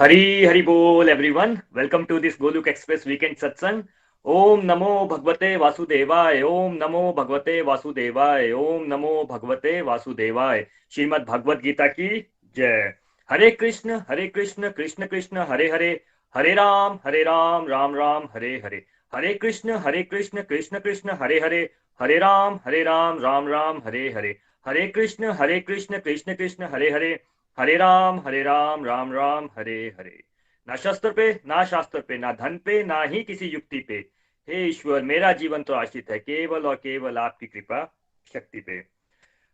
हरी हरि बोल everyone. Welcome to this Goloka express weekend satsang. ओम नमो भगवते वासुदेवाय, ओम नमो भगवते वासुदेवाय, ओम नमो भगवते वासुदेवाय। श्रीमद् भगवत गीता की जय। हरे कृष्ण कृष्ण कृष्ण हरे हरे, हरे राम राम राम हरे हरे। हरे कृष्ण कृष्ण कृष्ण हरे हरे, हरे राम राम हरे हरे। हरे कृष्ण कृष्ण कृष्ण हरे हरे, हरे राम राम हरे हरे। ना शस्त्र पे ना शास्त्र पे ना धन पे ना ही किसी युक्ति पे, हे ईश्वर मेरा जीवन तो आश्रित है केवल और केवल आपकी कृपा शक्ति पे।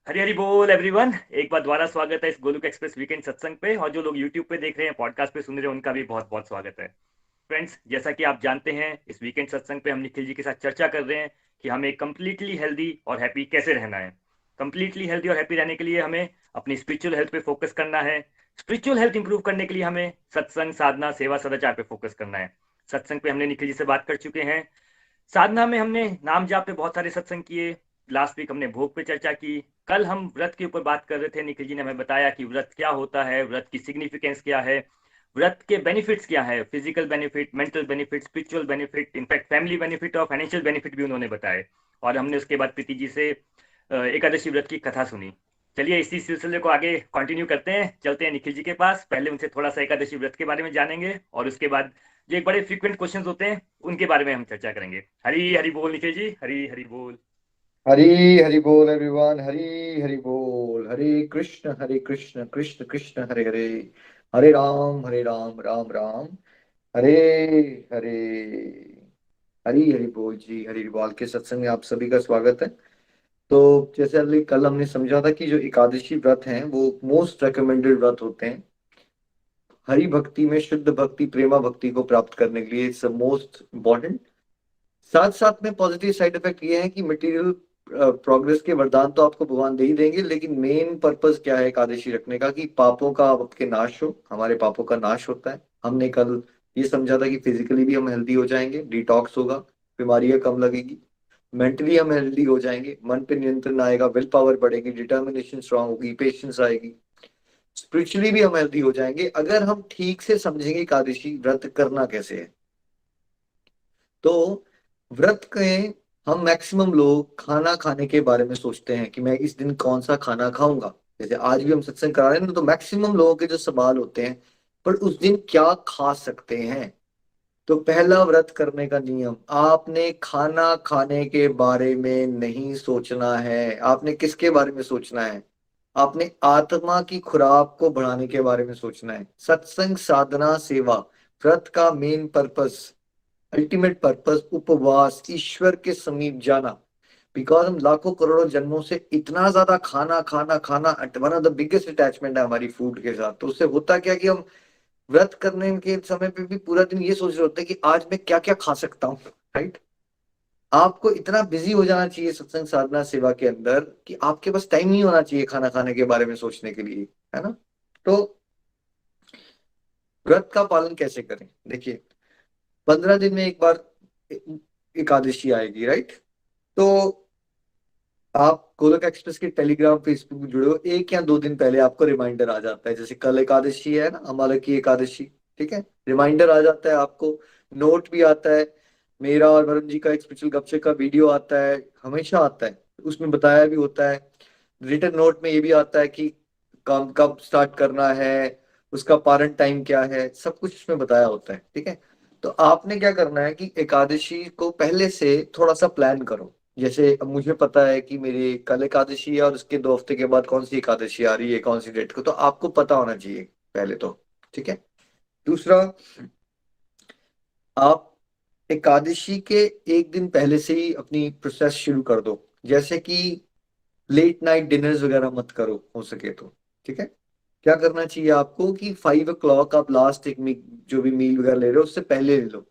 हरी हरी बोल एवरीवन। एक बार दोबारा स्वागत है इस गोलुक एक्सप्रेस वीकेंड सत्संग पे, और जो लोग यूट्यूब पे देख रहे हैं, पॉडकास्ट पे सुन रहे हैं, उनका भी बहुत बहुत स्वागत है। फ्रेंड्स, जैसा कि आप जानते हैं, इस वीकेंड सत्संग पे हम निखिल जी के साथ चर्चा कर रहे हैं कि हमें कंप्लीटली हेल्दी और हैप्पी कैसे रहना है। कंप्लीटली हेल्दी और हैप्पी रहने के लिए हमें अपनी स्पिरिचुअल हेल्थ पे फोकस करना है। स्पिरिचुअल हेल्थ इंप्रूव करने के लिए हमें सत्संग, साधना, सेवा, सदाचार पे फोकस करना है। सत्संग पे हमने निखिल जी से बात कर चुके हैं। साधना में हमने नाम जाप पे बहुत सारे सत्संग किए। लास्ट वीक हमने भोग पे चर्चा की। कल हम व्रत के ऊपर बात कर रहे थे। निखिल जी ने हमें बताया कि व्रत क्या होता है, व्रत की सिग्निफिकेंस क्या है, व्रत के बेनिफिट्स क्या है, physical benefit, mental benefit, spiritual benefit, in fact family benefit और फाइनेंशियल बेनिफिट भी उन्होंने बताए। और हमने उसके बाद प्रीति जी से एकादशी व्रत की कथा सुनी। चलिए इसी सिलसिले को आगे कंटिन्यू करते हैं। चलते हैं निखिल जी के पास। पहले उनसे थोड़ा सा एकादशी व्रत के बारे में जानेंगे, और उसके बाद जो एक बड़े फ्रीक्वेंट क्वेश्चंस होते हैं उनके बारे में हम चर्चा करेंगे। हरी हरी बोल निखिल जी, हरी हरी बोल। हरी हरि बोल एवरीवन। हरी हरि बोल। हरे कृष्ण कृष्ण कृष्ण हरे हरे, हरे राम राम राम हरे हरे। हरी हरि बोल जी। हरि बोल के सत्संग में आप सभी का स्वागत है। तो जैसे अभी कल हमने समझा था कि जो एकादशी व्रत हैं वो मोस्ट रिकमेंडेड व्रत होते हैं हरि भक्ति में, शुद्ध भक्ति, प्रेमा भक्ति को प्राप्त करने के लिए। It's most important. साथ साथ में पॉजिटिव साइड इफेक्ट ये है कि मटेरियल प्रोग्रेस के वरदान तो आपको भगवान दे ही देंगे, लेकिन मेन पर्पस क्या है एकादशी रखने का? कि पापों का आपके नाश हो, हमारे पापों का नाश होता है। हमने कल ये समझा था कि फिजिकली भी हम हेल्दी हो जाएंगे, डिटॉक्स होगा, बीमारियां कम लगेगी। मेंटली हम हेल्दी हो जाएंगे, मन पे नियंत्रण आएगा, विल पावर बढ़ेगी, डिटर्मिनेशन स्ट्रांग होगी, पेशेंस आएगी। स्पिरिचुअली भी हम हेल्दी हो जाएंगे अगर हम ठीक से समझेंगे एकादशी व्रत करना कैसे है। तो व्रत के हम मैक्सिमम लोग खाना खाने के बारे में सोचते हैं कि मैं इस दिन कौन सा खाना खाऊंगा। जैसे आज भी हम सत्संग करा रहे हैं ना, तो मैक्सिमम लोगों के जो सवाल होते हैं, पर उस दिन क्या खा सकते हैं। तो पहला व्रत करने का नियम, आपने खाना खाने के बारे में नहीं सोचना है। आपने किसके बारे में सोचना है? आपने आत्मा की खुराक को बढ़ाने के बारे में सोचना है। सत्संग, साधना, सेवा, व्रत का मेन पर्पस, अल्टीमेट पर्पस उपवास, ईश्वर के समीप जाना। बिकॉज हम लाखों करोड़ों जन्मों से इतना ज्यादा खाना खाना खाना, one of the biggest attachment है हमारी फूड के साथ। तो उससे होता क्या कि हम व्रत करने के समय पे भी पूरा दिन ये सोच रहे होते हैं कि आज मैं क्या क्या खा सकता हूँ। राइट? आपको इतना बिजी हो जाना चाहिए सत्संग, साधना, सेवा के अंदर कि आपके पास टाइम नहीं होना चाहिए खाना खाने के बारे में सोचने के लिए। है ना? तो व्रत का पालन कैसे करें? देखिए, 15 दिन में एक बार एकादशी आएगी। राइट? तो आप गोलक एक्सप्रेस के टेलीग्राम, फेसबुक में जुड़े हो, 1 या 2 दिन पहले आपको रिमाइंडर आ जाता है। जैसे कल एकादशी है ना, हमारे की एकादशी, ठीक है, रिमाइंडर आ जाता है आपको। नोट भी आता है, मेरा और वरुण जी का एक स्पिरिचुअल गपशप का वीडियो आता है, हमेशा आता है। उसमें बताया भी होता है। रिटर्न नोट में ये भी आता है कि काम कब स्टार्ट करना है, उसका पारण टाइम क्या है, सब कुछ उसमें बताया होता है। ठीक है? तो आपने क्या करना है कि एकादशी को पहले से थोड़ा सा प्लान करो। जैसे अब मुझे पता है कि मेरी कल एकादशी है और उसके 2 हफ्ते के बाद कौन सी एकादशी आ रही है, कौन सी डेट को, तो आपको पता होना चाहिए पहले तो। ठीक है? दूसरा, आप एकादशी के 1 दिन पहले से ही अपनी प्रोसेस शुरू कर दो। जैसे कि लेट नाइट डिनर्स वगैरह मत करो हो सके तो। ठीक है? क्या करना चाहिए आपको कि 5 o'clock आप लास्ट एक जो भी मील वगैरह ले रहे हो उससे पहले ले लो।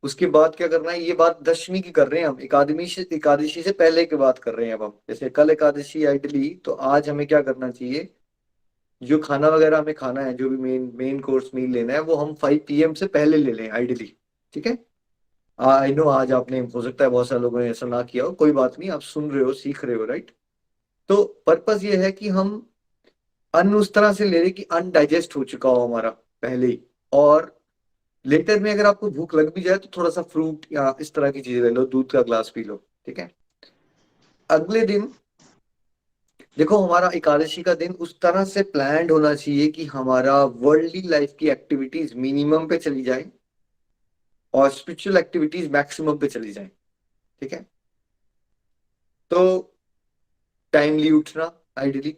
उसके बाद क्या करना है, ये बात दशमी की कर रहे हैं हम, एकादशी से पहले की बात कर रहे हैं अब हम। जैसे कल एकादशी आइडली, तो आज हमें क्या करना चाहिए, जो खाना वगैरह हमें खाना है, जो भी मेन मेन कोर्स मील लेना है, वो हम 5 PM से पहले ले लें आइडली। ठीक है? आई नो आज आपने, हो सकता है बहुत सारे लोगों ने ऐसा ना किया हो, कोई बात नहीं, आप सुन रहे हो, सीख रहे हो। राइट? तो पर्पस ये है कि हम अन्न उस तरह से ले रहे कि अनडाइजेस्ट हो चुका हो हमारा पहले ही। और लेटर में अगर आपको भूख लग भी जाए तो थोड़ा सा फ्रूट या इस तरह की चीजें ले लो, दूध का ग्लास पी लो, ठीक है। अगले दिन देखो, हमारा एकादशी का दिन उस तरह से प्लान्ड होना चाहिए कि हमारा वर्ल्डली लाइफ की एक्टिविटीज मिनिमम पे चली जाए और स्पिरिचुअल एक्टिविटीज मैक्सिमम पे चली जाए, ठीक है। तो टाइमली उठना, आइडियली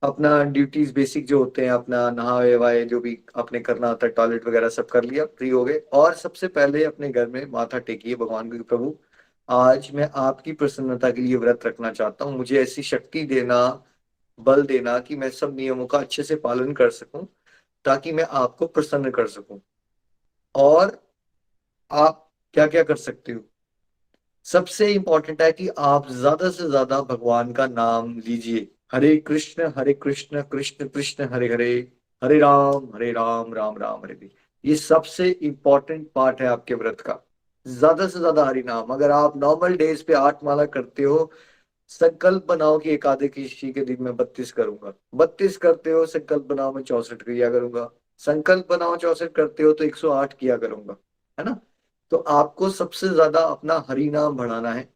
अपना ड्यूटीज बेसिक जो होते हैं, अपना नहाए वाए जो भी आपने करना होता है, टॉयलेट वगैरह सब कर लिया, फ्री हो गए, और सबसे पहले अपने घर में माथा टेकिए भगवान को कि प्रभु आज मैं आपकी प्रसन्नता के लिए व्रत रखना चाहता हूँ, मुझे ऐसी शक्ति देना, बल देना कि मैं सब नियमों का अच्छे से पालन कर सकूं, ताकि मैं आपको प्रसन्न कर सकूं। और आप क्या क्या कर सकते हो, सबसे इंपॉर्टेंट है कि आप ज्यादा से ज्यादा भगवान का नाम लीजिए। हरे कृष्ण कृष्ण कृष्ण हरे हरे, हरे राम राम राम हरे हरे। ये सबसे इंपॉर्टेंट पार्ट है आपके व्रत का। ज्यादा से ज्यादा हरि नाम। अगर आप नॉर्मल डेज पे 8 माला करते हो, संकल्प बनाओ कि एकादशी के दिन मैं 32 करूंगा, 32 करते हो संकल्प बनाओ मैं 64 किया करूंगा, संकल्प बनाओ 64 करते हो तो 108 किया करूंगा, है ना। तो आपको सबसे ज्यादा अपना हरि नाम बढ़ाना है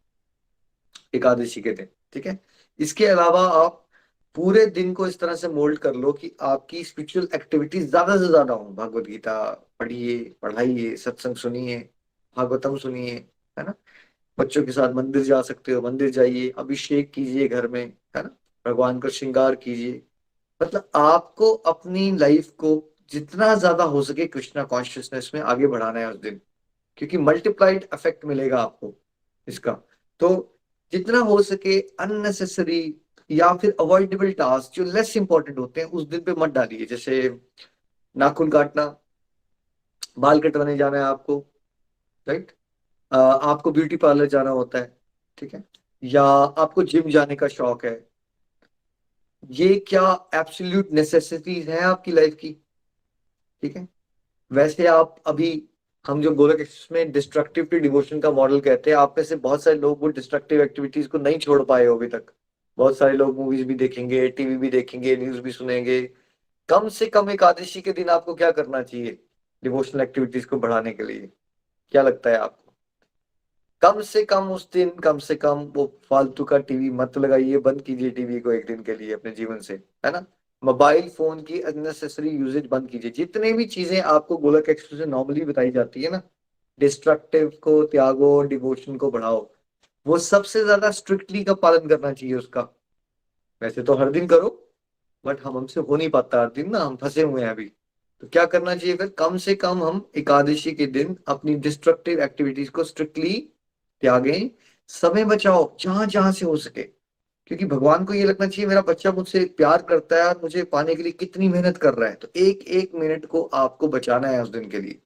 एकादशी के दिन, ठीक है। इसके अलावा आप पूरे दिन को इस तरह से मोल्ड कर लो कि आपकी स्पिरिचुअल एक्टिविटी ज्यादा से ज्यादा हो। भगवत गीता पढ़िए, पढ़ाइए, सत्संग सुनिए, भागवतम सुनिए, है ना। बच्चों के साथ मंदिर जा सकते हो, मंदिर जाइए, अभिषेक कीजिए घर में, है ना, भगवान का श्रृंगार कीजिए। मतलब आपको अपनी लाइफ को जितना ज्यादा हो सके कृष्णा कॉन्शियसनेस में आगे बढ़ाना है उस दिन, क्योंकि मल्टीप्लाइड इफेक्ट मिलेगा आपको इसका। तो जितना हो सके अननेसेसरी या फिर अवॉइडेबल टास्क जो लेस इंपॉर्टेंट होते हैं उस दिन पे मत डालिए। जैसे नाखून काटना, बाल कटवाने जाना है आपको, राइट, आपको ब्यूटी पार्लर जाना होता है, ठीक है, या आपको जिम जाने का शौक है, ये क्या एब्सोल्यूट नेसेसिटीज है आपकी लाइफ की, ठीक है। वैसे आप अभी, हम जो गोलक एक्सप्रेस में डिस्ट्रक्टिव टू डिवोशन का मॉडल कहते हैं, आप में से बहुत सारे लोग वो डिस्ट्रक्टिव एक्टिविटीज को नहीं छोड़ पाए हो अभी तक। बहुत सारे लोग मूवीज भी देखेंगे, टीवी भी देखेंगे, न्यूज भी सुनेंगे। कम से कम एकादशी के दिन आपको क्या करना चाहिए डिवोशनल एक्टिविटीज को बढ़ाने के लिए, क्या लगता है आपको? कम से कम उस दिन, कम से कम वो फालतू का टीवी मत लगाइए, बंद कीजिए टीवी को एक दिन के लिए अपने जीवन से, है ना। मोबाइल फोन की अननेसेसरी यूजेज बंद कीजिए। जितने भी चीजें आपको गोलक एक्सप्रेस से नॉर्मली बताई जाती है ना, डिस्ट्रक्टिव को त्यागो, डिवोशन को बढ़ाओ, वो सबसे ज्यादा स्ट्रिक्टली का पालन करना चाहिए उसका। वैसे तो हर दिन करो, बट हम हमसे हो नहीं पाता हर दिन ना, हम फंसे हुए हैं अभी। तो क्या करना चाहिए फिर, कम से कम हम एकादशी के दिन अपनी डिस्ट्रक्टिव एक्टिविटीज को स्ट्रिक्टली त्यागें। समय बचाओ जहां जहां से हो सके, क्योंकि भगवान को ये लगना चाहिए मेरा बच्चा मुझसे प्यार करता है और मुझे पाने के लिए कितनी मेहनत कर रहा है। तो एक एक मिनट को आपको बचाना है उस दिन के लिए।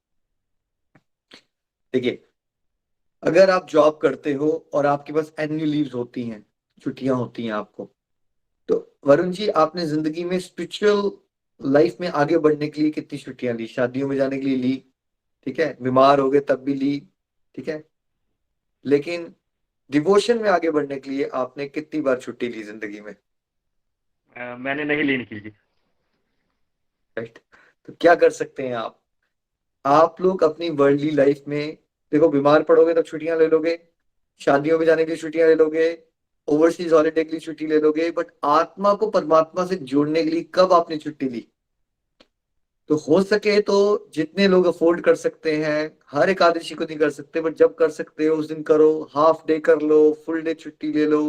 देखिए, अगर आप जॉब करते हो और आपके पास एनुअल लीव्स होती हैं, छुट्टियां होती हैं आपको, तो वरुण जी आपने जिंदगी में स्पिरिचुअल लाइफ में आगे बढ़ने के लिए कितनी छुट्टियां ली? शादियों में जाने के लिए ली, ठीक है, बीमार हो गए तब भी ली, ठीक है, लेकिन डिवोशन में आगे बढ़ने के लिए आपने कितनी बार छुट्टी ली जिंदगी में? मैंने नहीं ली निखिल जी। राइट। तो क्या कर सकते हैं आप लोग अपनी वर्ल्डली लाइफ में, देखो बीमार पड़ोगे तब छुट्टियां ले लोगे, शादियों में जाने के लिए छुट्टियां ले लोगे, ओवरसीज हॉलीडे के लिए छुट्टी ले लोगे, बट आत्मा को परमात्मा से जोड़ने के लिए कब आपने छुट्टी ली? तो हो सके तो जितने लोग अफोर्ड कर सकते हैं, हर एकादशी को नहीं कर सकते, बट जब कर सकते हो उस दिन करो, हाफ डे कर लो, फुल डे छुट्टी ले लो।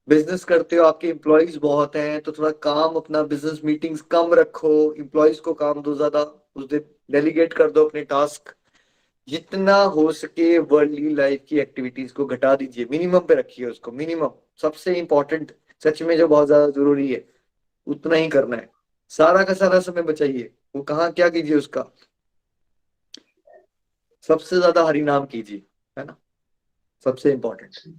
बिजनेस करते हो, आपके एम्प्लॉयज बहुत हैं, तो थोड़ा काम, अपना बिजनेस मीटिंग्स कम रखो, एम्प्लॉयज को काम दो ज्यादा, उस दिन डेलीगेट कर दो अपने टास्क। जितना हो सके वर्ल्डली लाइफ की एक्टिविटीज को घटा दीजिए, मिनिमम पे रखिए उसको, मिनिमम। सबसे इंपॉर्टेंट, सच में जो बहुत ज्यादा जरूरी है उतना ही करना है। सारा का सारा समय बचाइए, वो कहाँ क्या कीजिए उसका, सबसे ज्यादा हरि नाम कीजिए, है ना, सबसे इंपॉर्टेंट।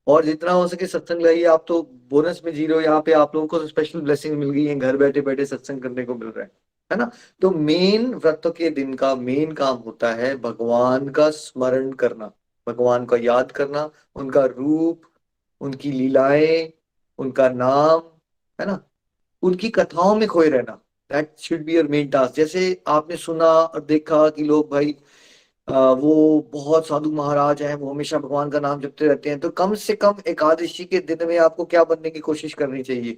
और जितना हो सके सत्संग लाइए। आप तो बोनस में जी रहे हो, यहाँ पे आप लोगों को स्पेशल ब्लेसिंग मिल गई है, घर बैठे बैठे सत्संग करने को मिल रहा है ना। तो मेन व्रत के दिन का मेन काम होता है भगवान का स्मरण करना, भगवान का याद करना, उनका रूप, उनकी लीलाएं, उनका नाम, है ना, उनकी कथाओं में खोए रहना। That should be your main task. जैसे आपने सुना और देखा कि लोग भाई वो बहुत साधु महाराज हैं, वो हमेशा भगवान का नाम जपते रहते हैं, तो कम से कम एकादशी के दिन में आपको क्या बनने की कोशिश करनी चाहिए?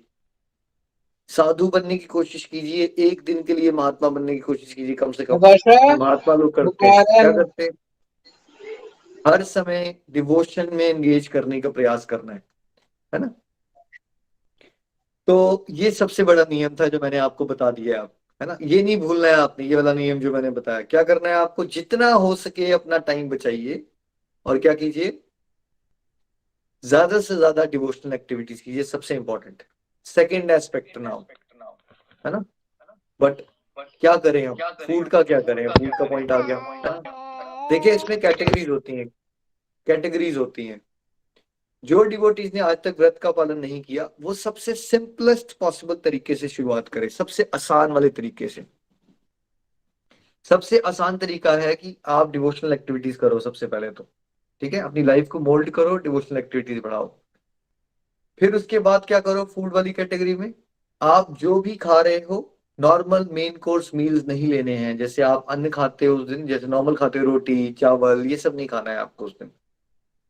साधु बनने की कोशिश कीजिए, एक दिन के लिए महात्मा बनने की कोशिश कीजिए कम से कम। नताशा, जो महात्मा लोग करते हैं, बुखार है। क्या करते हैं? हर समय डिवोशन में एंगेज करने का प्रयास करना है ना? तो ये सबसे बड़ा नियम था जो मैंने आपको बता दिया। आप, है ना, ये नहीं भूलना है आपने, ये वाला नियम जो मैंने बताया। क्या करना है आपको? जितना हो सके अपना टाइम बचाइए और क्या कीजिए? ज्यादा से ज्यादा डिवोशनल एक्टिविटीज कीजिए, सबसे इंपॉर्टेंट सेकंड एस्पेक्ट नाउ, है ना? बट क्या करें हम? फूड का क्या करें? फूड का पॉइंट आ गया, है ना? देखिए, इसमें कैटेगरीज होती हैं, कैटेगरीज होती हैं। जो डिवोटीज ने आज तक व्रत का पालन नहीं किया, वो सबसे सिंपलेस्ट पॉसिबल तरीके से शुरुआत करें, सबसे आसान वाले तरीके से। सबसे आसान तरीका है कि आप डिवोशनल एक्टिविटीज करो सबसे पहले तो। ठीक है, अपनी लाइफ को मोल्ड करो, डिवोशनल एक्टिविटीज बढ़ाओ। फिर उसके बाद क्या करो? फूड वाली कैटेगरी में आप जो भी खा रहे हो, नॉर्मल मेन कोर्स मील्स नहीं लेने हैं। जैसे आप अन्न खाते हो उस दिन, जैसे नॉर्मल खाते हो, रोटी चावल, ये सब नहीं खाना है आपको उस दिन।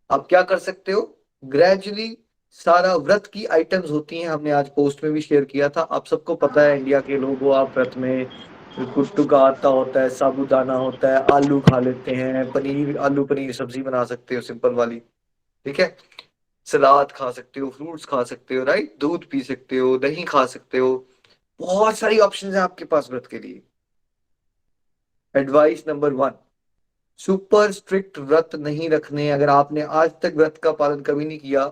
आप क्या कर सकते हो? ग्रेजुअली सारा व्रत की आइटम्स होती हैं, हमने आज पोस्ट में भी शेयर किया था, आप सबको पता है, इंडिया के लोग हो आप, व्रत में कुट्टू का आटा होता है, साबूदाना होता है, आलू खा लेते हैं, पनीर, आलू पनीर सब्जी बना सकते हो सिंपल वाली। ठीक है, सलाद खा सकते हो, फ्रूट्स खा सकते हो, राइट, दूध पी सकते हो, दही खा सकते हो। बहुत सारी ऑप्शंस हैं आपके पास व्रत के लिए। एडवाइस नंबर 1, सुपर स्ट्रिक्ट व्रत नहीं रखने। अगर आपने आज तक व्रत का पालन कभी नहीं किया,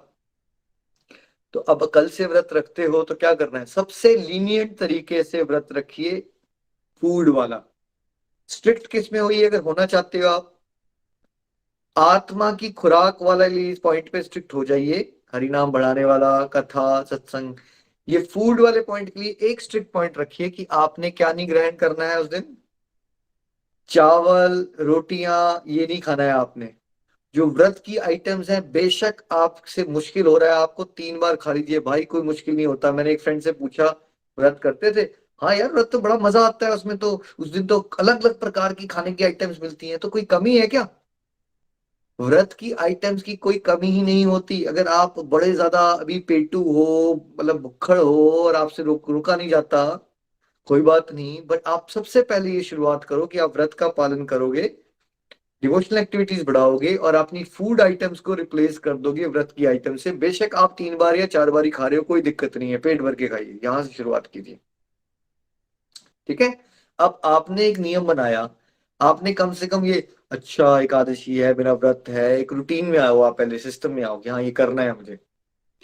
तो अब कल से व्रत रखते हो तो क्या करना है? सबसे लीनियंट तरीके से व्रत रखिए, फूड वाला। स्ट्रिक्ट किस में हुई? अगर होना चाहते हो आप आत्मा की खुराक वाला, इस पॉइंट पे स्ट्रिक्ट हो जाइए। हरि नाम बढ़ाने वाला, कथा सत्संग, ये फूड वाले पॉइंट के लिए एक स्ट्रिक्ट पॉइंट रखिए कि आपने क्या नहीं ग्रहण करना है उस दिन। चावल रोटियां ये नहीं खाना है आपने। जो व्रत की आइटम्स हैं, बेशक आपसे मुश्किल हो रहा है, आपको 3 बार खा लीजिए भाई, कोई मुश्किल नहीं होता। मैंने एक फ्रेंड से पूछा, व्रत करते थे, हाँ यार व्रत तो बड़ा मजा आता है उसमें, तो उस दिन तो अलग अलग प्रकार की खाने की आइटम्स मिलती हैं, तो कोई कमी है क्या? व्रत की आइटम्स की कोई कमी ही नहीं होती। अगर आप बड़े ज्यादा अभी पेटू हो, मतलब भुक्खड़ हो, और आपसे रुका नहीं जाता, कोई बात नहीं, बट आप सबसे पहले ये शुरुआत करो कि आप व्रत का पालन करोगे, डिवोशनल एक्टिविटीज बढ़ाओगे और अपनी फूड आइटम्स को रिप्लेस कर दोगे व्रत की आइटम से। बेशक आप 3 बार या 4 बार ही खा रहे हो, कोई दिक्कत नहीं है, पेट भर के खाइए, यहां से शुरुआत कीजिए। ठीक है, अब आपने एक नियम बनाया, आपने कम से कम ये, अच्छा एकादशी है, मेरा व्रत है, एक रूटीन में आओ, आप पहले सिस्टम में आओ कि हाँ ये करना है मुझे।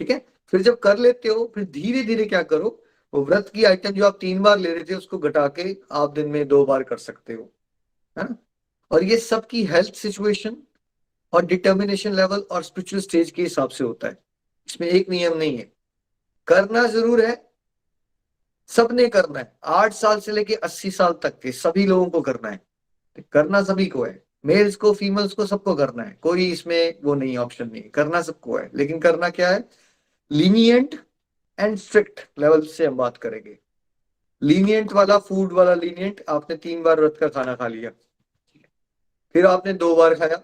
ठीक है, फिर जब कर लेते हो, फिर धीरे धीरे क्या करो? वो व्रत की आइटम जो आप 3 बार ले रहे थे, उसको घटा के आप दिन में 2 बार कर सकते हो, है ना? और ये सबकी हेल्थ सिचुएशन और डिटर्मिनेशन लेवल और स्पिरिचुअल स्टेज के हिसाब से होता है। इसमें एक नियम नहीं है, करना जरूर है, सबने करना है, 8 साल से लेके 80 साल तक के सभी लोगों को करना है। करना सभी को है, मेल्स को फीमेल्स को सबको करना है, कोई इसमें वो नहीं, ऑप्शन नहीं, करना सबको है। लेकिन करना क्या है? लीनियंट एंड स्ट्रिक्ट लेवल से हम बात करेंगे। लीनियंट वाला, फूड वाला लीनियंट, आपने 3 बार व्रत का खाना खा लिया, फिर आपने 2 बार खाया,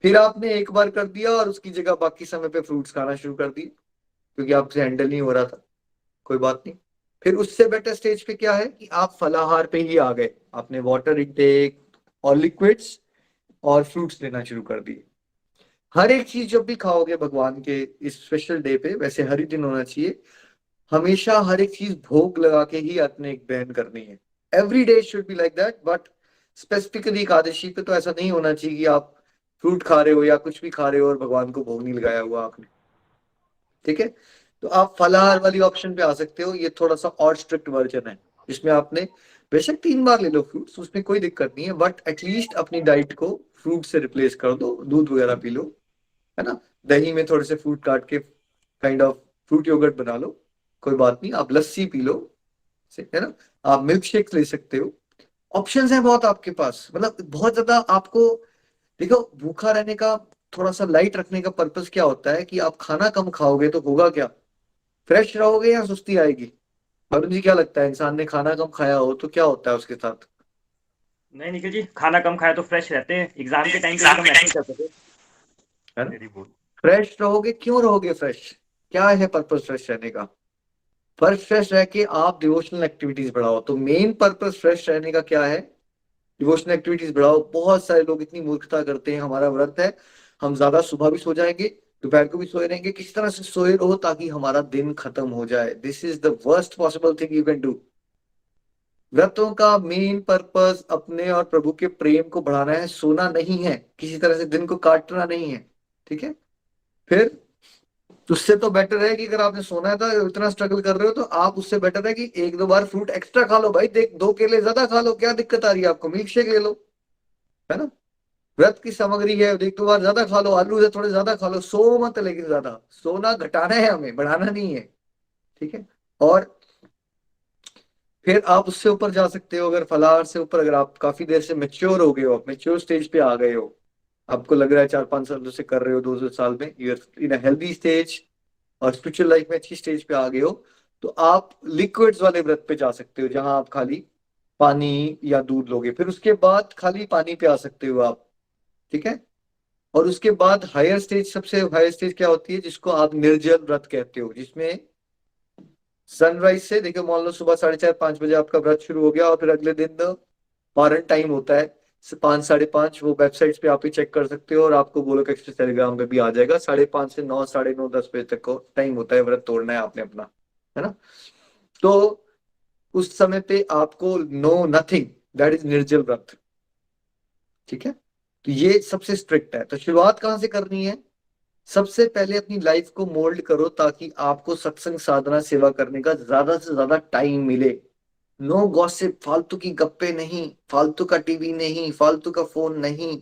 फिर आपने 1 बार कर दिया और उसकी जगह बाकी समय पे फ्रूट्स खाना शुरू कर दिए, क्योंकि आपसे हैंडल नहीं हो रहा था, कोई बात नहीं। फिर उससे बेटर स्टेज पे क्या है कि आप फलाहार पे ही आ गए, आपने वाटर इनटेक और लिक्विड्स और फ्रूट्स लेना शुरू कर दिए। हर एक चीज जब भी खाओगे भगवान के इस स्पेशल डे पे, वैसे हर ही दिन होना चाहिए, हमेशा हर एक चीज भोग लगा के ही आपने एक बहन करनी है। Every day should be like that, but specifically Ekadashi पे तो ऐसा नहीं होना चाहिए कि आप फ्रूट खा रहे हो या कुछ भी खा रहे हो और भगवान को भोग नहीं लगाया हुआ आपने। ठीक है, तो आप फलाहार वाली ऑप्शन पे आ सकते हो, ये थोड़ा सा और स्ट्रिक्ट वर्जन है, जिसमें आपने बेशक 3 बार ले लो फ्रूट्स, उसमें कोई दिक्कत नहीं है, बट एटलीस्ट अपनी डाइट को फ्रूट से रिप्लेस कर दो, दूध वगैरह पी लो, है ना? दही में थोड़े से फ्रूट काट के काइंड ऑफ फ्रूट योगर्ट बना लो, कोई बात नहीं, आप लस्सी पी लो, है ना? आप मिल्क शेक ले सकते हो। ऑप्शंस हैं बहुत आपके पास, मतलब बहुत ज्यादा आपको। देखो, भूखा रहने का, थोड़ा सा लाइट रखने का पर्पस क्या होता है कि आप खाना कम खाओगे तो होगा क्या? फ्रेश रहोगे या सुस्ती आएगी? अरुण जी क्या लगता है, इंसान ने खाना कम खाया हो तो क्या होता है उसके साथ? नहीं निखिल जी, खाना कम खाया तो फ्रेश रहते हैं, एग्जाम के टाइम पे भी एग्जाम हम के ऐसे टाइम ही करते थे। है ना? Very good. फ्रेश रहोगे, क्यों रहोगे फ्रेश? क्या है पर्पस फ्रेश रहने का? पर फ्रेश रह के आप डिवोशनल एक्टिविटीज बढ़ाओ। तो मेन पर्पस फ्रेश रहने का क्या है? डिवोशनल एक्टिविटीज बढ़ाओ। बहुत सारे लोग इतनी मूर्खता करते हैं, हमारा व्रत है, हम ज्यादा सुबह भी सो जाएंगे, दोपहर को भी सोए रहेंगे। किस तरह से सोए रहो ताकि हमारा दिन खत्म हो जाए। This is the worst possible thing you can do. व्रतों का मेन पर्पस अपने और प्रभु के प्रेम को बढ़ाना है, सोना नहीं है, किसी तरह से दिन को काटना नहीं है। ठीक है? फिर उससे तो बेटर है कि अगर आपने सोना है तो इतना स्ट्रगल कर रहे हो, तो आप उससे बेटर है कि एक दो बार फ्रूट एक्स्ट्रा खा लो भाई। देख, 2 केले ज्यादा खा लो, क्या दिक्कत आ रही है आपको? मिल्क शेक ले लो, है ना? व्रत की सामग्री है, एक दो बार ज्यादा खा लो, आलू से थोड़े ज्यादा खा लो, सो मत, लेकिन ज्यादा सोना घटाना है हमें, बढ़ाना नहीं है। ठीक है? और फिर आप उससे ऊपर जा सकते हो, अगर फलाहार से ऊपर, अगर आप काफी देर से मेच्योर हो गए हो, आप मेच्योर स्टेज पे आ गए हो, आपको लग रहा है 4-5 सालों से कर रहे हो, 2 साल में यूर इन हेल्दी स्टेज और स्पिरिचुअल लाइफ में अच्छी स्टेज पे आ गए हो, तो आप लिक्विड्स वाले व्रत पे जा सकते हो, जहां आप खाली पानी या दूध लोगे। फिर उसके बाद खाली पानी पे आ सकते हो आप। ठीक है? और उसके बाद हायर स्टेज, सबसे हायर स्टेज क्या होती है, जिसको आप निर्जल व्रत कहते हो, जिसमें सनराइज से देखो, मान लो सुबह 4:30-5 बजे आपका व्रत शुरू हो गया, और फिर अगले दिन पारण टाइम होता है 5, 5:30। वो वेबसाइट्स पे आप ही चेक कर सकते हो, और आपको गोलोक एक्सप्रेस टेलीग्राम पे भी आ जाएगा। 5:30 से 9, 9:30, 10 बजे तक को टाइम होता है, व्रत तोड़ना है आपने अपना, है ना? तो उस समय पे आपको नो नथिंग, दैट इज निर्जल व्रत। ठीक है? तो ये सबसे स्ट्रिक्ट है। तो शुरुआत कहाँ से करनी है? सबसे पहले अपनी लाइफ को मोल्ड करो ताकि आपको सत्संग साधना सेवा करने का ज्यादा से ज्यादा टाइम मिले। नो गॉसिप, फालतू की गप्पे नहीं, फालतू का टीवी नहीं, फालतू का फोन नहीं,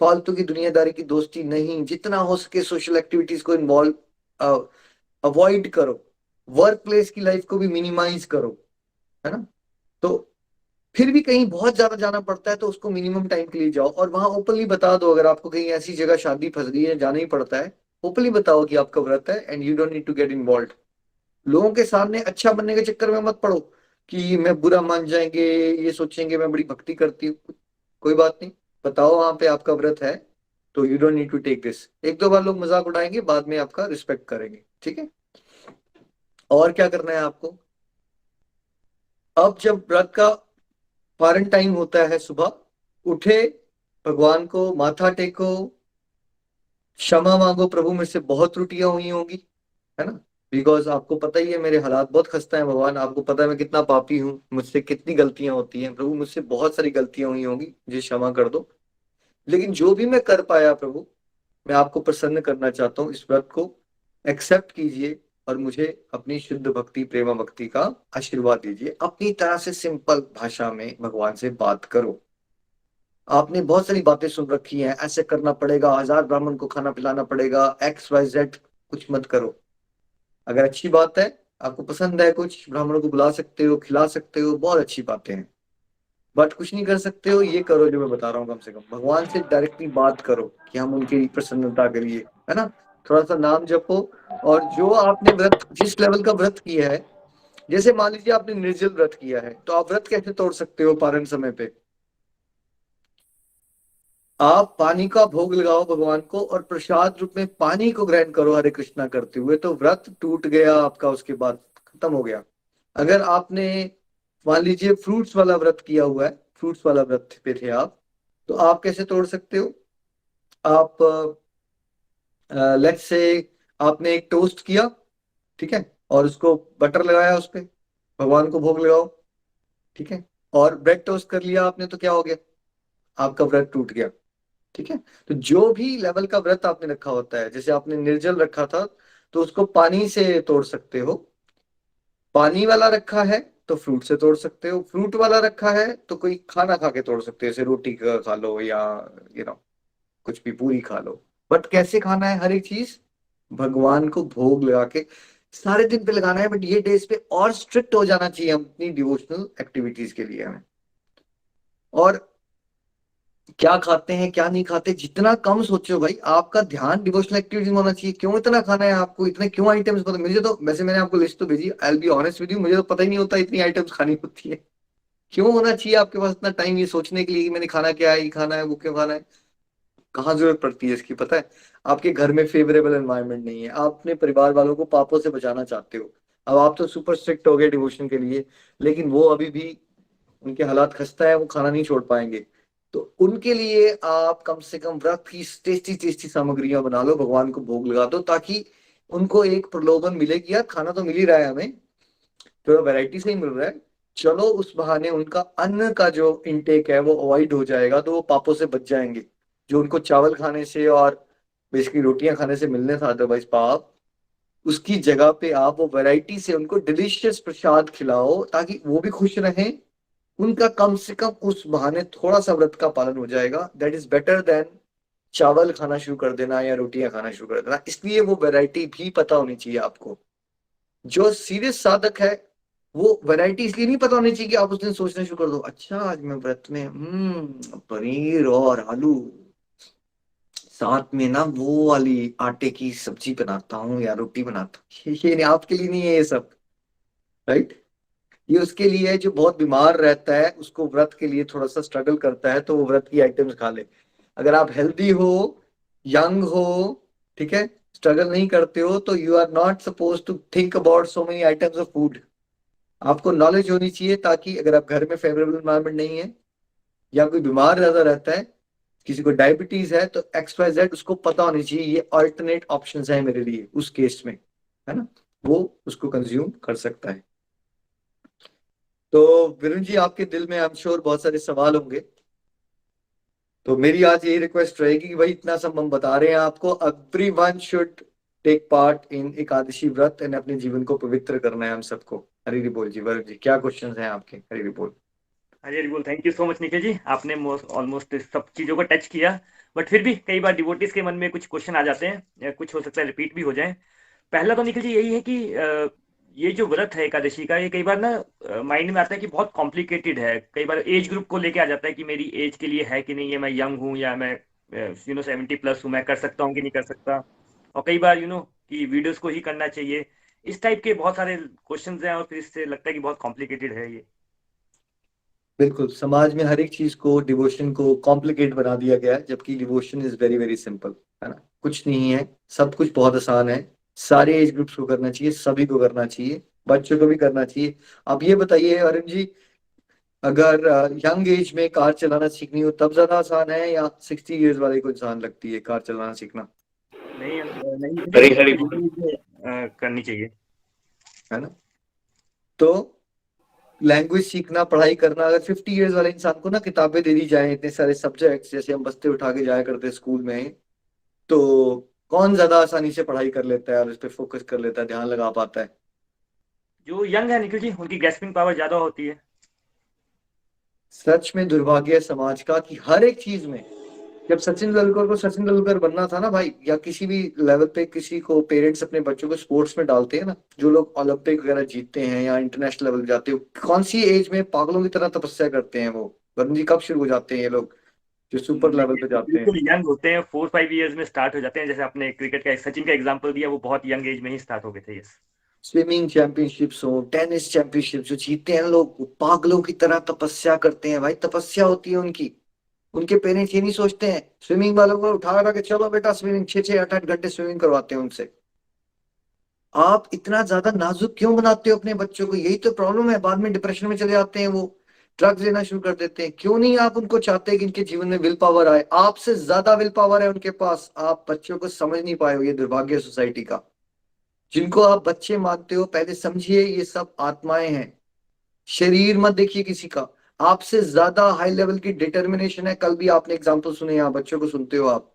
फालतू की दुनियादारी की दोस्ती नहीं। जितना हो सके सोशल एक्टिविटीज को इन्वॉल्व अवॉइड करो। वर्क प्लेस की लाइफ को भी मिनिमाइज करो, है ना? तो फिर भी कहीं बहुत ज्यादा जाना पड़ता है तो उसको मिनिमम टाइम के लिए जाओ, और वहां ओपनली बता दो, अगर आपको कहीं ऐसी जगह शादी फंस गई है, जाना ही पड़ता है, ओपनली बताओ कि आपका व्रत है, and you don't need to get involve. लोगों के सामने अच्छा बनने के चक्कर में मत पड़ो कि मैं बुरा मान जाएंगे, ये सोचेंगे मैं बड़ी भक्ति करती हूँ। कोई बात नहीं, बताओ वहां पे आपका व्रत है, तो you don't need to take this. एक दो बार लोग मजाक उड़ाएंगे, बाद में आपका रिस्पेक्ट करेंगे। ठीक है? और क्या करना है आपको? अब जब व्रत का पारण टाइम होता है, सुबह उठे, भगवान को माथा टेको, क्षमा मांगो, प्रभु मेरे से बहुत त्रुटियां हुई होंगी, है ना? बिकॉज आपको पता ही है मेरे हालात बहुत खस्ता है भगवान, आपको पता है मैं कितना पापी हूँ, मुझसे कितनी गलतियां होती हैं प्रभु, मुझसे बहुत सारी गलतियां हुई होंगी, मुझे क्षमा कर दो। लेकिन जो भी मैं कर पाया प्रभु, मैं आपको प्रसन्न करना चाहता हूँ, इस व्रत को एक्सेप्ट कीजिए, और मुझे अपनी शुद्ध भक्ति, प्रेमा भक्ति का आशीर्वाद दीजिए। अपनी तरह से सिंपल भाषा में भगवान से बात करो। आपने बहुत सारी बातें सुन रखी हैं, ऐसे करना पड़ेगा, 1000 ब्राह्मण को खाना पिलाना पड़ेगा, XYZ। कुछ मत करो। अगर अच्छी बात है, आपको पसंद है, कुछ ब्राह्मणों को बुला सकते हो, खिला सकते हो, बहुत अच्छी बातें हैं। बट कुछ नहीं कर सकते हो, ये करो जो मैं बता रहा हूँ, कम से कम भगवान से डायरेक्टली बात करो कि हम उनकी प्रसन्नता के लिए, है ना, थोड़ा सा नाम जपो। और जो आपने व्रत, जिस लेवल का व्रत किया है, जैसे मान लीजिए आपने निर्जल व्रत किया है, तो आप व्रत कैसे तोड़ सकते हो पारण समय पे? आप पानी का भोग लगाओ भगवान को, और प्रसाद रूप में पानी को ग्रहण करो हरे कृष्णा करते हुए, तो व्रत टूट गया आपका, उसके बाद खत्म हो गया। अगर आपने मान लीजिए फ्रूट्स वाला व्रत किया हुआ है, फ्रूट्स वाला व्रत पे थे आप, तो आप कैसे तोड़ सकते हो? आप लेट्स से आपने एक टोस्ट किया, ठीक है, और उसको बटर लगाया उस पे, भगवान को भोग लगाओ। ठीक है? और ब्रेड टोस्ट कर लिया आपने, तो क्या हो गया? आपका व्रत टूट गया। ठीक है? तो जो भी लेवल का व्रत आपने रखा होता है, जैसे आपने निर्जल रखा था, तो उसको पानी से तोड़ सकते हो। पानी वाला रखा है तो फ्रूट से तोड़ सकते हो। फ्रूट वाला रखा है तो कोई खाना खा के तोड़ सकते हो, जैसे रोटी का खा लो, या यू नो कुछ भी, पूरी खा लो। बट कैसे खाना है हर एक चीज? भगवान को भोग लगा के। सारे दिन पे लगाना है, बट ये डेज पे और स्ट्रिक्ट हो जाना चाहिए हम अपनी डिवोशनल एक्टिविटीज के लिए हमें। और क्या खाते हैं क्या नहीं खाते, जितना कम सोचो भाई। आपका ध्यान डिवोशनल एक्टिविटीज में होना चाहिए। क्यों इतना खाना है आपको, इतने क्यों आइटम्स पता, मुझे तो वैसे मैंने आपको लिस्ट तो भेजी, I will be honest with you, मुझे तो पता ही नहीं होता इतनी आइटम्स खानी होती है। क्यों होना चाहिए आपके पास इतना टाइम ये सोचने के लिए कि मैंने खाना क्या है, ये खाना है, वो क्यों खाना है? कहाँ जरूरत पड़ती है इसकी, पता है? आपके घर में फेवरेबल एनवायरनमेंट नहीं है, आप अपने परिवार वालों को पापों से बचाना चाहते हो। अब आप तो सुपर स्ट्रिक्ट हो गए डिवोशन के लिए, लेकिन वो अभी भी, उनके हालात खस्ता है, वो खाना नहीं छोड़ पाएंगे। तो उनके लिए आप कम से कम व्रत की टेस्टी टेस्टी सामग्रियां बना लो, भगवान को भोग लगा दो, ताकि उनको एक प्रलोभन मिले कि यार खाना तो मिल ही रहा है हमें, थोड़ा वैरायटी से ही मिल रहा है, चलो उस बहाने उनका अन्न का जो इनटेक है वो अवॉइड हो जाएगा, तो वो पापों से बच जाएंगे जो उनको चावल खाने से और बेसिकली रोटियां खाने से मिलने था अदरवाइज पाप। उसकी जगह पे आप वो वैरायटी से उनको डिलीशियस प्रसाद खिलाओ, ताकि वो भी खुश रहें, उनका कम से कम उस बहाने थोड़ा सा व्रत का पालन हो जाएगा। दैट इज बेटर देन चावल खाना शुरू कर देना या रोटियां खाना शुरू कर देना। इसलिए वो वैरायटी भी पता होनी चाहिए आपको। जो सीरियस साधक है, वो वैरायटी इसलिए नहीं पता होनी चाहिए कि आप उस दिन सोचना शुरू कर दो, अच्छा आज मैं व्रत में पनीर और आलू, साथ में ना वो वाली आटे की सब्जी बनाता हूँ या रोटी बनाता हूँ। ये नहीं, आपके लिए नहीं है ये सब, राइट? ये उसके लिए है जो बहुत बीमार रहता है, उसको व्रत के लिए थोड़ा सा स्ट्रगल करता है, तो वो व्रत की आइटम्स खा ले। अगर आप हेल्दी हो, यंग हो, ठीक है, स्ट्रगल नहीं करते हो, तो you are not suppose to think about so many items of food. आपको नॉलेज होनी चाहिए, ताकि अगर आप घर में फेवरेबल एनवायरनमेंट नहीं है, या कोई बीमार ज्यादा रहता है, किसी को डायबिटीज है, तो एक्स वाई जेड उसको पता होनी चाहिए ये अल्टरनेट ऑप्शंस है मेरे लिए उस केस में, है ना? वो उसको कंज्यूम कर सकता है। तो वरुण जी, आपके दिल में आई एम श्योर बहुत सारे सवाल होंगे, तो मेरी आज यही रिक्वेस्ट रहेगी कि भाई इतना सब हम बता रहे हैं आपको, every one should take part in Ekadashi vrat and अपने जीवन को पवित्र करना है हम सबको। हरी हरी बोल जी। वरुण जी, क्या क्वेश्चन हैं आपके? हरी हरी बोल। अरे बोल, thank you so much Nikhil ji, आपने ऑलमोस्ट सब चीजों को टच किया। बट फिर भी कई बार डिवोटीज के मन में कुछ क्वेश्चन आ जाते हैं, या कुछ हो सकता है रिपीट भी हो जाए। पहला तो निखिल जी यही है कि ये जो व्रत है एकादशी का, ये कई बार ना माइंड में आता है कि बहुत कॉम्प्लिकेटेड है। कई बार एज ग्रुप को लेके आ जाता है कि मेरी एज के लिए है कि नहीं है, मैं यंग हूँ या मैं 70 प्लस हूँ, मैं कर सकता हूँ कि नहीं कर सकता। और कई बार कि वीडियोस को ही करना चाहिए। इस टाइप के बहुत सारे क्वेश्चंस हैं, और फिर इससे लगता है कि बहुत कॉम्प्लिकेटेड है ये। बिल्कुल, समाज में हर एक चीज को, डिवोशन को कॉम्प्लिकेट बना दिया गया है, जबकि devotion is very very simple, है ना? कुछ नहीं है, सब कुछ बहुत आसान है। सारे एज ग्रुप्स को करना चाहिए, सभी को करना चाहिए, बच्चों को भी करना चाहिए। आप ये बताइए अरुण जी, अगर यंग एज में कार चलाना सीखनी हो तब ज्यादा आसान है, या 60 ईयर्स वाले को इंसान लगती है कार चलाना सीखना? नहीं नहीं हरी हरी बोल। नहीं, करनी चाहिए। है ना? तो लैंग्वेज सीखना, पढ़ाई करना, अगर 50 ईयर्स वाले इंसान को ना किताबें दे दी जाए, इतने सारे सब्जेक्ट्स, जैसे हम बस्ते उठा के जाया करते स्कूल में, तो कौन ज्यादा आसानी से पढ़ाई कर लेता है और इस पे फोकस कर लेता है, ध्यान लगा पाता है? जो यंग है निखिल जी, उनकी ग्रेस्पिंग पावर ज्यादा होती है। सच में दुर्भाग्य है समाज का कि हर एक चीज में, जब सचिन तेंदुलकर को सचिन तेंदुलकर बनना था ना भाई, या किसी भी लेवल पे किसी को पेरेंट्स अपने बच्चों को स्पोर्ट्स में डालते हैं ना, जो लोग ओलंपिक वगैरह जीतते हैं या इंटरनेशनल लेवल जाते हैं, कौन सी एज में पागलों की तरह तपस्या करते हैं वो? वरुण जी, कब शुरू हो जाते हैं ये लोग जो सुपर लेवल पे जाते हैं? बिल्कुल यंग होते हैं, 4-5 ईयर्स में स्टार्ट हो जाते हैं। जैसे आपने क्रिकेट का सचिन का एग्जांपल दिया, वो बहुत यंग एज में ही स्टार्ट हो गए थे। यस। स्विमिंग चैंपियनशिप्स हो, टेनिस चैंपियनशिप, जो जीतते हैं लोग, वो पागलों की तरह तपस्या करते हैं भाई, तपस्या होती है उनकी। उनके पेरेंट्स ये नहीं सोचते हैं, स्विमिंग वालों को उठा उठा के चलो बेटा स्विमिंग, 6-6 8-8 घंटे स्विमिंग करवाते हैं उनसे। आप इतना ज्यादा नाजुक क्यों बनाते हो अपने बच्चों को? यही तो प्रॉब्लम है, बाद में डिप्रेशन में चले जाते हैं वो, ड्रग्स लेना शुरू कर देते हैं। क्यों नहीं आप उनको चाहते कि इनके जीवन में विल पावर आए? आपसे ज्यादा विल पावर है उनके पास, आप बच्चों को समझ नहीं पाए हो। ये दुर्भाग्य है सोसाइटी का। जिनको आप बच्चे मानते हो, पहले समझिए ये सब आत्माएं हैं, शरीर मत देखिए किसी का। आपसे ज्यादा हाई लेवल की डिटर्मिनेशन है। कल भी आपने एग्जाम्पल सुने, यहाँ बच्चों को सुनते हो आप,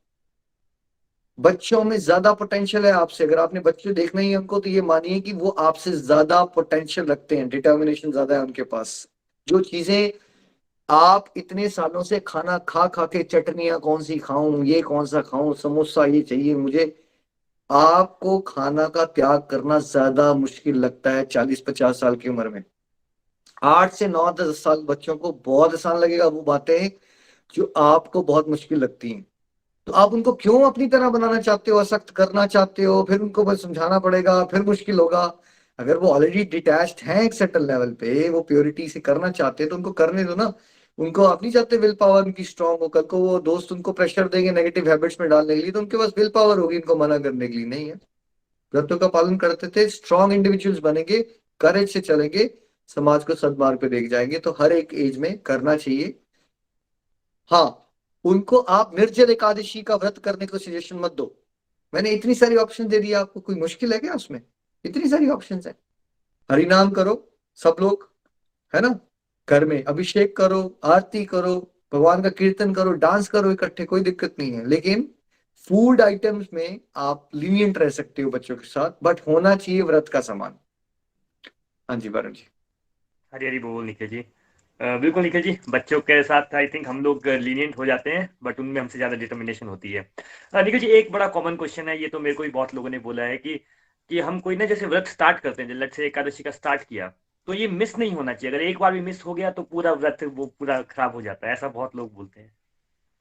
बच्चों में ज्यादा पोटेंशियल है आपसे। अगर आपने बच्चे देखना ही है उनको, तो ये मानिए कि वो आपसे ज्यादा पोटेंशियल रखते हैं, डिटर्मिनेशन ज्यादा है उनके पास। जो चीजें आप इतने सालों से खाना खा खा के, चटनियां कौन सी खाऊं, ये कौन सा खाऊं, समोसा ये चाहिए मुझे, आपको खाना का त्याग करना ज्यादा मुश्किल लगता है 40-50 साल की उम्र में। 8 से 9 10 साल बच्चों को बहुत आसान लगेगा वो बातें जो आपको बहुत मुश्किल लगती हैं, तो आप उनको क्यों अपनी तरह बनाना चाहते हो, असक्त करना चाहते हो, फिर उनको बस समझाना पड़ेगा, फिर मुश्किल होगा। अगर वो ऑलरेडी डिटैच्ड हैं एक सर्टन लेवल पे, वो प्योरिटी से करना चाहते हैं, तो उनको करने दो ना। उनको आप नहीं चाहते विल पावर उनकी स्ट्रांग हो, कल को वो दोस्त उनको प्रेशर देंगे नेगेटिव हैबिट्स में डालने के लिए, तो उनके पास विल पावर होगी इनको मना करने के लिए, नहीं है। व्रतों का पालन करते थे, स्ट्रांग इंडिविजुअल्स बनेंगे, करेज से चलेंगे, समाज को सद्मार्ग पे लेके जाएंगे। तो हर एक एज में करना चाहिए। हाँ, उनको आप निर्जल एकादशी का व्रत करने को सजेशन मत दो। मैंने इतनी सारी ऑप्शन दे दिया आपको, कोई मुश्किल है क्या उसमें? इतनी सारी ऑप्शन है। हरि नाम करो सब लोग, है ना, घर में अभिषेक करो, आरती करो, भगवान का कीर्तन करो, डांस करो इकट्ठे, कोई दिक्कत नहीं है। लेकिन फूड आइटम्स में आप लीनियंट रह सकते हो बच्चों के साथ, बट होना चाहिए व्रत का सामान। हाँ जी वरुण जी। हरी हरी बोल निखिल जी। बिल्कुल निखिल जी, बच्चों के साथ आई थिंक हम लोग लीनियंट हो जाते हैं, बट उनमें हमसे ज़्यादा डिटर्मिनेशन होती है। निखिल जी, एक बड़ा कॉमन क्वेश्चन है, ये तो मेरे को भी बहुत लोगों ने बोला है कि हम कोई ना जैसे व्रत स्टार्ट करते हैं, लेट्स से एकादशी का स्टार्ट किया, तो ये मिस नहीं होना चाहिए। अगर एक बार भी मिस हो गया तो पूरा व्रत वो पूरा खराब हो जाता है, ऐसा बहुत लोग बोलते हैं।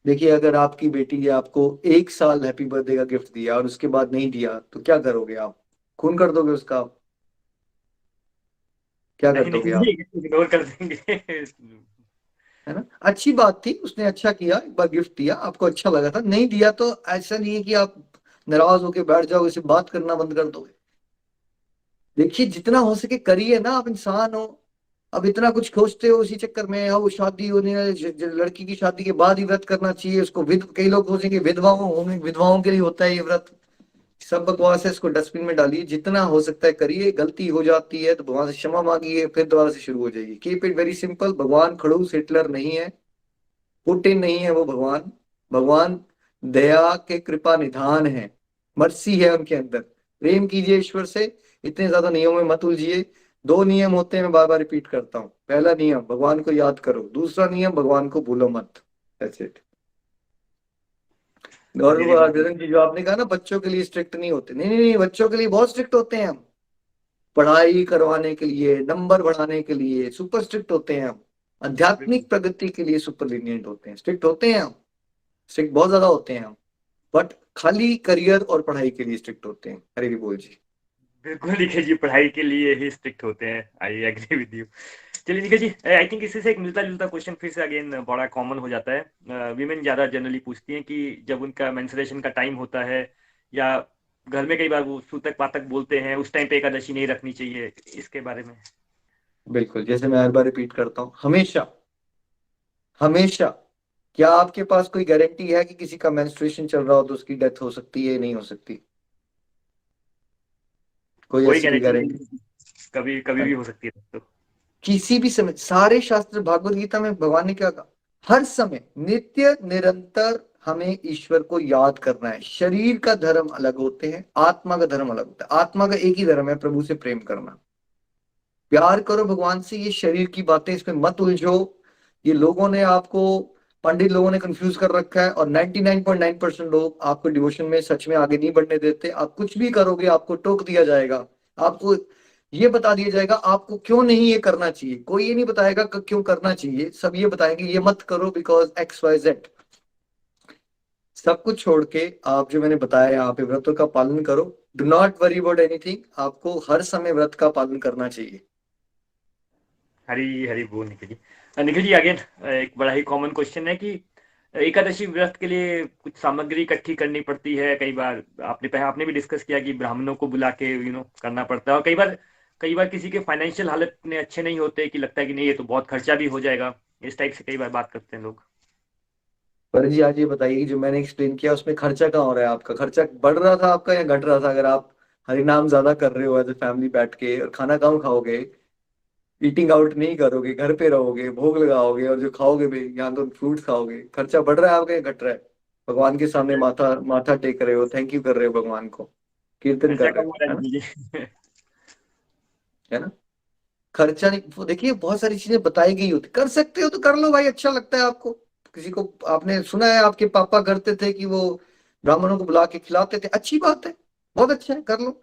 देखिए, अगर आपकी बेटी ने आपको 1 साल हैप्पी बर्थडे का गिफ्ट दिया और उसके बाद नहीं दिया, तो क्या करोगे आप? खून कर दोगे उसका आप? क्या कर नहीं दोगे निखिल आप? जी, इग्नोर कर देंगे। है ना, अच्छी बात थी, उसने अच्छा किया, एक बार गिफ्ट दिया, आपको अच्छा लगा था, नहीं दिया तो ऐसा नहीं है कि आप नाराज होके बैठ जाओगे, इसे बात करना बंद कर दोगे। देखिए, जितना हो सके करिए ना, आप इंसान हो। अब इतना कुछ खोजते हो उसी चक्कर में, हाँ वो शादी होने लड़की की शादी के बाद ही व्रत करना चाहिए उसको, कई लोग सोचेंगे विधवाओं होंगे, विधवाओं के लिए होता है ये व्रत। सब बकवास है, इसको डस्टबिन में डालिए, जितना हो सकता है करिए। गलती हो जाती है तो भगवान से क्षमा मांगिए, फिर दोबारा से शुरू हो जाएगी। Keep it very simple. भगवान खड़ूस हिटलर नहीं है, पुतिन नहीं है वो भगवान। भगवान दया के कृपा निधान है, मर्सी है उनके अंदर। प्रेम कीजिए ईश्वर से, इतने ज्यादा नियमों में मत उलझिए। 2 नियम होते हैं, मैं बार बार रिपीट करता हूँ। पहला नियम, भगवान को याद करो। दूसरा नियम, भगवान को भूलो मत। That's it. और हरी वो हरी बोल। अर्जुन जी, जो आपने कहा ना बच्चों के लिए स्ट्रिक्ट नहीं होते, नहीं नहीं नहीं, बच्चों के लिए बहुत स्ट्रिक्ट होते हैं हम। पढ़ाई करवाने के लिए, नंबर बढ़ाने के लिए सुपर स्ट्रिक्ट होते हैं हम। बिल्कुल आध्यात्मिक प्रगति के लिए सुपर लीनियंट होते हैं, स्ट्रिक्ट होते हैं हम। स्ट्रिक्ट बहुत ज्यादा होते हैं हम। बट खाली करियर और पढ़ाई के लिए स्ट्रिक्ट होते हैं। हरी बोल जी। बिल्कुल निखिल जी, पढ़ाई के लिए ही स्ट्रिक्ट होते हैं, आई एग्री विद यू। चलिए निखिल जी, आई थिंक इसी से एक मिलता जुलता क्वेश्चन फिर से अगेन बड़ा कॉमन हो जाता है। वीमेन ज़्यादा जनरली पूछती हैं कि जब उनका मेंस्ट्रुएशन का टाइम होता है, या घर में कई बार वो सूतक पातक बोलते हैं, उस टाइम पे एकादशी नहीं रखनी चाहिए, इसके बारे में। बिल्कुल, जैसे मैं हर बार रिपीट करता हूँ, हमेशा हमेशा, क्या आपके पास कोई गारंटी है कि किसी का मेंस्ट्रुएशन चल रहा हो तो उसकी डेथ हो सकती है, नहीं हो सकती? कोई कोई ऐसी कोई गारंटी गारंटी? नहीं, कभी कभी भी हो सकती है तो। किसी भी समय, सारे शास्त्र, भागवत गीता में भगवान ने क्या कहा? हर समय, नित्य निरंतर हमें ईश्वर को याद करना है। शरीर का धर्म अलग होते हैं, आत्मा का धर्म अलग होता है। आत्मा का एक ही धर्म है, प्रभु से प्रेम करना। प्यार करो भगवान से, ये शरीर की बातें इसमें मत उलझो। ये लोगों ने आपको, पंडित लोगों ने कंफ्यूज कर रखा है, और 99.9% लोग आपको डिवोशन में सच में आगे नहीं बढ़ने देते। आप कुछ भी करोगे आपको टोक दिया जाएगा, आपको ये बता दिया जाएगा आपको क्यों नहीं ये करना चाहिए। कोई ये नहीं बताएगा कि क्यों करना चाहिए, सब ये बताएंगे ये मत करो बिकॉज XYZ। सब कुछ छोड़ के आप जो मैंने बताया यहाँ पे, व्रतों का पालन करो। Do not worry about anything, आपको हर समय व्रत का पालन करना चाहिए। हरी हरी बोल निखिल जी। निखिल जी, अगेन एक बड़ा ही कॉमन क्वेश्चन है कि एकादशी व्रत के लिए कुछ सामग्री इकट्ठी करनी पड़ती है। कई बार आपने भी डिस्कस किया कि ब्राह्मणों को बुला के करना पड़ता है, और कई बार किसी के फाइनेंशियल हालत इतने अच्छे नहीं होते कि लगता है कि नहीं ये तो बहुत खर्चा भी हो जाएगा, इस टाइप से कई बार बात करते हैं लोग। पर जी आज ये बताइए कि जो मैंने एक्सप्लेन किया उसमें खर्चा कहाँ हो रहा है? आपका खर्चा बढ़ रहा था आपका या घट रहा था? अगर आप हरिनाम ज्यादा कर रहे हो एज ए फैमिली बैठ के, और खाना कम खाओगे, ईटिंग आउट नहीं करोगे, घर पे रहोगे, भोग लगाओगे, और जो खाओगे भी यहाँ तो फ्रूट्स खाओगे, खर्चा बढ़ रहा है आपका या घट रहा है? भगवान के सामने माथा माथा टेक रहे हो, थैंक यू कर रहे हो भगवान को, कीर्तन खर्चा कर रहे कम हो हो, रहा है है ना? निखिल जी। है ना? खर्चा नहीं, वो देखिए बहुत सारी चीजें बताई गई होती, कर सकते हो तो कर लो भाई, अच्छा लगता है आपको। किसी को आपने सुना है आपके पापा करते थे कि वो ब्राह्मणों को बुला के खिलाते थे, अच्छी बात है, बहुत अच्छा है, कर लो।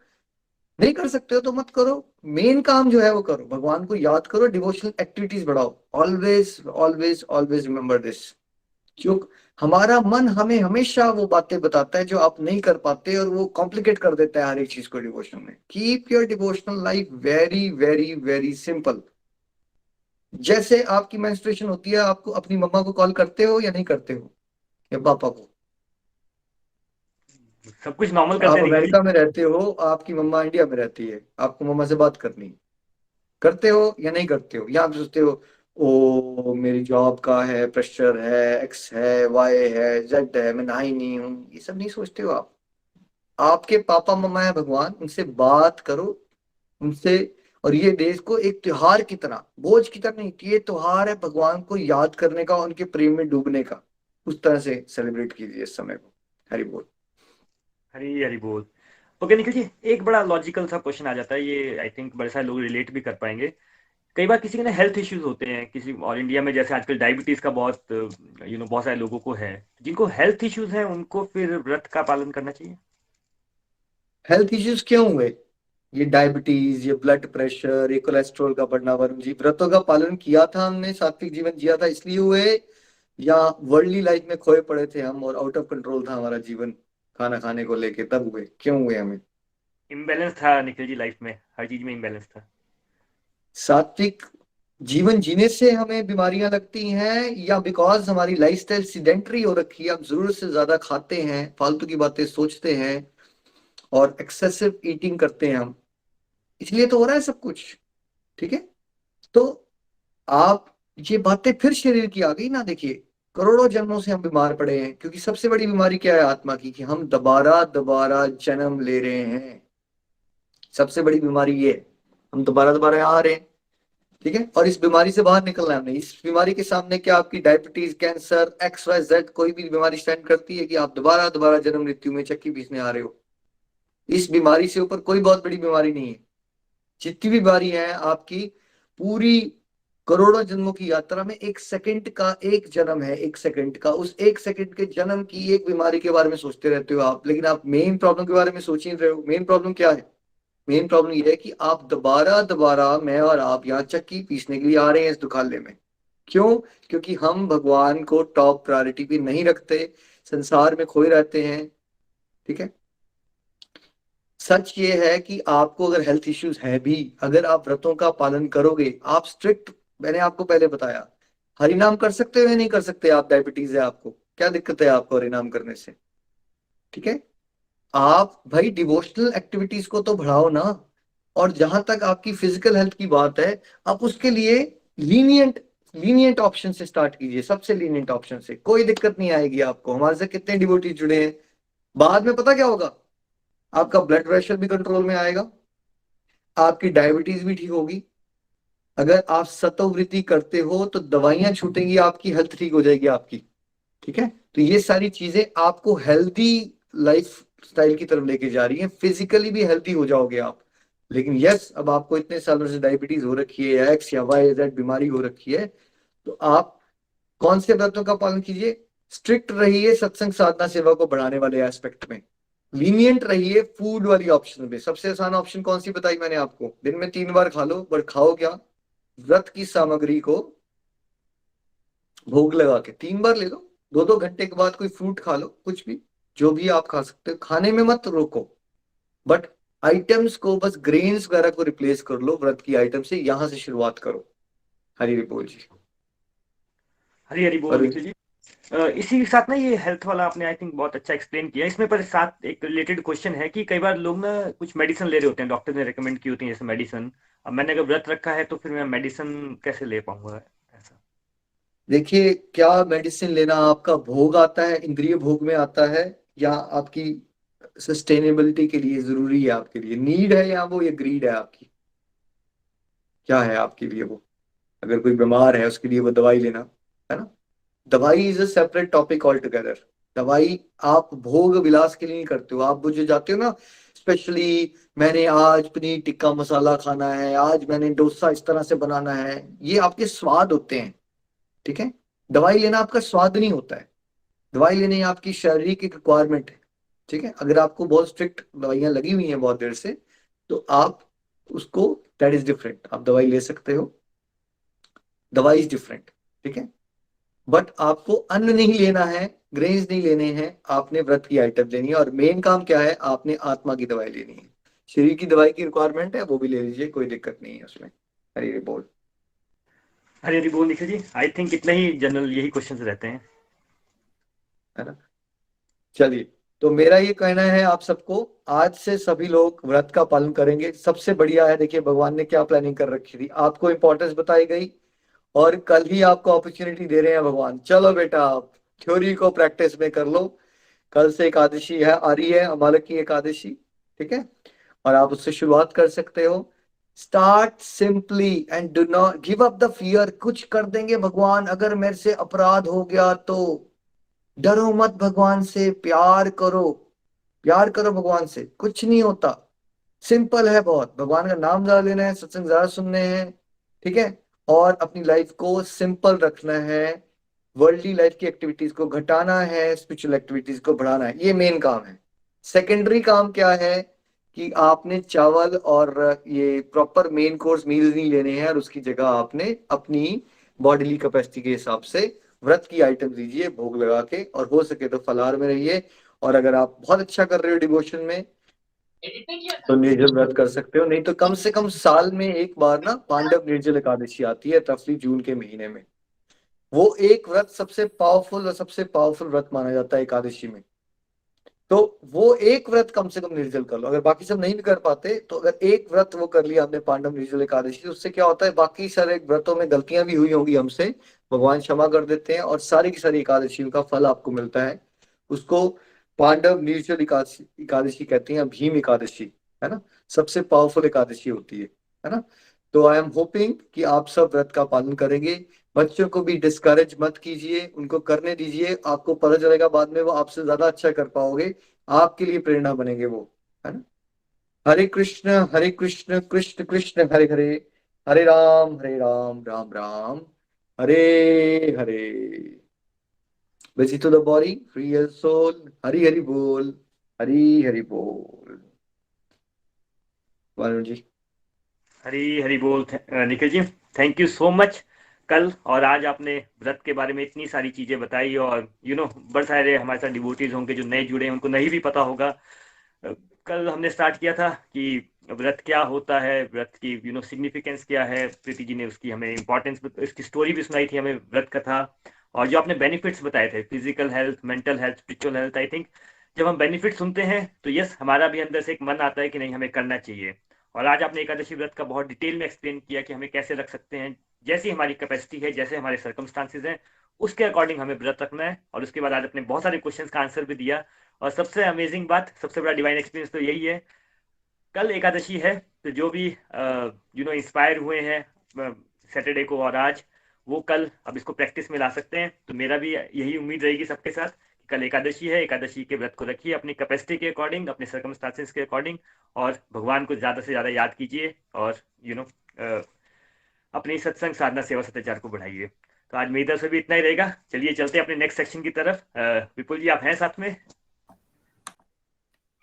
नहीं कर सकते हो तो मत करो। मेन काम जो है वो करो, भगवान को याद करो, डिवोशनल एक्टिविटीज बढ़ाओ। Always always always remember this. जो हमारा मन हमें हमेशा वो बातें बताता है जो आप नहीं कर पाते, और वो कॉम्प्लिकेट कर देता है हर एक चीज को डिवोशन में। Keep your devotional life very very very simple. जैसे आपकी मेंस्ट्रुएशन होती है, आपको अपनी मम्मा को कॉल करते हो या नहीं करते हो, या पापा को? सब कुछ नॉर्मल करते आप हैं निखिल जी। अमेरिका में रहते हो, आपकी मम्मा इंडिया में रहती है, आपको मम्मा से बात करनी है, करते हो या नहीं करते हो? या आप सोचते हो ओ मेरी जॉब का है, प्रेशर है, एक्स है, वाई है, जेड है, मैं नहा ही नहीं हूँ, ये सब नहीं सोचते हो आप? आपके पापा मम्मा है भगवान, उनसे बात करो, उनसे। और ये देश को एक त्योहार की तरह, बोझ की तरह नहीं, ये त्योहार है भगवान को याद करने का, उनके प्रेम में डूबने का। उस तरह से सेलिब्रेट कीजिए इस समय को। हरि बोल। हरी हरी बोल। ओके निखिल जी, एक बड़ा लॉजिकल सा क्वेश्चन आ जाता है, ये आई थिंक बड़े सारे लोग रिलेट भी कर पाएंगे। कई बार किसी के ना हेल्थ इश्यूज होते हैं किसी, और इंडिया में जैसे आजकल डायबिटीज का बहुत बहुत सारे लोगों को है। जिनको हेल्थ इश्यूज है उनको फिर व्रत का पालन करना चाहिए? हेल्थ इश्यूज क्यों हुए? ये डायबिटीज, ये ब्लड प्रेशर, ये कोलेस्ट्रॉल का बढ़ना, वरुण जी व्रतों का पालन किया था हमने, सात्विक जीवन जिया था इसलिए हुए, या वर्ल्डली लाइफ में खोए पड़े थे हम और आउट ऑफ कंट्रोल था हमारा जीवन खाना खाने को लेके, तब हुए? क्यों हुए हमें? इम्बेलेंस था निखिल जी, लाइफ में हर चीज में इम्बेलेंस था। सात्विक जीवन जीने से हमें बीमारियां लगती हैं, या बिकॉज हमारी लाइफस्टाइल सीडेंटरी हो रखी है, हम जरूरत से ज्यादा खाते हैं, फालतू की बातें सोचते हैं, और एक्सेसिव ईटिंग करते हैं हम, इसलिए तो हो रहा है सब कुछ। ठीक है? तो आप, ये बातें फिर शरीर की आ गई ना, देखिए करोड़ों जन्मों से हम बीमार पड़े हैं, क्योंकि सबसे बड़ी बीमारी क्या है आत्मा की, कि हम दोबारा दोबारा जन्म ले रहे हैं। सबसे बड़ी बीमारी ये है, हम दोबारा दोबारा यहाँ आ रहे हैं। ठीक है? और इस बीमारी से बाहर निकलना है हमने। इस बीमारी के सामने क्या आपकी diabetes, cancer, X Y Z कोई भी बीमारी स्टैंड करती है कि आप दोबारा दोबारा जन्म मृत्यु में चक्की पीसने आ रहे हो? इस बीमारी से ऊपर कोई बहुत बड़ी बीमारी नहीं है। जितनी भी बीमारी है आपकी, पूरी करोड़ों जन्मों की यात्रा में एक सेकंड का एक जन्म है, एक सेकंड का, उस एक सेकंड के जन्म की एक बीमारी के बारे में सोचते रहते हो आप, लेकिन आप मेन प्रॉब्लम के बारे में सोच ही नहीं रहे हो। मेन प्रॉब्लम क्या है? मेन प्रॉब्लम ये है कि आप दोबारा दोबारा, मैं और आप यहाँ चक्की पीसने के लिए आ रहे हैं इस दुखाले में। क्यों? क्योंकि हम भगवान को टॉप प्रायोरिटी पे नहीं रखते, संसार में खोए रहते हैं। ठीक है? सच ये है कि आपको अगर हेल्थ इश्यूज है भी, अगर आप व्रतों का पालन करोगे, आप स्ट्रिक्ट, मैंने आपको पहले बताया, हरिनाम कर सकते हो या नहीं कर सकते? आप डायबिटीज है आपको, क्या दिक्कत है आपको हरिनाम करने से? ठीक है? आप भाई डिवोशनल एक्टिविटीज को तो बढ़ाओ ना। और जहां तक आपकी फिजिकल हेल्थ की बात है, आप उसके लिए लीनियंट लीनियंट ऑप्शन से स्टार्ट कीजिए, सबसे लीनियंट ऑप्शन से, कोई दिक्कत नहीं आएगी आपको। हमारे से कितने डिवोटी जुड़े हैं, बाद में पता क्या होगा? आपका ब्लड प्रेशर भी कंट्रोल में आएगा, आपकी डायबिटीज भी ठीक होगी। अगर आप सतोवृत्ति करते हो तो दवाइयां छूटेंगी, आपकी हेल्थ ठीक हो जाएगी आपकी। ठीक है? तो ये सारी चीजें आपको हेल्दी लाइफ स्टाइल की तरफ लेके जा रही हैं, फिजिकली भी हेल्दी हो जाओगे आप। लेकिन यस, अब आपको इतने सालों से डायबिटीज हो रखी है, या एक्स या वाई या जेड बीमारी हो रखी है, तो आप कौन से व्रतों का पालन कीजिए? स्ट्रिक्ट रहिए सत्संग साधना सेवा को बढ़ाने वाले एस्पेक्ट में, लीनियंट रहिए फूड वाली ऑप्शन में। सबसे आसान ऑप्शन कौन सी बताई मैंने आपको? दिन में 3 बार खा लो, बट खाओ क्या? व्रत की सामग्री को भोग लगा के 3 बार ले लो। 2-2 घंटे के बाद कोई फ्रूट खा लो, कुछ भी, जो भी आप खा सकते हो, खाने में मत रोको, बट आइटम्स को बस ग्रेन्स वगैरह को रिप्लेस कर लो व्रत की आइटम से, यहां से शुरुआत करो। हरी बोल जी। हरी हरी बोल अरुण निखिल जी। इसी के साथ ना ये हेल्थ वाला आपने आई थिंक बहुत अच्छा एक्सप्लेन किया। इसमें पर साथ एक रिलेटेड क्वेश्चन है कि कई बार लोग ना कुछ मेडिसिन ले रहे होते हैं, डॉक्टर ने रेकमेंड की होती है जैसे मेडिसिन। अब मैंने अगर व्रत रखा है तो फिर मैं मेडिसिन कैसे ले पाऊंगा ऐसा? देखिए, क्या मेडिसिन लेना आपका भोग आता है, इंद्रिय भोग में आता है, या आपकी सस्टेनेबिलिटी के लिए जरूरी है, आपके लिए नीड है, या वो ये ग्रीड है आपकी? क्या है आपके लिए वो? अगर कोई बीमार है उसके लिए वो दवाई लेना, है ना? दवाई is a separate topic all together. दवाई आप भोग विलास के लिए नहीं करते हो। आप मुझे जाते हो ना, स्पेशली मैंने आज पनीर टिक्का मसाला खाना है, आज मैंने डोसा इस तरह से बनाना है, ये आपके स्वाद होते हैं। ठीक है? दवाई लेना आपका स्वाद नहीं होता है, दवाई लेने आपकी शारीरिक एक रिक्वायरमेंट है। ठीक है? अगर आपको बहुत स्ट्रिक्ट दवाइयां लगी हुई हैं बहुत देर से, तो आप उसको, दैट इज डिफरेंट, आप दवाई ले सकते हो, दवाई इज डिफरेंट। ठीक है? बट आपको अन्न नहीं लेना है, ग्रेन्स नहीं लेने हैं, आपने व्रत की आइटम लेनी है। और मेन काम क्या है, आपने आत्मा की दवाई लेनी है। शरीर की दवाई की रिक्वायरमेंट है, वो भी ले लीजिए, कोई दिक्कत नहीं है उसमें। हरी बोल। हरी हरी बोल निखिल जी। आई थिंक इतना ही जनरल यही क्वेश्चंस रहते हैं। है ना। चलिए, तो मेरा ये कहना है आप सबको, आज से सभी लोग व्रत का पालन करेंगे, सबसे बढ़िया है। देखिए भगवान ने क्या प्लानिंग कर रखी थी, आपको इंपॉर्टेंस बताई गई, और कल ही आपको अपॉर्चुनिटी दे रहे हैं भगवान। चलो बेटा, आप थ्योरी को प्रैक्टिस में कर लो। कल से एकादशी है, आ रही है अमालक की एकादशी, ठीक है, और आप उससे शुरुआत कर सकते हो। Start simply and do not give up the fear. कुछ कर देंगे भगवान, अगर मेरे से अपराध हो गया तो डरो मत भगवान से, प्यार करो। प्यार करो भगवान से, कुछ नहीं होता। सिंपल है बहुत, भगवान का नाम ज्यादा लेना है, सत्संग ज्यादा सुनने हैं, ठीक है, और अपनी लाइफ को सिंपल रखना है। वर्ल्डली लाइफ की एक्टिविटीज को घटाना है, स्पिरिचुअल एक्टिविटीज को बढ़ाना है, ये मेन काम है। सेकेंडरी काम क्या है कि आपने चावल और ये प्रॉपर मेन कोर्स मील्स नहीं लेने हैं, और उसकी जगह आपने अपनी बॉडीली कैपेसिटी के हिसाब से व्रत की आइटम लीजिए भोग लगा के, और हो सके तो फलाहार में रहिए। और अगर आप बहुत अच्छा कर रहे हो डिवोशन में, तो निर्जल व्रत कर सकते हो। नहीं तो कम से कम साल में एक बार ना पांडव निर्जल एकादशी आती है, रफली जून के महीने में। वो एक व्रत सबसे पावरफुल और सबसे पावरफुल व्रत माना जाता है एकादशी में। तो वो एक व्रत कम से कम निर्जल कर लो। अगर बाकी सब नहीं भी कर पाते, तो अगर एक व्रत वो कर लिया आपने पांडव निर्जल एकादशी, तो उससे क्या होता है, बाकी सारे व्रतों में गलतियां भी हुई होंगी हमसे, भगवान क्षमा कर देते हैं, और सारी की सारी एकादशियों का फल आपको मिलता है। उसको पांडव निर्जल एकादशी एकादशी कहते हैं, भीम एकादशी, है ना, सबसे पावरफुल एकादशी होती है ना। तो आई एम होपिंग कि आप सब व्रत का पालन करेंगे। बच्चों को भी डिस्करेज मत कीजिए, उनको करने दीजिए, आपको पता चलेगा बाद में वो आपसे ज्यादा अच्छा कर पाओगे, आपके लिए प्रेरणा बनेंगे वो, है ना। Hare Krishna Krishna Krishna Hare Hare, Hare Ram Ram Ram Hare Hare. Busy to the body, free as soul. Hari Hari बोल, हरी बोल। वरुण जी। हरी हरी बोल। Nikhil ji, thank you so much. कल और आज आपने व्रत के बारे में इतनी सारी चीजें बताई, और बड़े सारे हमारे साथ डिवोटीज होंगे जो नए जुड़े हैं, उनको नहीं भी पता होगा। अ, कल हमने स्टार्ट किया था कि व्रत क्या होता है, व्रत की सिग्निफिकेंस क्या है। प्रीति जी ने उसकी हमें इंपॉर्टेंस, इसकी स्टोरी भी सुनाई थी हमें व्रत कथा। और जो आपने बेनिफिट्स बताए थे, physical health, mental health, spiritual health, I think जब हम बेनिफिट सुनते हैं तो यस, हमारा भी अंदर से एक मन आता है कि नहीं, हमें करना चाहिए। और आज आपने एकादशी व्रत का बहुत डिटेल में एक्सप्लेन किया कि हमें कैसे रख सकते हैं, जैसी हमारी कैपेसिटी है, जैसे हमारे सर्कमस्टांसिस हैं, उसके अकॉर्डिंग हमें व्रत रखना है। और उसके बाद आज आपने बहुत सारे क्वेश्चंस का आंसर भी दिया। और सबसे अमेजिंग बात, सबसे बड़ा डिवाइन एक्सपीरियंस तो यही है, कल एकादशी है, तो जो भी इंस्पायर हुए हैं सैटरडे को और आज, वो कल अब इसको प्रैक्टिस में ला सकते हैं। तो मेरा भी यही उम्मीद रहेगी सबके साथ कि कल एकादशी है, एकादशी के व्रत को रखिए अपनी कैपेसिटी के अकॉर्डिंग, अपने सर्कमस्टांसेस के अकॉर्डिंग, और भगवान को ज्यादा से ज्यादा याद कीजिए, और यू नो अपनी सत्संग साधना सेवा सत्याचार को बढ़ाइए। तो आज मेरी तरफ से भी इतना ही रहेगा। चलिए चलते हैं अपने नेक्स्ट सेक्शन की तरफ। विपुल जी, आप हैं साथ में?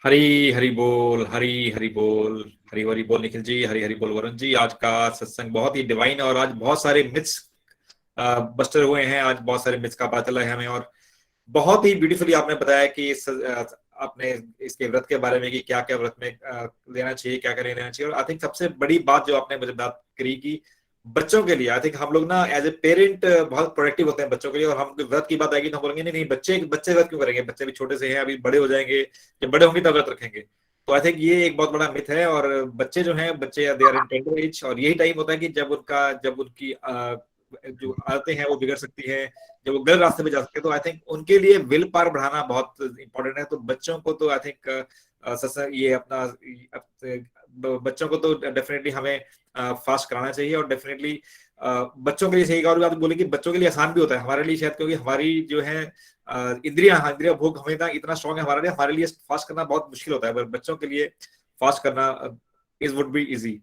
हरी हरी बोल, हरी हरी बोल, हरी हरी बोल निखिल जी, हरी हरी बोल वरुण जी। आज का सत्संग बहुत ही डिवाइन, और आज बहुत सारे मिथ्स बस्टर हुए हैं। आज बहुत सारे मिथ्स का पता चला है हमें, और बहुत ही ब्यूटीफुली आपने बताया कि आपने इसके व्रत के बारे में कि क्या क्या व्रत में लेना चाहिए, क्या क्या नहीं लेना चाहिए। और आई थिंक सबसे बड़ी बात जो आपने मुझे बात करी कि बच्चों के लिए, आई थिंक हम लोग ना एज ए पेरेंट बहुत प्रोडक्टिव होते हैं बच्चों के लिए, और हम व्रत की बात आएगी तो हम बोलेंगे नहीं नहीं, बच्चे बच्चे व्रत क्यों करेंगे, बच्चे भी छोटे से हैं, अभी बड़े हो जाएंगे, जब बड़े होंगे तब व्रत रखेंगे। तो आई थिंक ये एक बहुत बड़ा मिथ है। और बच्चे जो हैं, बच्चे they are in tender age, और यही टाइम होता है कि जब उनकी जो आदतें हैं वो बिगड़ सकती है, जब वो गलत रास्ते पे जा सकते हैं। तो आई थिंक उनके लिए विल पावर बढ़ाना बहुत इंपॉर्टेंट है। तो बच्चों को तो आई थिंक ये अपना बच्चों को तो डेफिनेटली हमें फास्ट कराना चाहिए, और डेफिनेटली बच्चों के लिए सही। और बात बोले कि बच्चों के लिए आसान भी होता है, हमारे लिए शायद, क्योंकि हमारी जो है इंद्रिया भोग हमें इतना स्ट्रॉन्ग है हमारे लिए फास्ट करना बहुत मुश्किल होता है, पर बच्चों के लिए फास्ट करना इज वुड बी इजी।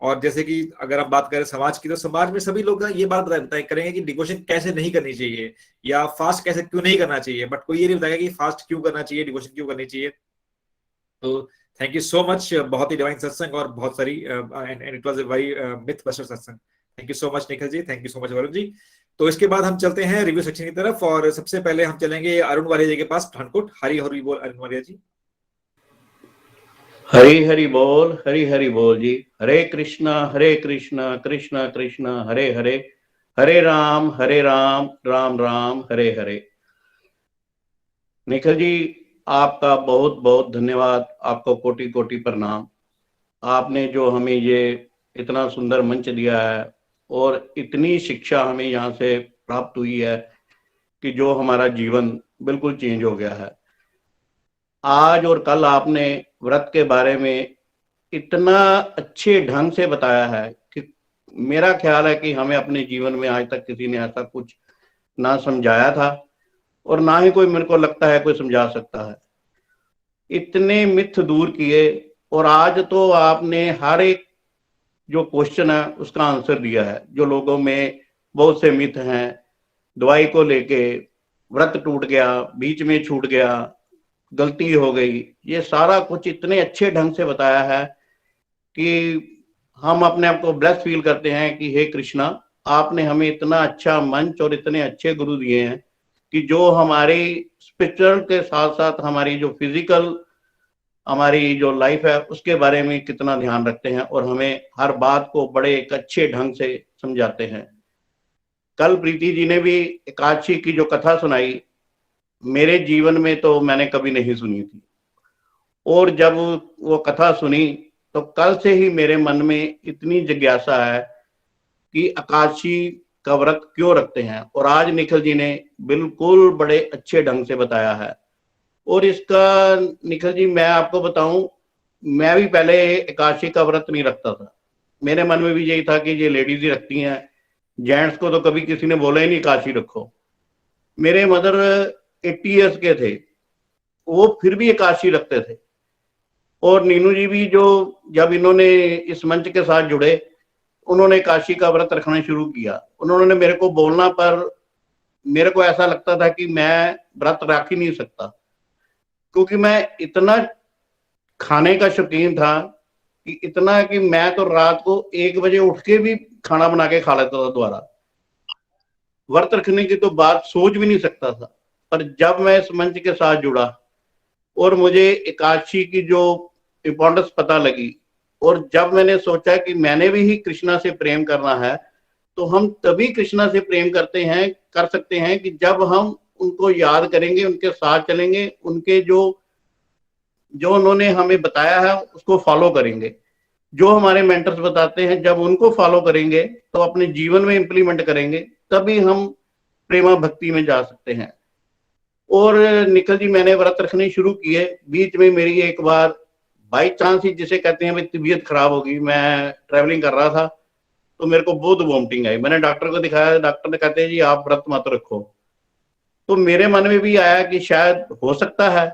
और जैसे कि अगर हम बात करें समाज की, तो समाज में सभी लोग ये बात बताए करेंगे कि डिवोशन कैसे नहीं करनी चाहिए, या फास्ट कैसे क्यों नहीं करना चाहिए, बट कोई ये नहीं बताएगा कि फास्ट क्यों करना चाहिए, डिवोशन क्यों करनी चाहिए। तो थैंक यू सो मच, बहुत ही डिवाइन सत्संग, और बहुत सारी and it was a very myth buster satsang. Thank you so much Nikhil ji, thank you so much Varun ji. तो इसके बाद हम चलते हैं रिव्यू सेक्शन की तरफ, और सबसे पहले हम चलेंगे अरुण वारिया जी के पास, पठानकोट। हरी हरी बोल अरुण वारिया जी। हरी हरी बोल जी। हरे कृष्णा कृष्णा कृष्णा हरे हरे, हरे राम राम राम हरे हरे। निखिल जी, आपका बहुत बहुत धन्यवाद, आपको कोटि कोटि प्रणाम। आपने जो हमें ये इतना सुंदर मंच दिया है और इतनी शिक्षा हमें यहाँ से प्राप्त हुई है कि जो हमारा जीवन बिल्कुल चेंज हो गया है। आज और कल आपने व्रत के बारे में इतना अच्छे ढंग से बताया है कि मेरा ख्याल है कि हमें अपने जीवन में आज तक किसी ने ऐसा कुछ ना समझाया था और ना ही कोई, मेरे को लगता है, कोई समझा सकता है। इतने मिथ दूर किए और आज तो आपने हर एक जो क्वेश्चन है उसका आंसर दिया है। जो लोगों में बहुत से मिथ हैं, दवाई को लेके, व्रत टूट गया, बीच में छूट गया, गलती हो गई, ये सारा कुछ इतने अच्छे ढंग से बताया है कि हम अपने आप को ब्लेस फील करते हैं कि हे कृष्णा, आपने हमें इतना अच्छा मंच और इतने अच्छे गुरु दिए हैं कि जो हमारी स्पिरिचुअल के साथ साथ हमारी जो फिजिकल हमारी जो लाइफ है उसके बारे में कितना ध्यान रखते हैं और हमें हर बात को बड़े एक अच्छे ढंग से समझाते हैं। कल प्रीति जी ने भी एकादशी की जो कथा सुनाई, मेरे जीवन में तो मैंने कभी नहीं सुनी थी, और जब वो कथा सुनी तो कल से ही मेरे मन में इतनी जिज्ञासा है कि एकादशी का व्रत क्यों रखते हैं, और आज निखिल जी ने बिल्कुल बड़े अच्छे ढंग से बताया है। और इसका निखिल जी मैं आपको बताऊं, मैं भी पहले एकादशी का व्रत नहीं रखता था। मेरे मन में भी यही था कि ये लेडीज ही रखती हैं, जेंट्स को तो कभी किसी ने बोला ही नहीं एकादशी रखो। मेरे मदर 80 ईयर्स के थे, वो फिर भी एकादशी रखते थे। और नीनू जी भी, जो जब इन्होंने इस मंच के साथ जुड़े, उन्होंने एकादशी का व्रत रखना शुरू किया। उन्होंने मेरे को बोलना पर मेरे को ऐसा लगता था कि मैं व्रत रख ही नहीं सकता, क्योंकि मैं इतना खाने का शौकीन था कि इतना कि मैं तो रात को 1 बजे उठ के भी खाना बना के खा लेता था दोबारा। व्रत रखने की तो बात सोच भी नहीं सकता था। पर जब मैं इस मंच के साथ जुड़ा और मुझे एकादशी की जो इंपॉर्टेंस पता लगी, और जब मैंने सोचा कि मैंने भी ही कृष्णा से प्रेम करना है, तो हम तभी कृष्णा से प्रेम कर सकते हैं कि जब हम उनको याद करेंगे, उनके साथ चलेंगे, उनके जो उन्होंने हमें बताया है उसको फॉलो करेंगे। जो हमारे मेंटर्स बताते हैं, जब उनको फॉलो करेंगे तो अपने जीवन में इंप्लीमेंट करेंगे, तभी हम प्रेमा भक्ति में जा सकते हैं। और निखिल जी, मैंने व्रत रखने शुरू किए, बीच में मेरी एक बार बाई चांस ही, जिसे कहते हैं भाई, तबीयत खराब हो गई। मैं ट्रैवलिंग कर रहा था तो मेरे को बहुत वॉमिटिंग आई। मैंने डॉक्टर को दिखाया, डॉक्टर ने कहते हैं जी आप व्रत मत रखो। तो मेरे मन में भी आया कि शायद हो सकता है,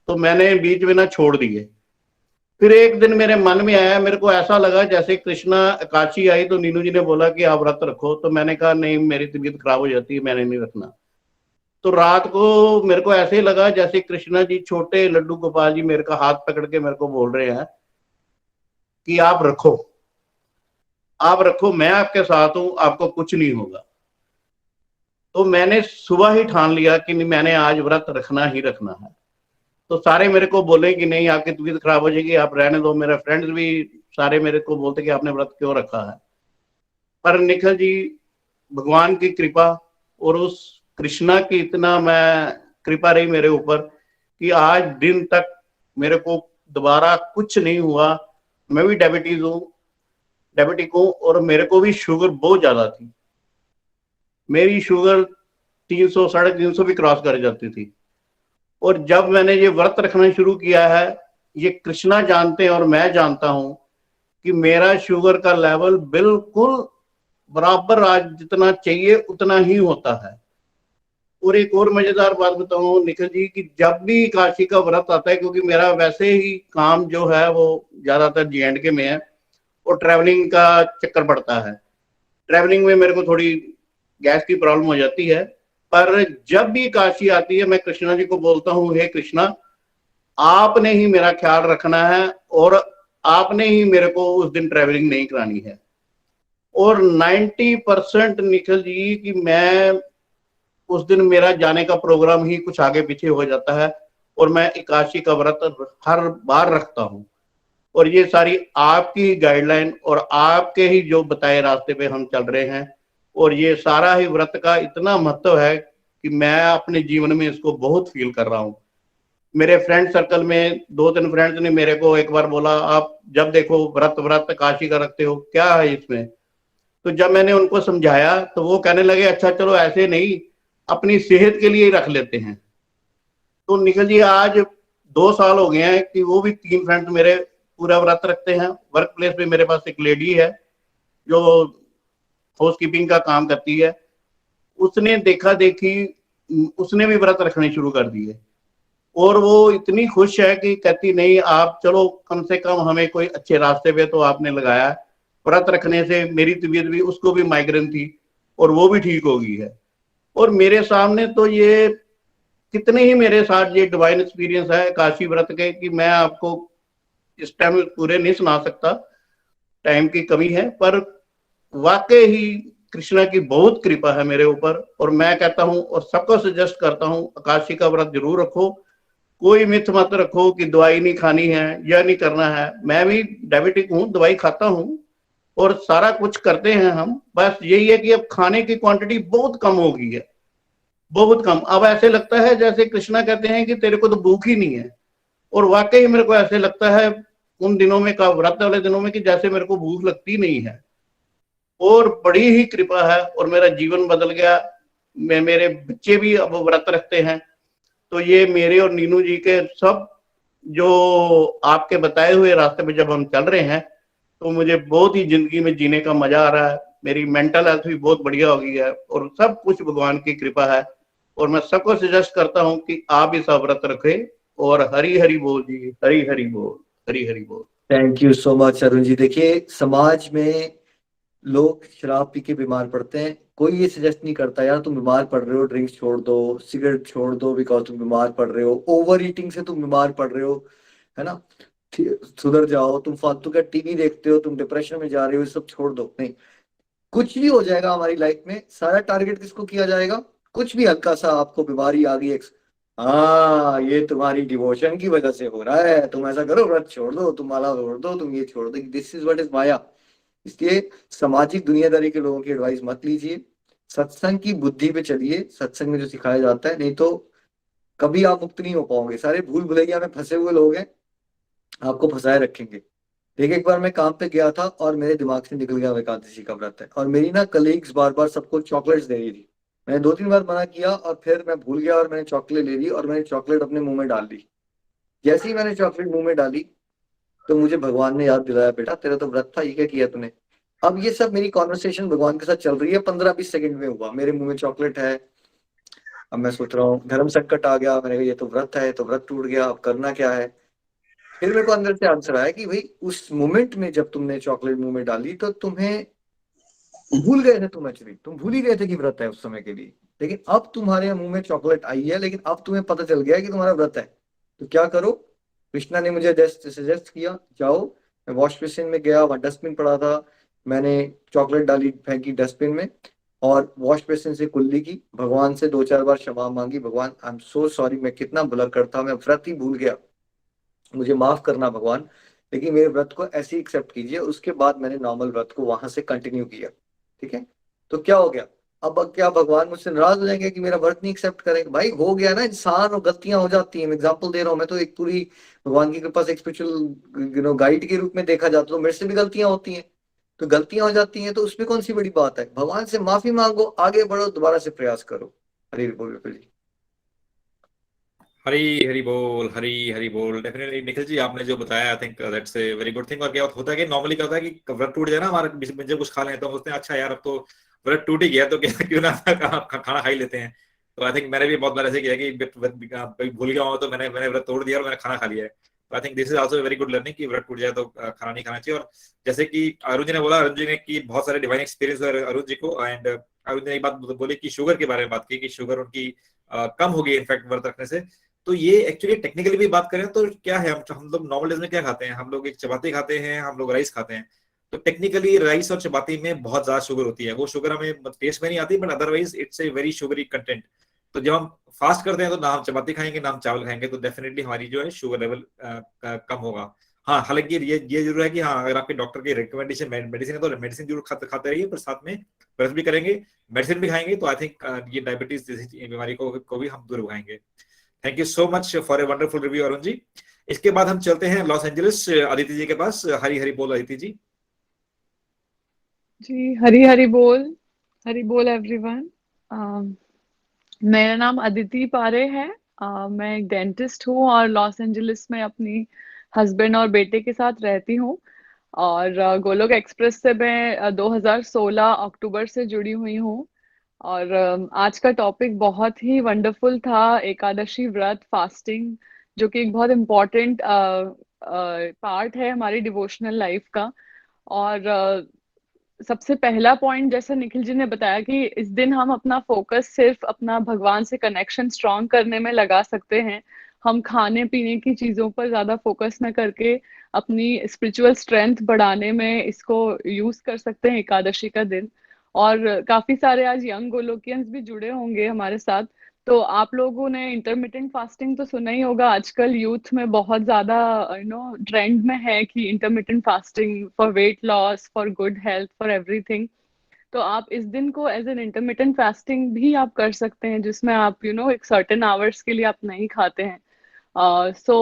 तो मैंने बीच में ना छोड़ दिए। फिर एक दिन मेरे मन में आया, मेरे को ऐसा लगा जैसे कृष्णा एकादशी आई तो नीनू जी ने बोला कि आप व्रत रखो, तो मैंने कहा नहीं, मेरी तबीयत खराब हो जाती है, मैंने नहीं रखना। तो रात को मेरे को ऐसे ही लगा जैसे कृष्णा जी, छोटे लड्डू गोपाल जी, मेरे का हाथ पकड़ के मेरे को बोल रहे हैं कि आप रखो, आप रखो, मैं आपके साथ हूं, आपको कुछ नहीं होगा। तो मैंने सुबह ही ठान लिया कि नहीं, मैंने आज व्रत रखना ही रखना है। तो सारे मेरे को बोले कि नहीं, आपकी तबीयत खराब हो जाएगी, आप रहने दो। मेरे फ्रेंड्स भी सारे मेरे को बोलते कि आपने व्रत क्यों रखा है। पर निखिल जी, भगवान की कृपा और उस कृष्णा की इतना मैं कृपा रही मेरे ऊपर कि आज दिन तक मेरे को दोबारा कुछ नहीं हुआ। मैं भी डायबिटिक हूँ और मेरे को भी शुगर बहुत ज्यादा थी। मेरी शुगर 300 350 भी क्रॉस कर जाती थी। और जब मैंने ये व्रत रखना शुरू किया है, ये कृष्णा जानते हैं और मैं जानता हूं कि मेरा शुगर का लेवल बिल्कुल बराबर, आज जितना चाहिए उतना ही होता है। और एक और मजेदार बात बताऊं निखिल जी, कि जब भी काशी का व्रत आता है, क्योंकि मेरा वैसे ही काम जो है वो ज्यादातर J&K में है और ट्रैवलिंग का चक्कर पड़ता है। ट्रैवलिंग में मेरे को थोड़ी गैस की प्रॉब्लम हो जाती है। पर जब भी काशी आती है, मैं कृष्णा जी को बोलता हूँ, हे कृष्णा, आपने ही मेरा ख्याल रखना है और आपने ही मेरे को उस दिन ट्रैवलिंग नहीं करानी है। और 90% निखिल जी कि मैं उस दिन मेरा जाने का प्रोग्राम ही कुछ आगे पीछे हो जाता है और मैं एकादशी का व्रत हर बार रखता हूँ। और ये सारी आपकी गाइडलाइन और आपके ही जो बताए रास्ते पे हम चल रहे हैं, और ये सारा ही व्रत का इतना महत्व है कि मैं अपने जीवन में इसको बहुत फील कर रहा हूँ। मेरे फ्रेंड सर्कल में 2-3 फ्रेंड्स ने मेरे को एक बार बोला, आप जब देखो व्रत व्रत काशी का रखते हो, क्या है इसमें? तो जब मैंने उनको समझाया तो वो कहने लगे, अच्छा चलो ऐसे नहीं, अपनी सेहत के लिए ही रख लेते हैं। तो निखिल जी आज 2 साल हो गए हैं कि वो भी 3 फ्रेंड्स मेरे पूरा व्रत रखते हैं। वर्क प्लेस पे मेरे पास एक लेडी है जो हाउस कीपिंग का काम करती है, उसने देखा देखी उसने भी व्रत रखने शुरू कर दिए और वो इतनी खुश है कि कहती नहीं आप चलो कम से कम हमें कोई अच्छे रास्ते पे तो आपने लगाया। व्रत रखने से मेरी तबीयत भी, उसको भी माइग्रेन थी और वो भी ठीक हो गई है। और मेरे सामने तो ये कितने ही मेरे साथ ये डिवाइन एक्सपीरियंस है काशी व्रत के कि मैं आपको इस टाइम पूरे नहीं सुना सकता, टाइम की कमी है। पर वाकई ही कृष्णा की बहुत कृपा है मेरे ऊपर और मैं कहता हूँ और सबको सजेस्ट करता हूँ एकादशी का व्रत जरूर रखो। कोई मिथ मत रखो कि दवाई नहीं खानी है या नहीं करना है। मैं भी डायबिटिक हूँ, दवाई खाता हूँ और सारा कुछ करते हैं हम, बस यही है कि अब खाने की क्वांटिटी बहुत कम हो गई है, बहुत कम। अब ऐसे लगता है जैसे कृष्णा कहते हैं कि तेरे को तो भूख ही नहीं है, और वाकई मेरे को ऐसे लगता है उन दिनों में का व्रत वाले दिनों में कि जैसे मेरे को भूख लगती नहीं है। और बड़ी ही कृपा है और मेरा जीवन बदल गया। मेरे बच्चे भी अब व्रत रखते हैं। तो ये मेरे और नीनू जी के सब जो आपके बताए हुए रास्ते पे जब हम चल रहे हैं तो मुझे बहुत ही जिंदगी में जीने का मजा आ रहा है। मेरी मेंटल हेल्थ भी बहुत बढ़िया हो गई है और सब कुछ भगवान की कृपा है। और मैं सबको सजेस्ट करता हूँ कि आप इस व्रत रखें। और हरी हरी बोल जी, हरी हरी बोल, हरी हरी बोल। Thank you so much Arun ji. देखिए, समाज में लोग शराब पी के बीमार पड़ते हैं, कोई ये सजेस्ट नहीं करता यार तुम बीमार पड़ रहे हो ड्रिंक्स छोड़ दो, सिगरेट छोड़ दो बिकॉज तुम बीमार पड़ रहे हो, ओवर ईटिंग से तुम बीमार पड़ रहे हो, है ना, सुधर जाओ, तुम फालतू का टीवी देखते हो, तुम डिप्रेशन में जा रहे हो, ये सब छोड़ दो। नहीं, कुछ भी हो जाएगा हमारी लाइफ में, सारा टारगेट किसको किया जाएगा? कुछ भी हल्का सा आपको बीमारी आ गई, हाँ ये तुम्हारी डिवोशन की वजह से हो रहा है, तुम ऐसा करो व्रत छोड़ दो, तुम माला छोड़ दो, तुम ये छोड़ दो, दिस इज व्हाट इज माया। इसलिए सामाजिक दुनियादारी के लोगों की एडवाइस मत लीजिए, सत्संग की बुद्धि पे चलिए, सत्संग में जो सिखाया जाता है, नहीं तो कभी आप मुक्त नहीं हो पाओगे। सारे भूल भुलैया में फंसे हुए लोग हैं, आपको फंसाए रखेंगे। देखिए, एक बार मैं काम पे गया था और मेरे दिमाग से निकल गया एकादशी का व्रत है, और मेरी ना कलीग्स बार बार सबको चॉकलेट्स दे रही थी। मैंने 2-3 बार मना किया और फिर मैं भूल गया और मैंने चॉकलेट ले ली और मैंने चॉकलेट अपने मुंह में डाल ली। जैसे ही मैंने चॉकलेट मुंह में डाली तो मुझे भगवान ने याद दिलाया, बेटा तेरा तो व्रत था, ये क्या किया तूने? अब ये सब मेरी कॉन्वर्सेशन भगवान के साथ चल रही है, 15-20 सेकंड में हुआ, मेरे मुंह में चॉकलेट है। अब मैं सोच रहा हूँ धर्म संकट आ गया, मैंने कहा ये तो व्रत है, तो व्रत टूट गया, अब करना क्या है? फिर मेरे को अंदर से आंसर आया कि भाई उस मोमेंट में जब तुमने चॉकलेट मुंह में डाली तो तुम्हें भूल गए थे, तुम एक्चुअली तुम भूल ही गए थे कि व्रत है उस समय के लिए। लेकिन अब तुम्हारे मुंह में चॉकलेट आई है, लेकिन अब तुम्हें पता चल गया है कि तुम्हारा व्रत है। तो क्या करो? कृष्णा ने मुझे सजेस्ट किया, जाओ। मैं वॉश बेसिन में गया, वहां डस्टबिन पड़ा था, मैंने चॉकलेट डाली, फेंकी डस्टबिन में, और वॉश बेसिन से कुल्ली की, भगवान से 2-4 बार क्षमा मांगी, भगवान आई एम सो सॉरी, मैं कितना भुलक्कड़ करता, मैं व्रत ही भूल गया, मुझे माफ करना भगवान, लेकिन मेरे व्रत को ऐसे ही एक्सेप्ट कीजिए। उसके बाद मैंने नॉर्मल व्रत को वहां से कंटिन्यू किया। ठीक है, तो क्या हो गया? अब क्या भगवान मुझसे नाराज हो जाएंगे कि मेरा व्रत नहीं एक्सेप्ट करेंगे? भाई हो गया ना, इंसान और गलतियां हो जाती हैं। मैं एग्जाम्पल दे रहा हूँ, मैं तो एक पूरी भगवान की कृपा से एक स्पिरिचुअल गाइड के रूप में देखा जाता, तो मेरे से भी गलतियां होती हैं, तो गलतियां हो जाती हैं, तो उसमें कौन सी बड़ी बात है? भगवान से माफी मांगो, आगे बढ़ो, दोबारा से प्रयास करो। हरी बोल विपुल जी। हरी हरी बोल, हरी हरी बोल। डेफिनेटली निखिल जी, आपने जो बताया I think that's a very good thing. और क्या होता है कि नॉर्मली क्या होता है कि व्रत टूट जाए ना हमारा, बीच में जब कुछ खा लें तो हम सोचते हैं अच्छा यार अब तो व्रत टूट ही गया तो क्या क्यों ना खाना खा ही लेते हैं। तो आई थिंक मैंने भी बहुत बार ऐसे किया कि कभी भूल गया हूँ तो मैंने मैंने व्रत तोड़ दिया और मैंने खाना खा लिया है। तो I think this is also very good learning कि व्रत टूट जाए तो खाना नहीं खाना चाहिए। और जैसे कि अरुण जी ने बोला, अरुण जी ने की बहुत सारे डिवाइन एक्सपीरियंस हुए अरुण जी को। एंड अरुण जी ने एक बात बोली कि शुगर के बारे में बात की कि शुगर उनकी कम हो गई इनफैक्ट व्रत रखने से। तो ये एक्चुअली टेक्निकली भी बात करें तो क्या है, हम लोग नॉर्मल डेज में क्या खाते हैं? हम लोग एक चपाती खाते हैं, हम लोग राइस खाते हैं। तो टेक्निकली राइस और चपाती में बहुत ज्यादा शुगर होती है, वो शुगर हमें टेस्ट में नहीं आती, but otherwise it's a very sugary content. तो जब हम फास्ट करते हैं तो ना हम चपाती खाएंगे ना हम चावल खाएंगे, तो डेफिनेटली हमारी जो है शुगर लेवल कम होगा। हाँ, हालांकि ये जरूर है कि हाँ, अगर आपके डॉक्टर की रिकमेंडेशन मेडिसिन है तो मेडिसिन जरूर खाते रहिए, पर साथ में ब्रश भी करेंगे, मेडिसिन भी खाएंगे, तो आई थिंक ये डायबिटीज जैसी बीमारी को भी हम दूर खाएंगे। Thank you so much for a wonderful review Arun ji. इसके बाद हम चलते हैं लॉस एंजलिस अदिति जी के पास। हरी हरी बोल अदिति जी। जी, हरी बोल एवरीवन। मेरा नाम अदिति पारे है। मैं एक डेंटिस्ट हूँ और लॉस एंजलिस में अपनी हस्बैंड और बेटे के साथ रहती हूँ। और गोलोक एक्सप्रेस से मैं 2016 अक्टूबर से जुड़ी हुई हूँ। और आज का टॉपिक बहुत ही वंडरफुल था, एकादशी व्रत, फास्टिंग, जो कि एक बहुत इम्पोर्टेंट पार्ट है हमारी डिवोशनल लाइफ का। और सबसे पहला पॉइंट, जैसा निखिल जी ने बताया, कि इस दिन हम अपना फोकस सिर्फ अपना भगवान से कनेक्शन स्ट्रॉन्ग करने में लगा सकते हैं। हम खाने पीने की चीजों पर ज्यादा फोकस न करके अपनी स्पिरिचुअल स्ट्रेंथ बढ़ाने में इसको यूज कर सकते हैं एकादशी का दिन। और काफी सारे आज यंग गोलोकियंस भी जुड़े होंगे हमारे साथ। तो आप लोगों ने इंटरमिटेंट फास्टिंग तो सुना ही होगा। आजकल यूथ में बहुत ज्यादा ट्रेंड में है कि intermittent fasting for weight loss, for good health, for everything. तो आप इस दिन को एज एन इंटरमिटेंट फास्टिंग भी आप कर सकते हैं, जिसमें आप एक सर्टेन आवर्स के लिए आप नहीं खाते हैं। So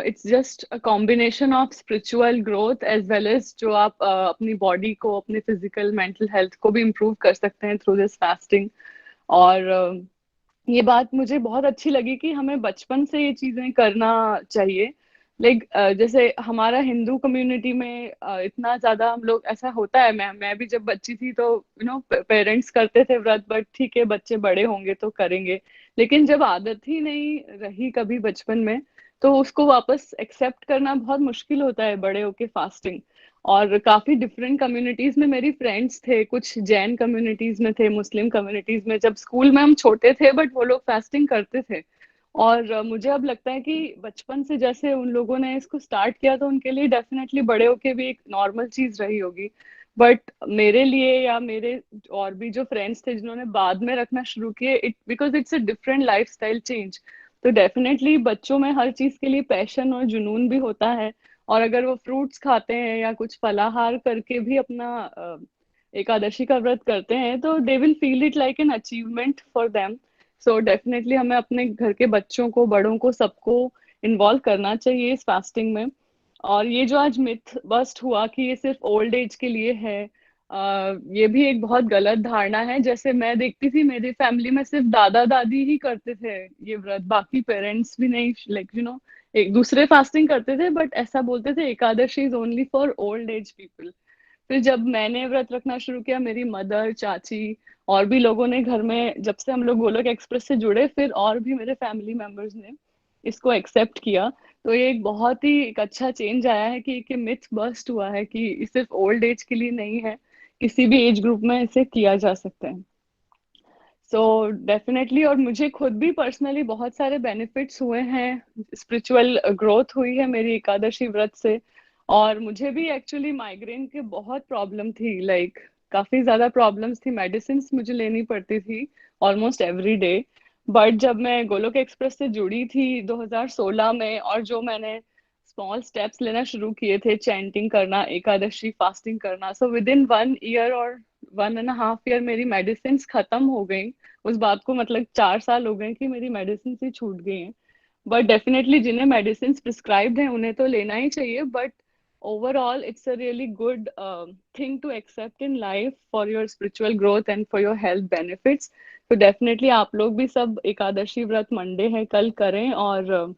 it's just a combination of spiritual growth as well as जो आप अपनी बॉडी को, अपने फिजिकल मेंटल हेल्थ को भी इम्प्रूव कर सकते हैं थ्रू दिस फास्टिंग। और ये बात मुझे बहुत अच्छी लगी कि हमें बचपन से ये चीजें करना चाहिए। लाइक जैसे हमारा हिंदू कम्युनिटी में इतना ज्यादा हम लोग, ऐसा होता है, मैं भी जब बच्ची थी तो पेरेंट्स करते थे व्रत, बट ठीक है, बच्चे बड़े होंगे तो करेंगे। लेकिन जब आदत ही नहीं रही कभी बचपन में, तो उसको वापस एक्सेप्ट करना बहुत मुश्किल होता है बड़े होके फास्टिंग। और काफी डिफरेंट कम्युनिटीज में मेरी फ्रेंड्स थे, कुछ जैन कम्युनिटीज में थे, मुस्लिम कम्युनिटीज में। जब स्कूल में हम छोटे थे, बट वो लोग फास्टिंग करते थे। और मुझे अब लगता है कि बचपन से जैसे उन लोगों ने इसको स्टार्ट किया, तो उनके लिए डेफिनेटली बड़े होके भी एक नॉर्मल चीज रही होगी। बट मेरे लिए या मेरे और भी जो फ्रेंड्स थे जिन्होंने बाद में रखना शुरू किए, it because it's a different life style change. तो डेफिनेटली बच्चों में हर चीज के लिए पैशन और जुनून भी होता है। और अगर वो फ्रूट्स खाते हैं या कुछ फलाहार करके भी अपना एकादशी का व्रत करते हैं, तो they will feel it like an achievement for them. So definitely हमें अपने घर के बच्चों को, बड़ों को, सबको इन्वॉल्व करना चाहिए इस फास्टिंग में। और ये जो आज मिथ बस्ट हुआ कि ये सिर्फ ओल्ड एज के लिए है, ये भी एक बहुत गलत धारणा है। जैसे मैं देखती थी, मेरी फैमिली में सिर्फ दादा दादी ही करते थे ये व्रत, बाकी पेरेंट्स भी नहीं। लाइक एक दूसरे फास्टिंग करते थे, बट ऐसा बोलते थे Ekadashi is only for old age people. फिर जब मैंने व्रत रखना शुरू किया, मेरी मदर, चाची और भी लोगों ने घर में, जब से हम लोग गोलोक एक्सप्रेस से जुड़े, फिर और भी मेरे फैमिली मेंबर्स ने इसको एक्सेप्ट किया। तो ये एक बहुत ही एक अच्छा चेंज आया है कि मिथ बस्ट हुआ है कि ये सिर्फ ओल्ड एज के लिए नहीं है, किसी भी एज ग्रुप में इसे किया जा सकता है। सो डेफिनेटली, और मुझे खुद भी पर्सनली बहुत सारे बेनिफिट्स हुए हैं, स्पिरिचुअल ग्रोथ हुई है मेरी एकादशी व्रत से। और मुझे भी एक्चुअली माइग्रेन की बहुत प्रॉब्लम थी, लाइक काफी ज्यादा प्रॉब्लम्स थी, मेडिसिन मुझे लेनी पड़ती थी ऑलमोस्ट एवरी डे। बट जब मैं गोलोक एक्सप्रेस से जुड़ी थी 2016 में, और जो मैंने स्मॉल स्टेप्स लेना शुरू किए थे, चैंटिंग करना, एकादशी फास्टिंग करना, सो विद इन 1 ईयर और 1.5 ईयर मेरी मेडिसिन खत्म हो गई। उस बात को मतलब 4 साल हो गए कि मेरी मेडिसिन ही छूट गई हैं। बट डेफिनेटली जिन्हें मेडिसिन प्रिस्क्राइब्ड हैं उन्हें तो लेना ही चाहिए, but overall it's a really good thing to accept in life for your spiritual growth and for your health benefits. तो definitely आप लोग भी सब एकादशी व्रत, मंडे है कल, करें और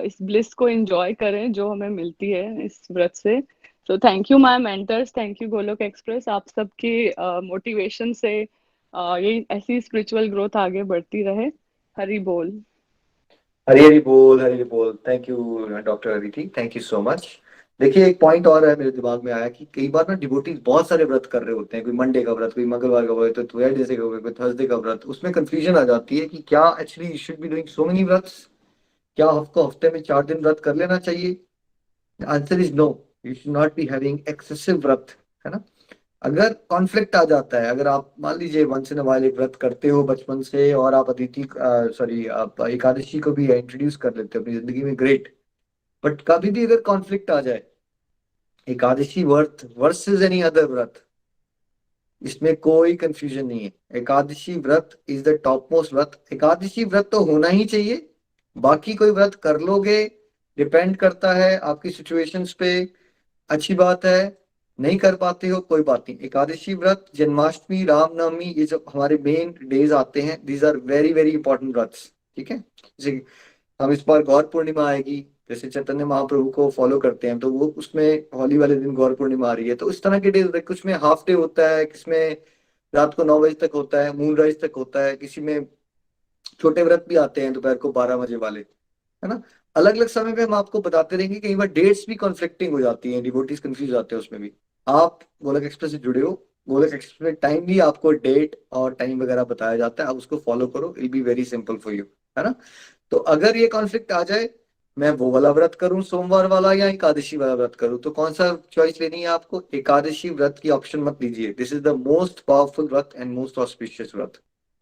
इस ब्लिस को एंजॉय करें जो हमें मिलती है इस व्रत से। So thank you my mentors, thank you Golok express. आप सबके मोटिवेशन से ये ऐसी स्पिरिचुअल ग्रोथ आगे बढ़ती रहे। हरि बोल। हरी हरी बोल, हरी हरी बोल। Thank you doctor Aditi, thank you so much. देखिए, एक पॉइंट और है मेरे दिमाग में आया कि कई बार ना डिवोटीज बहुत सारे व्रत कर रहे होते हैं, कोई मंडे का व्रत, कोई मंगलवार का व्रत, कोई वेडनेसडे का व्रत, कोई थर्सडे का व्रत। उसमें कंफ्यूजन आ जाती है कि क्या actually you should be doing so many व्रत्स, क्या आपको हफ्ते में 4 दिन व्रत कर लेना चाहिए? Answer is no. You should not be having excessive vrat, है ना। अगर कॉन्फ्लिक्ट आ जाता है, अगर आप मान लीजिए वंस इन अ व्हाइल एक व्रत करते हो बचपन से और आप अदिति सॉरी आप एकादशी को भी इंट्रोड्यूस कर लेते हो अपनी जिंदगी में, ग्रेट। बट कभी भी अगर कॉन्फ्लिक्ट आ जाए, एकादशी व्रत वर्सेस एनी अदर व्रत, इसमें कोई कंफ्यूजन नहीं है। एकादशी व्रत इज द टॉप मोस्ट व्रत। एकादशी व्रत तो होना ही चाहिए, बाकी कोई व्रत कर लोगे डिपेंड करता है आपकी सिचुएशंस पे, अच्छी बात है। नहीं कर पाते हो कोई बात नहीं। एकादशी व्रत, जन्माष्टमी, रामनवमी, ये सब हमारे मेन डेज आते हैं। These are very very important व्रत्स, ठीक है। जैसे हम इस बार गौर पूर्णिमा आएगी, जैसे चैतन्य महाप्रभु को फॉलो करते हैं तो वो उसमें होली वाले दिन गौर पूर्णिमा आ रही है, तो इस तरह के डे होते हैं। कुछ में हाफ डे होता है, किसमें रात को 9 बजे तक होता है, मून राइज तक होता है, किसी में छोटे व्रत भी आते हैं दोपहर को 12 बजे वाले, है ना। अलग अलग समय पे हम आपको बताते रहेंगे। कई बार डेट्स भी कॉन्फ्लिक्टिंग हो जाती हैं, डिवोटीज कंफ्यूज हो जाते हैं उसमें भी। आप गोलक एक्सप्रेस से जुड़े हो, गोलक एक्सप्रेस में टाइम भी आपको डेट और टाइम वगैरह बताया जाता है, आप उसको फॉलो करो, it be very simple for you, है ना। तो अगर ये कॉन्फ्लिक्ट आ जाए, मैं वो वाला व्रत करूं सोमवार वाला या एकादशी वाला व्रत करूं, तो कौन सा चॉइस लेनी है आपको? एकादशी व्रत की ऑप्शन मत लीजिए। This is the most powerful व्रत एंड मोस्ट ऑस्पिशियस व्रत,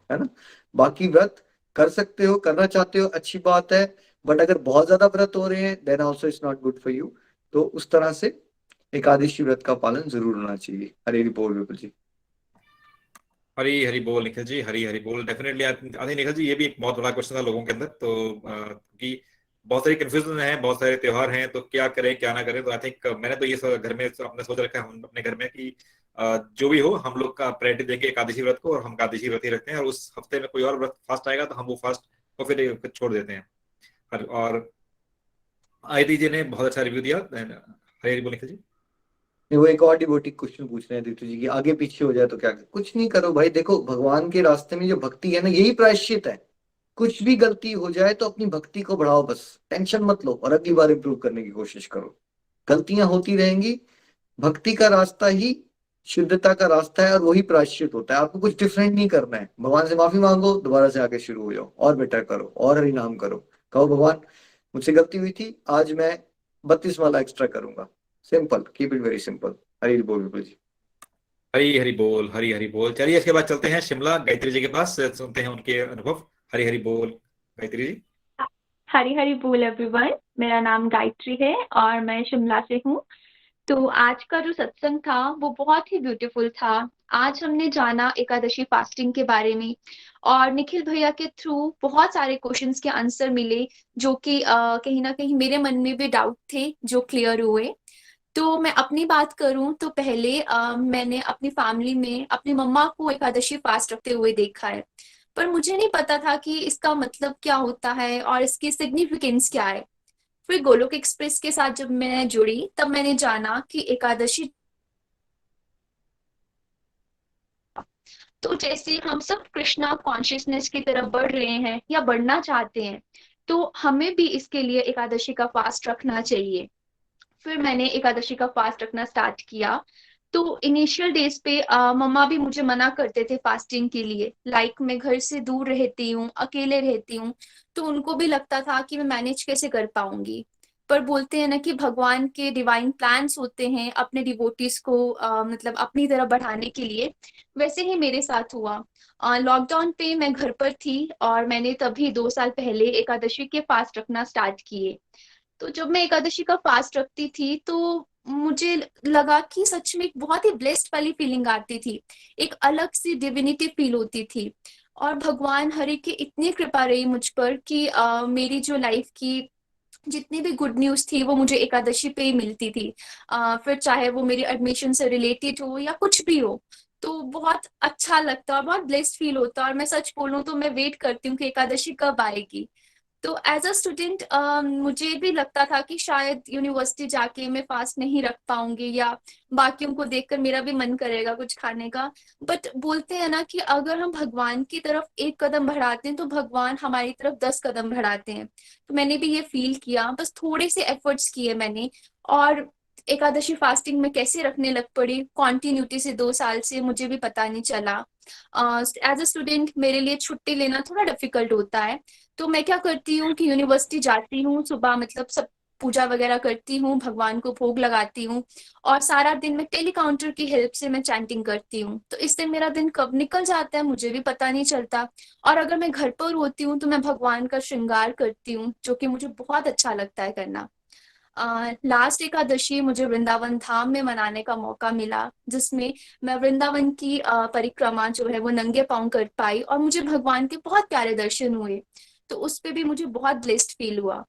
है ना। बाकी व्रत कर सकते हो, करना चाहते हो, अच्छी बात है। बट अगर बहुत ज्यादा व्रत हो रहे हैं then also it's not good for you. तो उस तरह से एकादशी व्रत का पालन जरूर होना चाहिए। हरे बोल विपुल जी। हरी हरी बोल निखिल जी, हरी हरी बोल। Definitely I think Nikhil ji, ये भी एक बहुत बड़ा क्वेश्चन था लोगों के अंदर। तो कि बहुत सारी कंफ्यूजन है, बहुत सारे त्योहार हैं, तो क्या करें क्या ना करें। तो आई थिंक मैंने तो ये घर में अपने सोच रखा है, हम अपने घर में कि जो भी हो हम लोग का प्रायोरिटी देंगे एकादशी व्रत को, और हम एकादशी व्रत ही रखते हैं। और उस हफ्ते में कोई और व्रत फास्ट आएगा तो हम वो फास्ट को फिर छोड़ देते हैं। और आयती जी ने बहुत अच्छा रिव्यू दिया। हरी हरी बोल निखिल जी। वो एक और डिवोटी क्वेश्चन पूछ रहे हैं दीप्ति जी की, आगे पीछे हो जाए तो क्या? कुछ नहीं करो भाई, देखो भगवान के रास्ते में जो भक्ति है ना, यही प्रायश्चित है। कुछ भी गलती हो जाए तो अपनी भक्ति को बढ़ाओ, बस टेंशन मत लो और अगली बार इंप्रूव करने की कोशिश करो। गलतियां होती रहेंगी, भक्ति का रास्ता ही शुद्धता का रास्ता है और वही प्रायश्चित होता है। आपको कुछ डिफरेंट नहीं करना है। भगवान से माफी मांगो, दोबारा से आगे शुरू हो जाओ और बेटर करो और हरि नाम करो। कहो भगवान मुझसे गलती हुई थी, आज मैं 32 माला एक्स्ट्रा करूंगा। Simple, keep it very simple. Hari बोल विपुल जी। हरी हरी बोल, हरी हरी बोल। चलिए इसके बाद चलते हैं शिमला गायत्री जी के पास, सुनते हैं उनके अनुभव। हरी हरी बोल गायत्री जी। हरी हरी बोल एवरीवन। मेरा नाम गायत्री है और मैं शिमला से हूँ। तो आज का जो सत्संग था वो बहुत ही ब्यूटीफुल था। आज हमने जाना एकादशी फास्टिंग के बारे में, और निखिल भैया के थ्रू बहुत सारे क्वेश्चंस के आंसर मिले, जो कि कहीं ना कहीं मेरे मन में भी डाउट थे जो क्लियर हुए। तो मैं अपनी बात करूं तो पहले मैंने अपनी फैमिली में अपनी मम्मा को एकादशी फास्ट रखते हुए देखा है, पर मुझे नहीं पता था कि इसका मतलब क्या होता है और इसकी सिग्निफिकेंस क्या है। फिर गोलोक एक्सप्रेस के साथ जब मैं जुड़ी तब मैंने जाना कि एकादशी, तो जैसे हम सब कृष्णा कॉन्शियसनेस की तरफ बढ़ रहे हैं या बढ़ना चाहते हैं, तो हमें भी इसके लिए एकादशी का फास्ट रखना चाहिए। फिर मैंने एकादशी का फास्ट रखना स्टार्ट किया। तो इनिशियल डेज पे मम्मा भी मुझे मना करते थे फास्टिंग के लिए। लाइक मैं घर से दूर रहती हूँ, अकेले रहती हूँ, तो उनको भी लगता था कि मैं मैनेज कैसे कर पाऊंगी। पर बोलते हैं ना कि भगवान के डिवाइन प्लान्स होते हैं अपने डिवोटीज को मतलब अपनी तरफ बढ़ाने के लिए। वैसे ही मेरे साथ हुआ। लॉकडाउन पे मैं घर पर थी और मैंने तभी 2 साल पहले एकादशी के फास्ट रखना स्टार्ट किए। तो जब मैं एकादशी का फास्ट रखती थी तो मुझे लगा कि सच में एक बहुत ही ब्लेस्ड वाली फीलिंग आती थी, एक अलग सी डिविनिटी फील होती थी। और भगवान हरि की इतनी कृपा रही मुझ पर कि मेरी जो लाइफ की जितनी भी गुड न्यूज थी वो मुझे एकादशी पे ही मिलती थी। फिर चाहे वो मेरी एडमिशन से रिलेटेड हो या कुछ भी हो, तो बहुत अच्छा लगता और बहुत ब्लेस्ड फील होता। और मैं सच बोलूं तो मैं वेट करती हूँ कि एकादशी कब आएगी। तो एज अ स्टूडेंट मुझे भी लगता था कि शायद यूनिवर्सिटी जाके मैं फास्ट नहीं रख पाऊंगी या बाकियों को देखकर मेरा भी मन करेगा कुछ खाने का। बट बोलते हैं ना कि अगर हम भगवान की तरफ एक कदम बढ़ाते हैं तो भगवान हमारी तरफ 10 कदम बढ़ाते हैं। तो मैंने भी ये फील किया, बस थोड़े से एफर्ट्स किए मैंने। और एकादशी फास्टिंग में कैसे रखने लग पड़ी कॉन्टिन्यूटी से 2 साल से, मुझे भी पता नहीं चला। एज अ स्टूडेंट मेरे लिए छुट्टी लेना थोड़ा डिफिकल्ट होता है। तो मैं क्या करती हूँ कि यूनिवर्सिटी जाती हूँ सुबह, मतलब सब पूजा वगैरह करती हूँ, भगवान को भोग लगाती हूँ और सारा दिन मैं टेलीकाउंटर की हेल्प से मैं चैंटिंग करती हूँ। तो इससे मेरा दिन कब निकल जाता है मुझे भी पता नहीं चलता। और अगर मैं घर पर होती हूँ तो मैं भगवान का श्रृंगार करती हूँ, जो कि मुझे बहुत अच्छा लगता है करना। लास्ट एकादशी मुझे वृंदावन धाम में मनाने का मौका मिला, जिसमें मैं वृंदावन की परिक्रमा जो है वो नंगे पांव कर पाई और मुझे भगवान के बहुत प्यारे दर्शन हुए। तो उस पे भी मुझे बहुत ब्लेस्ड फील हुआ।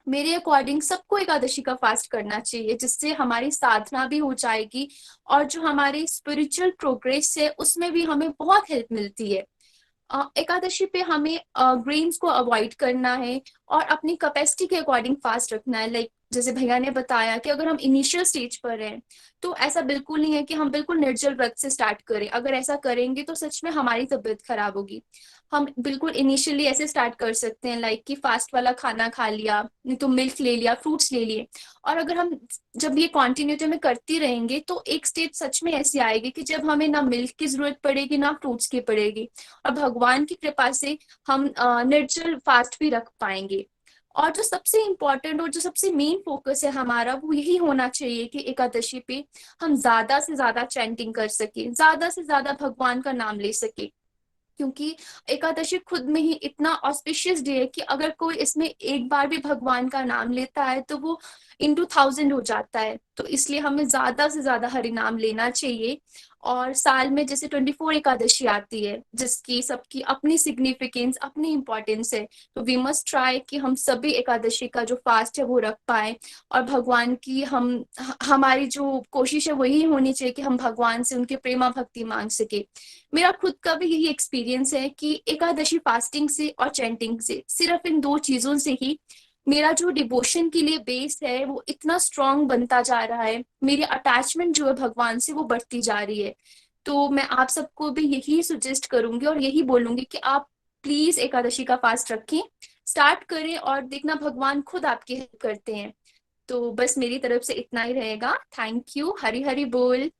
मेरे अकॉर्डिंग सबको एकादशी का फास्ट करना चाहिए, जिससे हमारी साधना भी हो जाएगी और जो हमारी स्पिरिचुअल प्रोग्रेस है उसमें भी हमें बहुत हेल्प मिलती है। एकादशी पे हमें ग्रेन्स को अवॉइड करना है और अपनी कैपेसिटी के अकॉर्डिंग फास्ट रखना है। लाइक जैसे भैया ने बताया कि अगर हम इनिशियल स्टेज पर हैं तो ऐसा बिल्कुल नहीं है कि हम बिल्कुल निर्जल व्रत से स्टार्ट करें। अगर ऐसा करेंगे तो सच में हमारी तबीयत खराब होगी। हम बिल्कुल इनिशियली ऐसे स्टार्ट कर सकते हैं, लाइक कि फास्ट वाला खाना खा लिया, नहीं तो मिल्क ले लिया, फ्रूट्स ले लिए। और अगर हम जब ये कॉन्टिन्यूटी में करती रहेंगे तो एक स्टेज सच में ऐसी आएगी कि जब हमें ना मिल्क की जरूरत पड़ेगी ना फ्रूट्स की पड़ेगी और भगवान की कृपा से हम निर्जल फास्ट भी रख पाएंगे। और जो सबसे इम्पोर्टेंट और जो सबसे मेन फोकस है हमारा वो यही होना चाहिए कि एकादशी पे हम ज्यादा से ज्यादा चैंटिंग कर सके, ज्यादा से ज्यादा भगवान का नाम ले सके। क्योंकि एकादशी खुद में ही इतना ऑस्पिशियस डे है कि अगर कोई इसमें एक बार भी भगवान का नाम लेता है तो वो इंटू 1000 हो जाता है। तो इसलिए हमें ज्यादा से ज्यादा हरि नाम लेना चाहिए। और साल में जैसे 24 एकादशी आती है जिसकी सबकी अपनी सिग्निफिकेंस, अपनी इंपॉर्टेंस है। तो वी मस्ट ट्राई कि हम सभी एकादशी का जो फास्ट है वो रख पाए और भगवान की हमारी जो कोशिश है वही होनी चाहिए कि हम भगवान से उनके प्रेमा भक्ति मांग सके। मेरा खुद का भी यही एक्सपीरियंस है कि एकादशी फास्टिंग से और चैंटिंग से, सिर्फ इन दो चीजों से ही मेरा जो डिवोशन के लिए बेस है वो इतना स्ट्रांग बनता जा रहा है। मेरी अटैचमेंट जो है भगवान से वो बढ़ती जा रही है। तो मैं आप सबको भी यही सजेस्ट करूंगी और यही बोलूंगी कि आप प्लीज एकादशी का फास्ट रखें, स्टार्ट करें और देखना भगवान खुद आपकी हेल्प करते हैं। तो बस मेरी तरफ से इतना ही रहेगा। Thank you. हरि हरि बोल।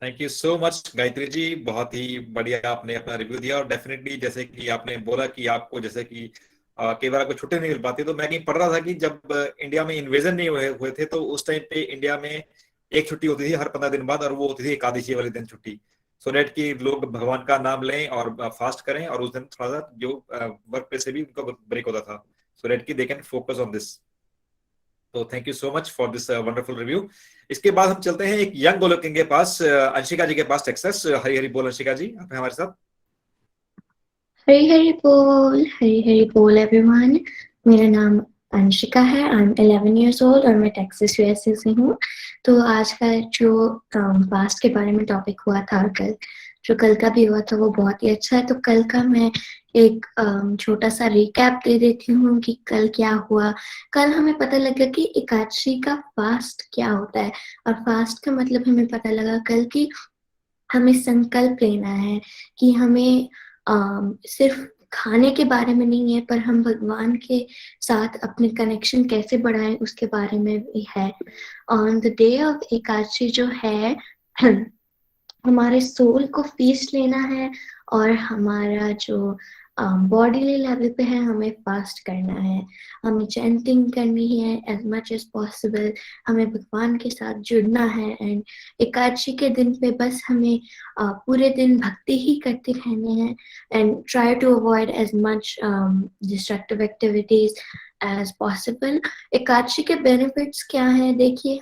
Thank you so much Gayatri ji, बहुत ही बढ़िया आपने अपना रिव्यू दिया। और डेफिनेटली जैसे कि आपने बोला कि आपको जैसे कि कई बार आपको छुट्टी नहीं मिल पाती, तो मैं कहीं पढ़ रहा था कि जब इंडिया में इन्वेजन नहीं हुए थे तो उस टाइम पे इंडिया में एक छुट्टी होती थी हर 15 दिन बाद, और वो होती थी एकादशी वाले दिन छुट्टी, सो डेट कि लोग भगवान का नाम लें और फास्ट करें, और उस दिन थोड़ा सा जो वर्क प्लेस से भी उनका ब्रेक होता था, सो डेट कि they can focus on this. तो thank you so much for this wonderful review. इसके बाद हम चलते हैं एक यंग गोलोकिंग के पास, अंशिका जी के पास टेक्सास। हरी हरी बोल अंशिका जी, आप हैं हमारे साथ। हरी हरी बोल एवरीवन। मेरा नाम अंशिका है। आई एम 11 years old और मैं टेक्सास यूएसए से हूँ। तो आज का जो फास्ट के बारे में टॉपिक हुआ था, कल का भी हुआ था, वो बहुत ही अच्छा है। तो कल का मैं एक छोटा सा रिकैप दे देती हूँ कि कल क्या हुआ। कल हमें पता लगा कि एकादशी का फास्ट क्या होता है, और फास्ट का मतलब हमें पता लगा कल कि हमें संकल्प लेना है कि हमें सिर्फ खाने के बारे में नहीं है, पर हम भगवान के साथ अपने कनेक्शन कैसे बढ़ाएं उसके बारे में भी है। On the day of Ekadashi जो है हमारे सोल को फीस्ट लेना है, और हमारा जो बॉडीली लेवल पे है हमें फास्ट करना है। हमें चैंटिंग करनी है एज मच एज पॉसिबल, हमें भगवान के साथ जुड़ना है। एंड एकादशी के दिन पे बस हमें पूरे दिन भक्ति ही करते रहने हैं, and try to avoid as much destructive activities as possible. Ekadashi के बेनिफिट्स क्या है, देखिए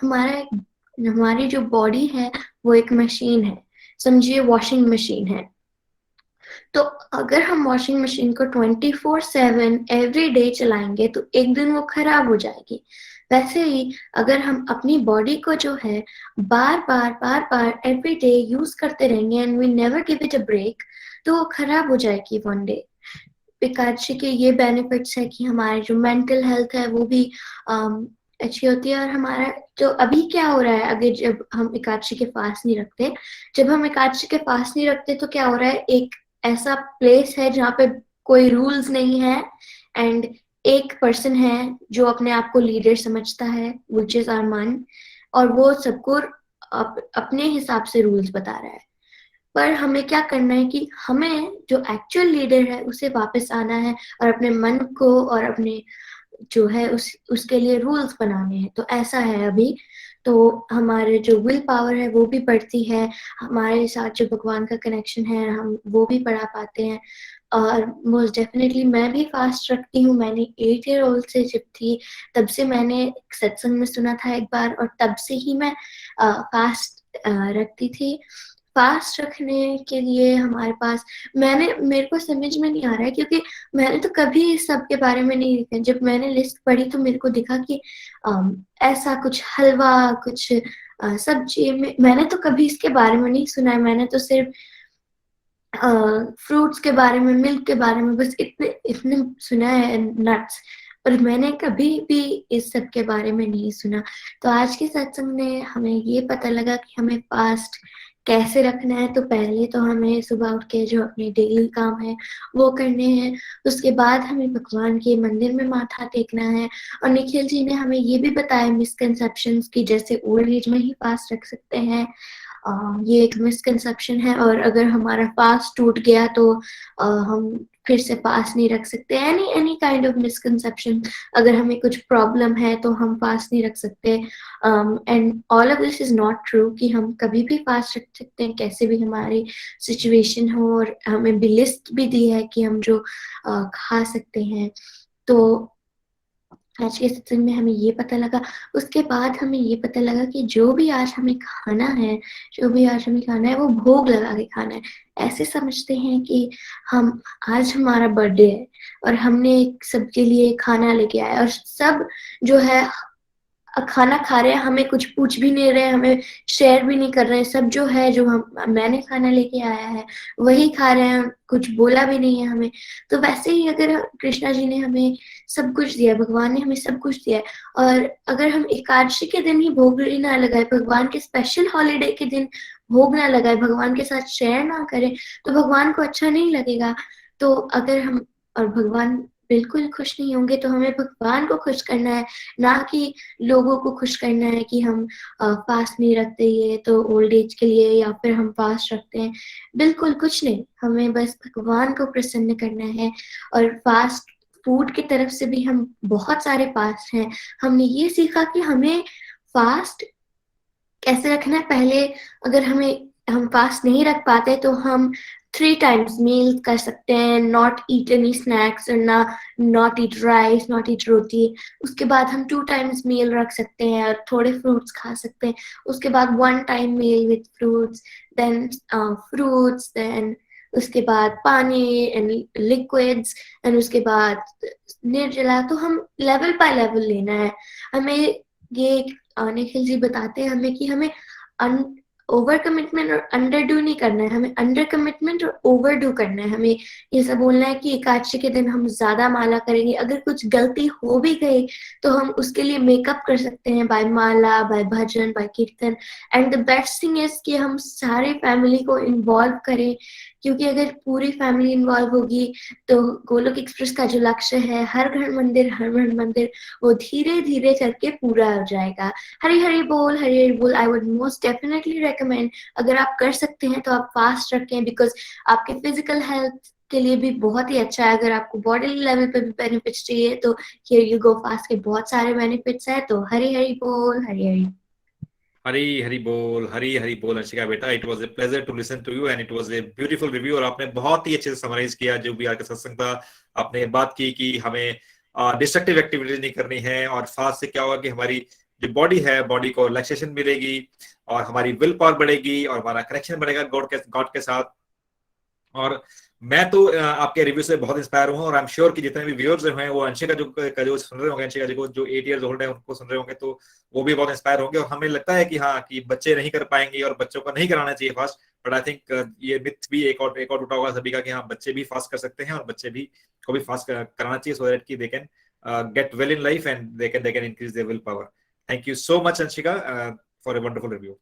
हमारी जो बॉडी है वो एक मशीन है, समझिए वॉशिंग मशीन है। तो अगर हम वॉशिंग मशीन को 24/7 एवरी डे चलाएंगे तो एक दिन वो खराब हो जाएगी। वैसे ही अगर हम अपनी बॉडी को जो है बार बार एवरी डे यूज करते रहेंगे and we never give it a break, तो वो खराब हो जाएगी वन डे। एकादशी के ये बेनिफिट्स है कि हमारी जो मेंटल हेल्थ है वो भी अच्छी होती है। और हमारा जो अभी क्या हो रहा है, अगर जब हम एकादशी के फास्ट नहीं रखते, तो क्या हो रहा है, एक ऐसा प्लेस है जहाँ पे कोई रूल्स नहीं है, एंड एक पर्सन है जो अपने आप को लीडर समझता है, विच इज आवर मन, और वो सबको अपने हिसाब से रूल्स बता रहा है। पर हमें क्या करना है कि हमें जो एक्चुअल लीडर है उसे वापस आना है और अपने मन को और अपने जो है उसके लिए रूल्स बनाने हैं। तो ऐसा है अभी। तो हमारे जो विल पावर है वो भी बढ़ती है, हमारे साथ जो भगवान का कनेक्शन है हम वो भी बढ़ा पाते हैं। और मोस्ट डेफिनेटली मैं भी फास्ट रखती हूँ। मैंने 8 ईयर ओल्ड से जब थी तब से मैंने सत्संग में सुना था एक बार, और तब से ही मैं फास्ट रखती थी। फास्ट रखने के लिए हमारे पास, मेरे को समझ में नहीं आ रहा है क्योंकि मैंने तो कभी इस सब के बारे में नहीं लिखा। जब मैंने लिस्ट पढ़ी तो मेरे को दिखा कि ऐसा कुछ हलवा, कुछ सब्जी में, मैंने तो कभी इसके बारे में नहीं सुना है। मैंने तो सिर्फ फ्रूट्स के बारे में, मिल्क के बारे में बस इतने इतने सुना है, नट्स, और मैंने कभी भी इस सब के बारे में नहीं सुना। तो आज के सत्संग में हमें ये पता लगा कि हमें फास्ट कैसे रखना है। तो पहले तो हमें सुबह उठ के जो अपने डेली काम है वो करने हैं, उसके बाद हमें भगवान के मंदिर में माथा टेकना है। और निखिल जी ने हमें ये भी बताया मिसकंसेप्शंस की, जैसे ओल्ड एज में ही फास्ट रख सकते हैं, ये एक मिसकंसेप्शन है। और अगर हमारा फास्ट टूट गया तो हम फिर से फास्ट नहीं रख सकते। एनी काइंड ऑफ मिसकंसेप्शन, अगर हमें कुछ प्रॉब्लम है तो हम फास्ट नहीं रख सकते। And all of this is not true कि हम कभी भी फास्ट रख सकते हैं, कैसे भी हमारी सिचुएशन हो। और हमें भी लिस्ट भी दी है कि हम जो खा सकते हैं। तो आज के सत्संग में हमें ये पता लगा। उसके बाद हमें ये पता लगा कि जो भी आज हमें खाना है, जो भी आज हमें खाना है वो भोग लगा के खाना है। ऐसे समझते हैं कि हम, आज हमारा बर्थडे है और हमने सबके लिए खाना लेके आया, और सब जो है खाना खा रहे हैं, हमें कुछ पूछ भी नहीं रहे, हमें शेयर भी नहीं कर रहे हैं। सब जो है, जो मैंने खाना लेके आया है वही खा रहे हैं, कुछ बोला भी नहीं है हमें। तो वैसे ही अगर कृष्णा जी ने हमें सब कुछ दिया, भगवान ने हमें सब कुछ दिया है, और अगर हम एकादशी के दिन ही भोग ना लगाए, भगवान के स्पेशल हॉलीडे के दिन भोग ना लगाए, भगवान के साथ शेयर ना करें, तो भगवान को अच्छा नहीं लगेगा। तो अगर हम, और भगवान बिल्कुल खुश नहीं होंगे, तो हमें भगवान को खुश करना है, ना कि लोगों को खुश करना है कि हम फास्ट नहीं रखते, ये तो ओल्ड एज के लिए, या फिर हम फास्ट रखते हैं। बिल्कुल कुछ नहीं, हमें बस भगवान को प्रसन्न करना है। और फास्ट फूड की तरफ से भी हम बहुत सारे फास्ट हैं। हमने ये सीखा कि हमें फास्ट कैसे रखना है। पहले अगर हम फास्ट नहीं रख पाते तो हम 3 टाइम्स मील कर सकते हैं, नॉट ईट एनी स्नैक्स, और not eat rice, not eat roti. उसके बाद हम 2 टाइम्स मील रख सकते हैं और थोड़े फ्रूट्स खा सकते हैं। उसके बाद 1 time meal with fruits, then fruits, then उसके बाद पानी एंड लिक्विड्स, एंड उसके बाद निर्जला। तो हम लेवल बाय लेवल लेना है। हमें ये निखिल जी बताते हैं हमें कि हमें ओवर कमिटमेंट और अंडर डू नहीं करना है, हमें अंडर कमिटमेंट और ओवर डू करना है। हमें ये सब बोलना है कि एकादशी के दिन हम ज्यादा माला करेंगे, अगर कुछ गलती हो भी गई तो हम उसके लिए मेकअप कर सकते हैं बाय माला, बाय भजन, बाय कीर्तन। And the best thing is कि हम सारे फैमिली को इन्वॉल्व करें, क्योंकि अगर पूरी फैमिली इन्वॉल्व होगी तो गोलोक एक्सप्रेस का जो लक्ष्य है, हर घर मंदिर हर घर मंदिर, वो धीरे धीरे करके पूरा हो जाएगा। हरी हरी बोल, हरी हरी बोल। I would most definitely recommend, अगर आप कर सकते हैं तो आप फास्ट रखें, बिकॉज आपके फिजिकल हेल्थ के लिए भी बहुत ही अच्छा है। अगर आपको बॉडी लेवल पे भी बेनिफिट्स चाहिए तो हियर यू गो, फास्ट के बहुत सारे बेनिफिट्स है। तो हरी हरी बोल, हरी हरी हरी हरी बोल अंशिका बेटा, it was a pleasure to listen to you and it was a beautiful review. और आपने बहुत ही अच्छे से समराइज किया जो भी आज का सत्संग था। आपने बात की कि हमें डिस्ट्रक्टिव एक्टिविटी नहीं करनी है, और फास्ट से क्या होगा कि हमारी जो बॉडी है, बॉडी को रिलैक्सेशन मिलेगी और हमारी विल पावर बढ़ेगी और हमारा कनेक्शन बढ़ेगा गॉड के साथ। और मैं तो आपके रिव्यू से बहुत इंस्पायर हूँ, और आई एम श्योर कि जितने भी व्यूअर्स हैं वो अंशिका जो सुन रहे होंगे, अंशिका जी को जो 8 ईयर्स ओल्ड है उनको सुन रहे होंगे, तो वो भी बहुत इंस्पायर होंगे। और हमें लगता है कि हाँ, कि बच्चे नहीं कर पाएंगे और बच्चों को नहीं कराना चाहिए फास्ट, बट आई थिंक ये मिथ भी एक और उठा होगा सभी का कि हाँ, बच्चे भी फास्ट कर सकते हैं और बच्चे भी को भी फास्ट कराना चाहिए, सो दैट कि they can get well in life and they can increase their will power. Thank you so much Anshika for a wonderful review.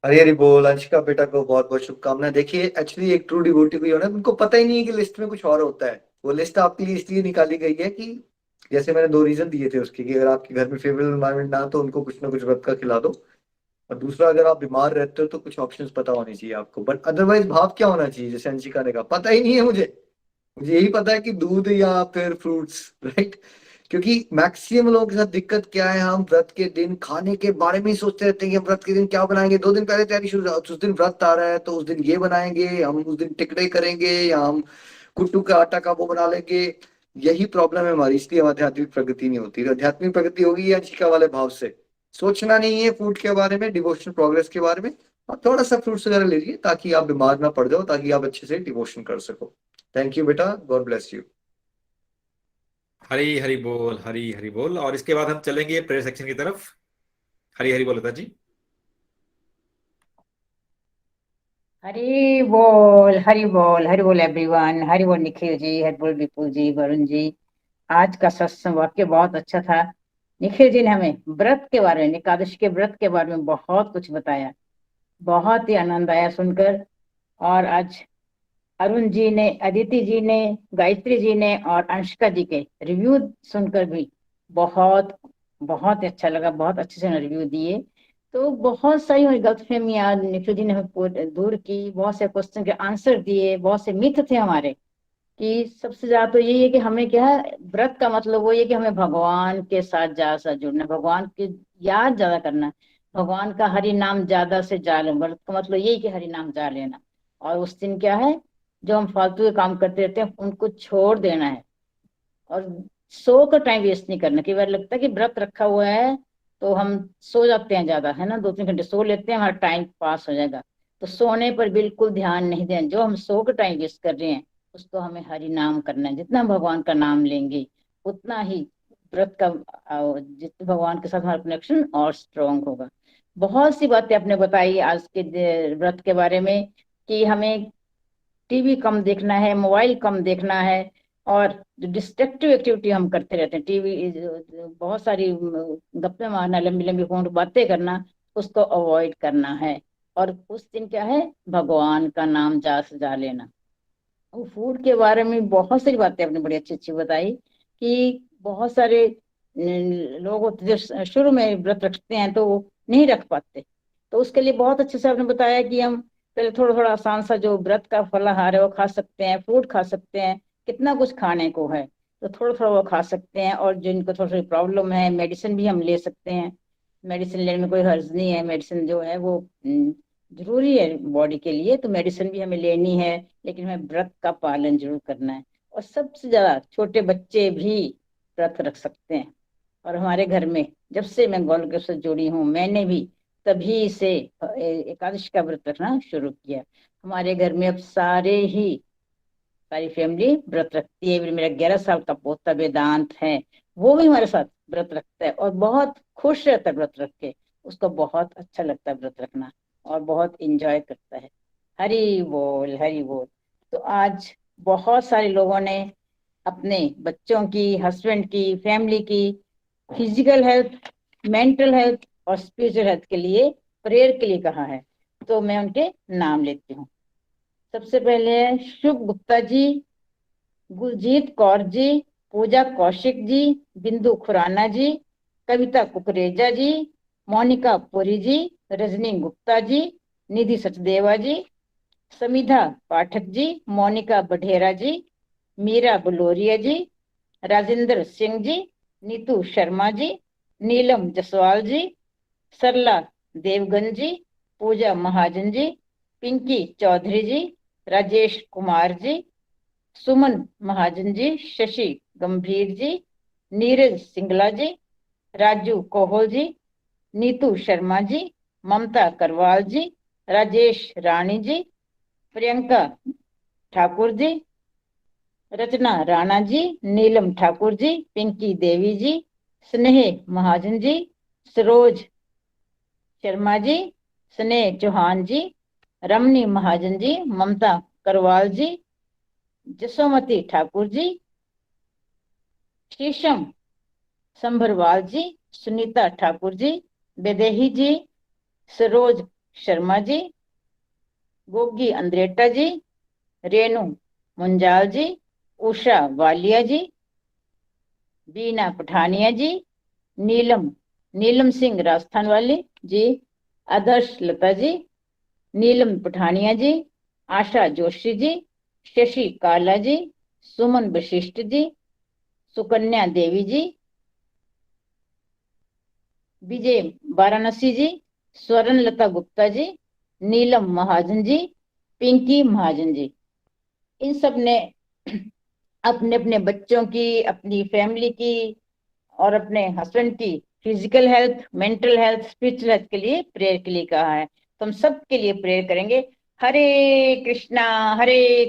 Hari Hari बोल। अंशिका बेटा को बहुत बहुत शुभकामनाएं। देखिए, एक्चुअली एक ट्रू डिवोटी कोई होना, उनको पता ही नहीं है कि लिस्ट में कुछ और होता है। वो लिस्ट आपके लिए इसलिए निकाली गई है कि, जैसे मैंने 2 रीजन दिए थे उसके, कि अगर आपके घर में फेवरेबल एनवायरनमेंट ना तो उनको कुछ ना कुछ व्रत का खिला दो, और दूसरा अगर आप बीमार रहते हो तो कुछ ऑप्शंस पता होने चाहिए आपको। बट अदरवाइज भाव क्या होना चाहिए, जैसे अंशिका ने कहा, पता ही नहीं है मुझे यही पता है कि दूध या फिर फ्रूट्स, राइट। क्योंकि मैक्सिमम लोगों के साथ दिक्कत क्या है, हम व्रत के दिन खाने के बारे में ही सोचते रहते हैं कि हम व्रत के दिन क्या बनाएंगे। 2 दिन पहले तैयारी शुरू, उस दिन व्रत आ रहा है तो उस दिन ये बनाएंगे, हम उस दिन टिकड़े करेंगे या हम कुट्टू का आटा का वो बना लेंगे। यही प्रॉब्लम है हमारी, इसलिए हम आध्यात्मिक प्रगति नहीं होती। तो आध्यात्मिक प्रगति होगी अंशिका वाले भाव से, सोचना नहीं है फूड के बारे में, डिवोशनल प्रोग्रेस के बारे में। आप थोड़ा सा फ्रूट्स वगैरह ले लीजिए ताकि आप बीमार ना पड़ जाओ, ताकि आप अच्छे से डिवोशन कर सको। थैंक यू बेटा, गॉड ब्लेस यू। हरी हरी बोल, हरी हरी बोल। और इसके बाद हम चलेंगे प्रेयर सेक्शन की तरफ। हरी हरी बोल लता जी। हरि बोल एवरीवन, हरि बोल निखिल जी, हरि बोल विपुल जी, वरुण जी। आज का सत्संग वाक्य बहुत अच्छा था। निखिल जी ने हमें व्रत के बारे में, एकादशी के व्रत के बारे में बहुत कुछ बताया। बहुत ही आनंद आया सुनकर। और आज अरुण जी ने, अदिति जी ने, गायत्री जी ने और अंशिका जी के रिव्यू सुनकर भी बहुत बहुत अच्छा लगा। बहुत अच्छे से रिव्यू दिए। तो बहुत सारी हमारी गलतफहमियां निखिल जी ने हमें दूर की। बहुत से क्वेश्चन के आंसर दिए। बहुत से मिथ थे हमारे, कि सबसे ज्यादा तो यही है कि हमें क्या है, व्रत का मतलब वो है कि हमें भगवान के साथ ज्यादा से जुड़ना, भगवान की याद ज्यादा करना, भगवान का हरि नाम ज्यादा से जाले। व्रत का मतलब यही कि हरि नाम जा लेना। और उस दिन क्या है, जो हम फालतू के काम करते रहते हैं उनको छोड़ देना है। और सो का टाइम वेस्ट नहीं करना। कई बार लगता है कि व्रत रखा हुआ है तो हम सो जाते हैं ज्यादा, है ना, 2-3 घंटे सो लेते हैं, हमारा टाइम पास हो जाएगा। तो सोने पर बिल्कुल ध्यान नहीं देना। जो हम सो का टाइम वेस्ट कर रहे हैं उसको हमें हरि नाम करना है। जितना भगवान का नाम लेंगे उतना ही व्रत का जितने भगवान के साथ हमारा कनेक्शन और स्ट्रोंग होगा। बहुत सी बातें आपने बताई आज के व्रत के बारे में, कि हमें टीवी कम देखना है, मोबाइल कम देखना है, और जो डिस्ट्रक्टिव एक्टिविटी हम करते रहते हैं, टीवी, बहुत सारी गप्पे मारना, लंबी लंबी फोन बातें करना, उसको अवॉइड करना है। और उस दिन क्या है, भगवान का नाम जा सजा लेना। और फूड के बारे में बहुत सारी बातें आपने बड़ी अच्छी अच्छी बताई, कि बहुत सारे लोग होते जो शुरू में व्रत रखते हैं तो वो नहीं रख पाते। तो उसके लिए बहुत अच्छे से आपने बताया कि हम पहले थोड़ा थोड़ा आसान सा जो व्रत का फलाहार है वो खा सकते हैं, फ्रूट खा सकते हैं, कितना कुछ खाने को है, तो थोड़ा थोड़ा वो खा सकते हैं। और जिनको थोड़ी थोड़ी प्रॉब्लम है, मेडिसिन भी हम ले सकते हैं। मेडिसिन लेने में कोई हर्ज नहीं है। मेडिसिन जो है वो जरूरी है बॉडी के लिए, तो मेडिसिन भी हमें लेनी है, लेकिन हमें व्रत का पालन जरूर करना है। और सबसे ज्यादा छोटे बच्चे भी व्रत रख सकते हैं। और हमारे घर में जब से मैं गोलोक से जुड़ी हूँ, मैंने भी तभी से एकादशी का व्रत रखना शुरू किया। हमारे घर में अब सारी फैमिली व्रत रखती है। मेरा 11 साल का पोता वेदांत है, वो भी हमारे साथ व्रत रखता है और बहुत खुश रहता है व्रत रख के। उसको बहुत अच्छा लगता है व्रत रखना और बहुत इंजॉय करता है। हरि बोल, हरि बोल। तो आज बहुत सारे लोगों ने अपने बच्चों की, हस्बैंड की, फैमिली की फिजिकल हेल्थ, मेंटल हेल्थ और स्पिरिचुअल हेल्थ के लिए प्रेयर के लिए कहा है। तो मैं उनके नाम लेती हूँ। सबसे पहले शुभ गुप्ता जी, गुलजीत कौर जी, पूजा कौशिक जी, बिंदु खुराना जी, कविता कुकरेजा जी, मोनिका पुरी जी, रजनी गुप्ता जी, निधि सचदेवा जी, समिधा पाठक जी, मोनिका बढेरा जी, मीरा बलोरिया जी, राजेंद्र सिंह जी, नीतू शर्मा जी, नीलम जसवाल जी, सरला देवगन जी, पूजा महाजन जी, पिंकी चौधरी जी, राजेश कुमार जी, सुमन महाजन जी, शशि गंभीर जी, नीरज सिंगला जी, राजू कोहल जी, नीतू शर्मा जी, ममता करवाल जी, राजेश रानी जी, प्रियंका ठाकुर जी, रचना राणा जी, नीलम ठाकुर जी, पिंकी देवी जी, स्नेह महाजन जी, सरोज शर्मा जी, स्नेह चौहान जी, रमनी महाजन जी, ममता करवाल जी, जसोमती ठाकुर जी, शीशम संभरवाल जी, सुनीता ठाकुर जी, बेदेही जी, सरोज शर्मा जी, गोगी अंद्रेटा जी, रेणु मुंजाल जी, उषा वालिया जी, बीना पठानिया जी, नीलम सिंह राजस्थान वाली जी, आदर्श लता जी, नीलम पठानिया जी, आशा जोशी जी, शशि काला जी, सुमन वशिष्ठ जी, सुकन्या देवी जी, विजय वाराणसी जी, स्वर्ण लता गुप्ता जी, नीलम महाजन जी, पिंकी महाजन जी, इन सब ने अपने अपने बच्चों की, अपनी फैमिली की और अपने हस्बैंड की physical health, mental health, spiritual health के लिए प्रेयर के लिए कहा है। तो हम सब के लिए प्रेयर करेंगे। हरे कृष्णा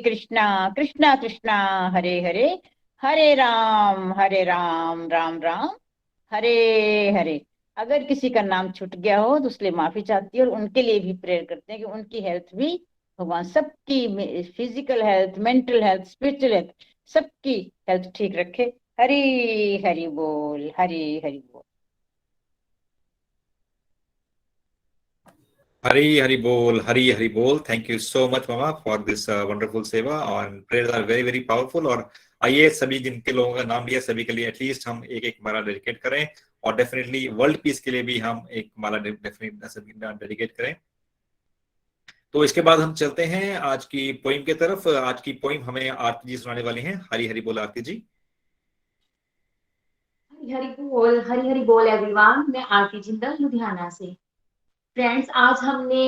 कृष्णा कृष्णा हरे हरे, हरे राम राम राम हरे हरे। अगर किसी का नाम छूट गया हो तो उसके लिए माफी चाहती है, और उनके लिए भी प्रेयर करते हैं कि उनकी हेल्थ भी भगवान सबकी, physical health, mental health, spiritual health, सबकी हेल्थ ठीक रखे। हरी हरि बोल, हरी हरि बोल। हरी हरी बोल, हरी हरी बोल। थैंक यू सो मच मामा फॉर दिस वंडरफुल सेवा, और prayers are very very powerful. और आइए सभी जिनके लोगों का नाम लिया सभी के लिए एटलीस्ट हम एक एक माला डेडिकेट करें, और डेफिनेटली वर्ल्ड पीस के लिए भी हम एक माला डेडिकेट करें। तो इसके बाद हम चलते हैं आज की पोइम की तरफ। आज की पोइम हमें आरती जी सुनाने वाली हैं। हरी हरी बोल आरती जी। हरी हरी बोल एवरीवन। मैं आरती जिंदल लुधियाना से। फ्रेंड्स, आज हमने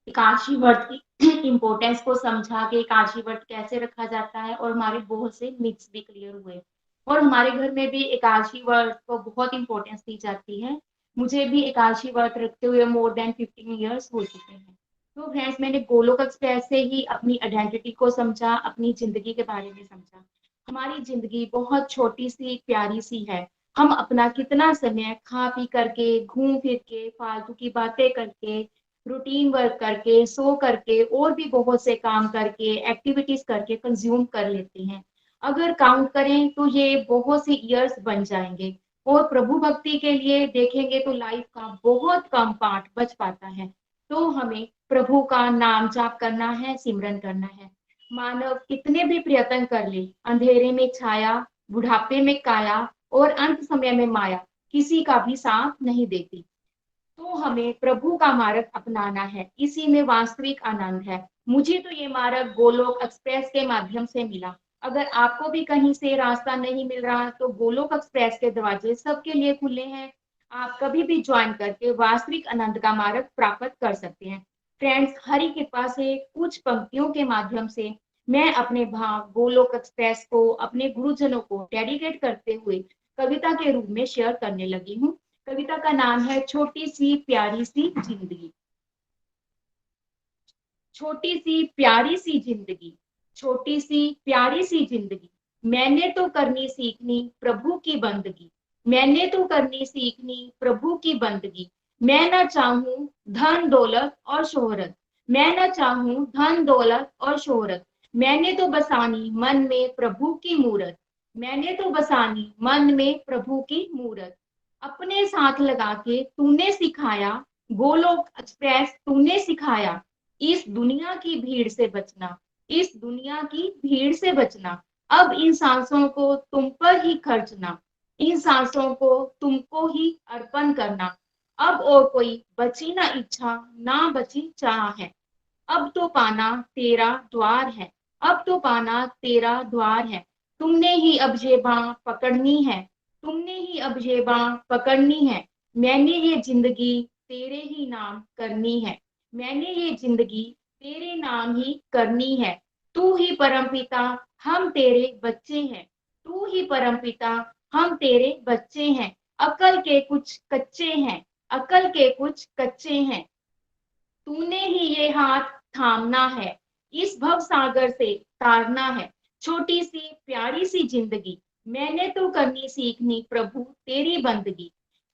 एकादशी व्रत की इम्पोर्टेंस को समझा कि एकादशी व्रत कैसे रखा जाता है, और हमारे बहुत से मिथ्स भी क्लियर हुए, और हमारे घर में भी एकादशी व्रत को बहुत इंपॉर्टेंस दी जाती है। मुझे भी एकादशी व्रत रखते हुए मोर देन 15 ईयर्स हो चुके हैं। तो फ्रेंड्स, मैंने गोलोक एक्सप्रेस से ही अपनी आइडेंटिटी को समझा, अपनी जिंदगी के बारे में समझा। हमारी जिंदगी बहुत छोटी सी प्यारी सी है। हम अपना कितना समय खा पी करके, घूम फिर के, फालतू की बातें करके, रूटीन वर्क करके, सो करके, और भी बहुत से काम करके, एक्टिविटीज करके कंज्यूम कर लेते हैं। अगर काउंट करें तो ये बहुत सी ईयर्स बन जाएंगे, और प्रभु भक्ति के लिए देखेंगे तो लाइफ का बहुत कम पार्ट बच पाता है। तो हमें प्रभु का नाम जाप करना है, सिमरन करना है। मानव कितने भी प्रयत्न कर ले, अंधेरे में छाया, बुढ़ापे में काया, और अंत समय में माया किसी का भी साथ नहीं देती। तो हमें प्रभु का मार्ग अपनाना है, इसी में वास्तविक आनंद है। मुझे तो ये मार्ग गोलोक एक्सप्रेस के माध्यम से मिला। अगर आपको भी कहीं से रास्ता नहीं मिल रहा तो गोलोक एक्सप्रेस के दरवाजे सबके लिए खुले हैं। आप कभी भी ज्वाइन करके वास्तविक आनंद का मार्ग प्राप्त कर सकते हैं। फ्रेंड्स, हरि कृपा से कुछ पंक्तियों के माध्यम से मैं अपने भाव गोलोक एक्सप्रेस को अपने गुरुजनों को डेडिकेट करते हुए कविता के रूप में शेयर करने लगी हूँ। कविता का नाम है छोटी सी प्यारी सी जिंदगी। छोटी सी प्यारी सी जिंदगी, छोटी सी प्यारी सी जिंदगी, मैंने तो करनी सीखनी प्रभु की बंदगी। मैंने तो करनी सीखनी प्रभु की बंदगी। मैं ना चाहूं धन दौलत और शोहरत, मैं ना चाहूं धन दौलत और शोहरत। मैंने तो बसानी मन में प्रभु की मूरत, मैंने तो बसानी मन में प्रभु की मूरत। अपने साथ लगा के तूने सिखाया, गोलोक एक्सप्रेस तूने सिखाया। इस दुनिया की भीड़ से बचना, इस दुनिया की भीड़ से बचना। अब इन सांसों को तुम पर ही खर्चना, इन सांसों को तुमको ही अर्पण करना। अब और कोई बची ना इच्छा, ना बची चाह है। अब तो पाना तेरा द्वार है, अब तो पाना तेरा द्वार है। तुमने ही अब ये बाँ पकड़नी है, तुमने ही अब ये बाँ पकड़नी है। मैंने ये जिंदगी तेरे ही नाम करनी है, मैंने ये जिंदगी तेरे नाम ही करनी है। तू ही परमपिता, हम तेरे बच्चे हैं, तू ही परमपिता, हम तेरे बच्चे हैं। अकल के कुछ कच्चे हैं, अकल के कुछ कच्चे हैं। तूने ही ये हाथ थामना है, इस भव सागर से तारना है। छोटी सी प्यारी सी जिंदगी, मैंने तो करनी सीखनी प्रभु तेरी बंदगी।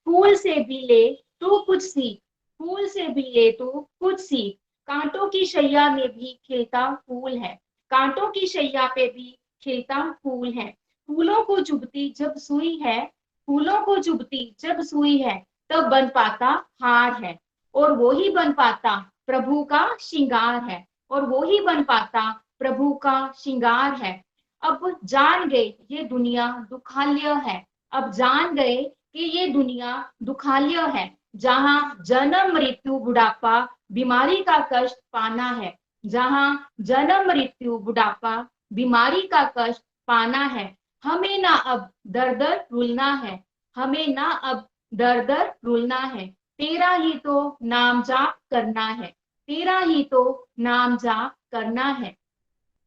फूल से भी ले तू कुछ सीख, फूल से भी ले तू कुछ सीख। कांटों की शैया में भी खिलता फूल है, कांटों की शैया पे भी खिलता फूल है। फूलों को चुभती जब सुई है, फूलों को चुभती जब सुई है, तब बन पाता हार है। और वो ही बन पाता प्रभु का श्रृंगार है, और वो ही बन पाता प्रभु का श्रृंगार है। अब जान गए ये दुनिया दुखालय है, अब जान गए कि ये दुनिया दुखालय है। जहां जन्म मृत्यु बुढ़ापा बीमारी का कष्ट पाना है, जहां जन्म मृत्यु बुढ़ापा बीमारी का कष्ट पाना है। हमें ना अब दर दर रुलना है, हमें ना अब दर दर रुलना है, तेरा ही तो नाम जाप करना है, तेरा ही तो नाम जाप करना है।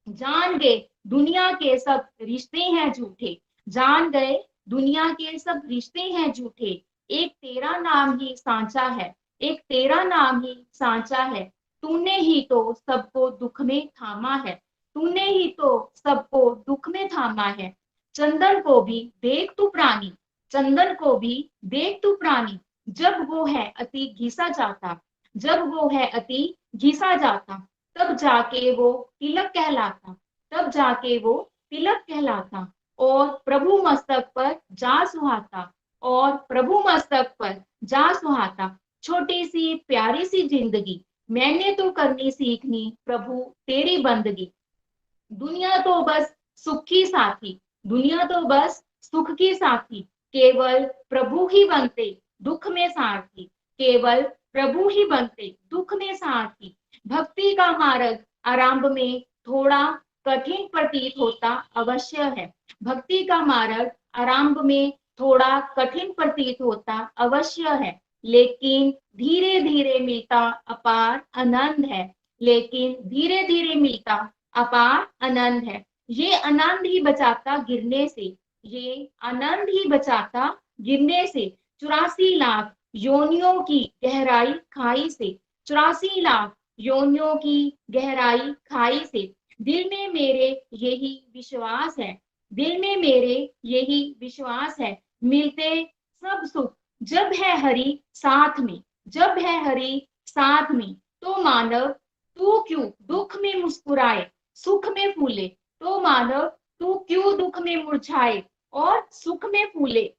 जान गए दुनिया के सब रिश्ते हैं झूठे, जान गए दुनिया के सब रिश्ते हैं झूठे, एक तेरा नाम ही सांचा है, एक तेरा नाम ही सांचा है, तूने ही तो सबको दुख में थामा है, तूने ही तो सबको दुख में थामा है। चंदन को भी देख तू प्राणी, चंदन को भी देख तू प्राणी, जब वो है अति घिसा जाता, जब वो है अति घिसा जाता, तब जाके वो तिलक कहलाता, तब जाके वो तिलक कहलाता, और प्रभु मस्तक पर जा सुहाता, और प्रभु मस्तक पर जा सुहाता। छोटी सी प्यारी सी जिंदगी मैंने तो करनी सीखनी प्रभु तेरी बंदगी, दुनिया तो बस सुख की साथी, दुनिया तो बस सुख की साथी, केवल प्रभु ही बनते दुख में सारथी, केवल प्रभु ही बनते दुख में सारथी। भक्ति का मार्ग आरंभ में थोड़ा कठिन प्रतीत होता अवश्य है, भक्ति का मार्ग आरंभ में थोड़ा कठिन प्रतीत होता अवश्य है, लेकिन धीरे धीरे मिलता अपार आनंद है, लेकिन धीरे धीरे मिलता अपार आनंद है। ये आनंद ही बचाता गिरने से, ये आनंद ही बचाता गिरने से। 84 लाख योनियों की गहराई खाई से, 84 लाख योनियों की गहराई खाई से, दिल में मेरे यही विश्वास है, दिल में मेरे यही विश्वास है, मिलते सब सुख जब है हरि साथ में, जब है हरि साथ में, तो मानव तू क्यों दुख में मुस्कुराए सुख में फूले, तो मानव तू क्यों दुख में मुरझाए और सुख में फूले।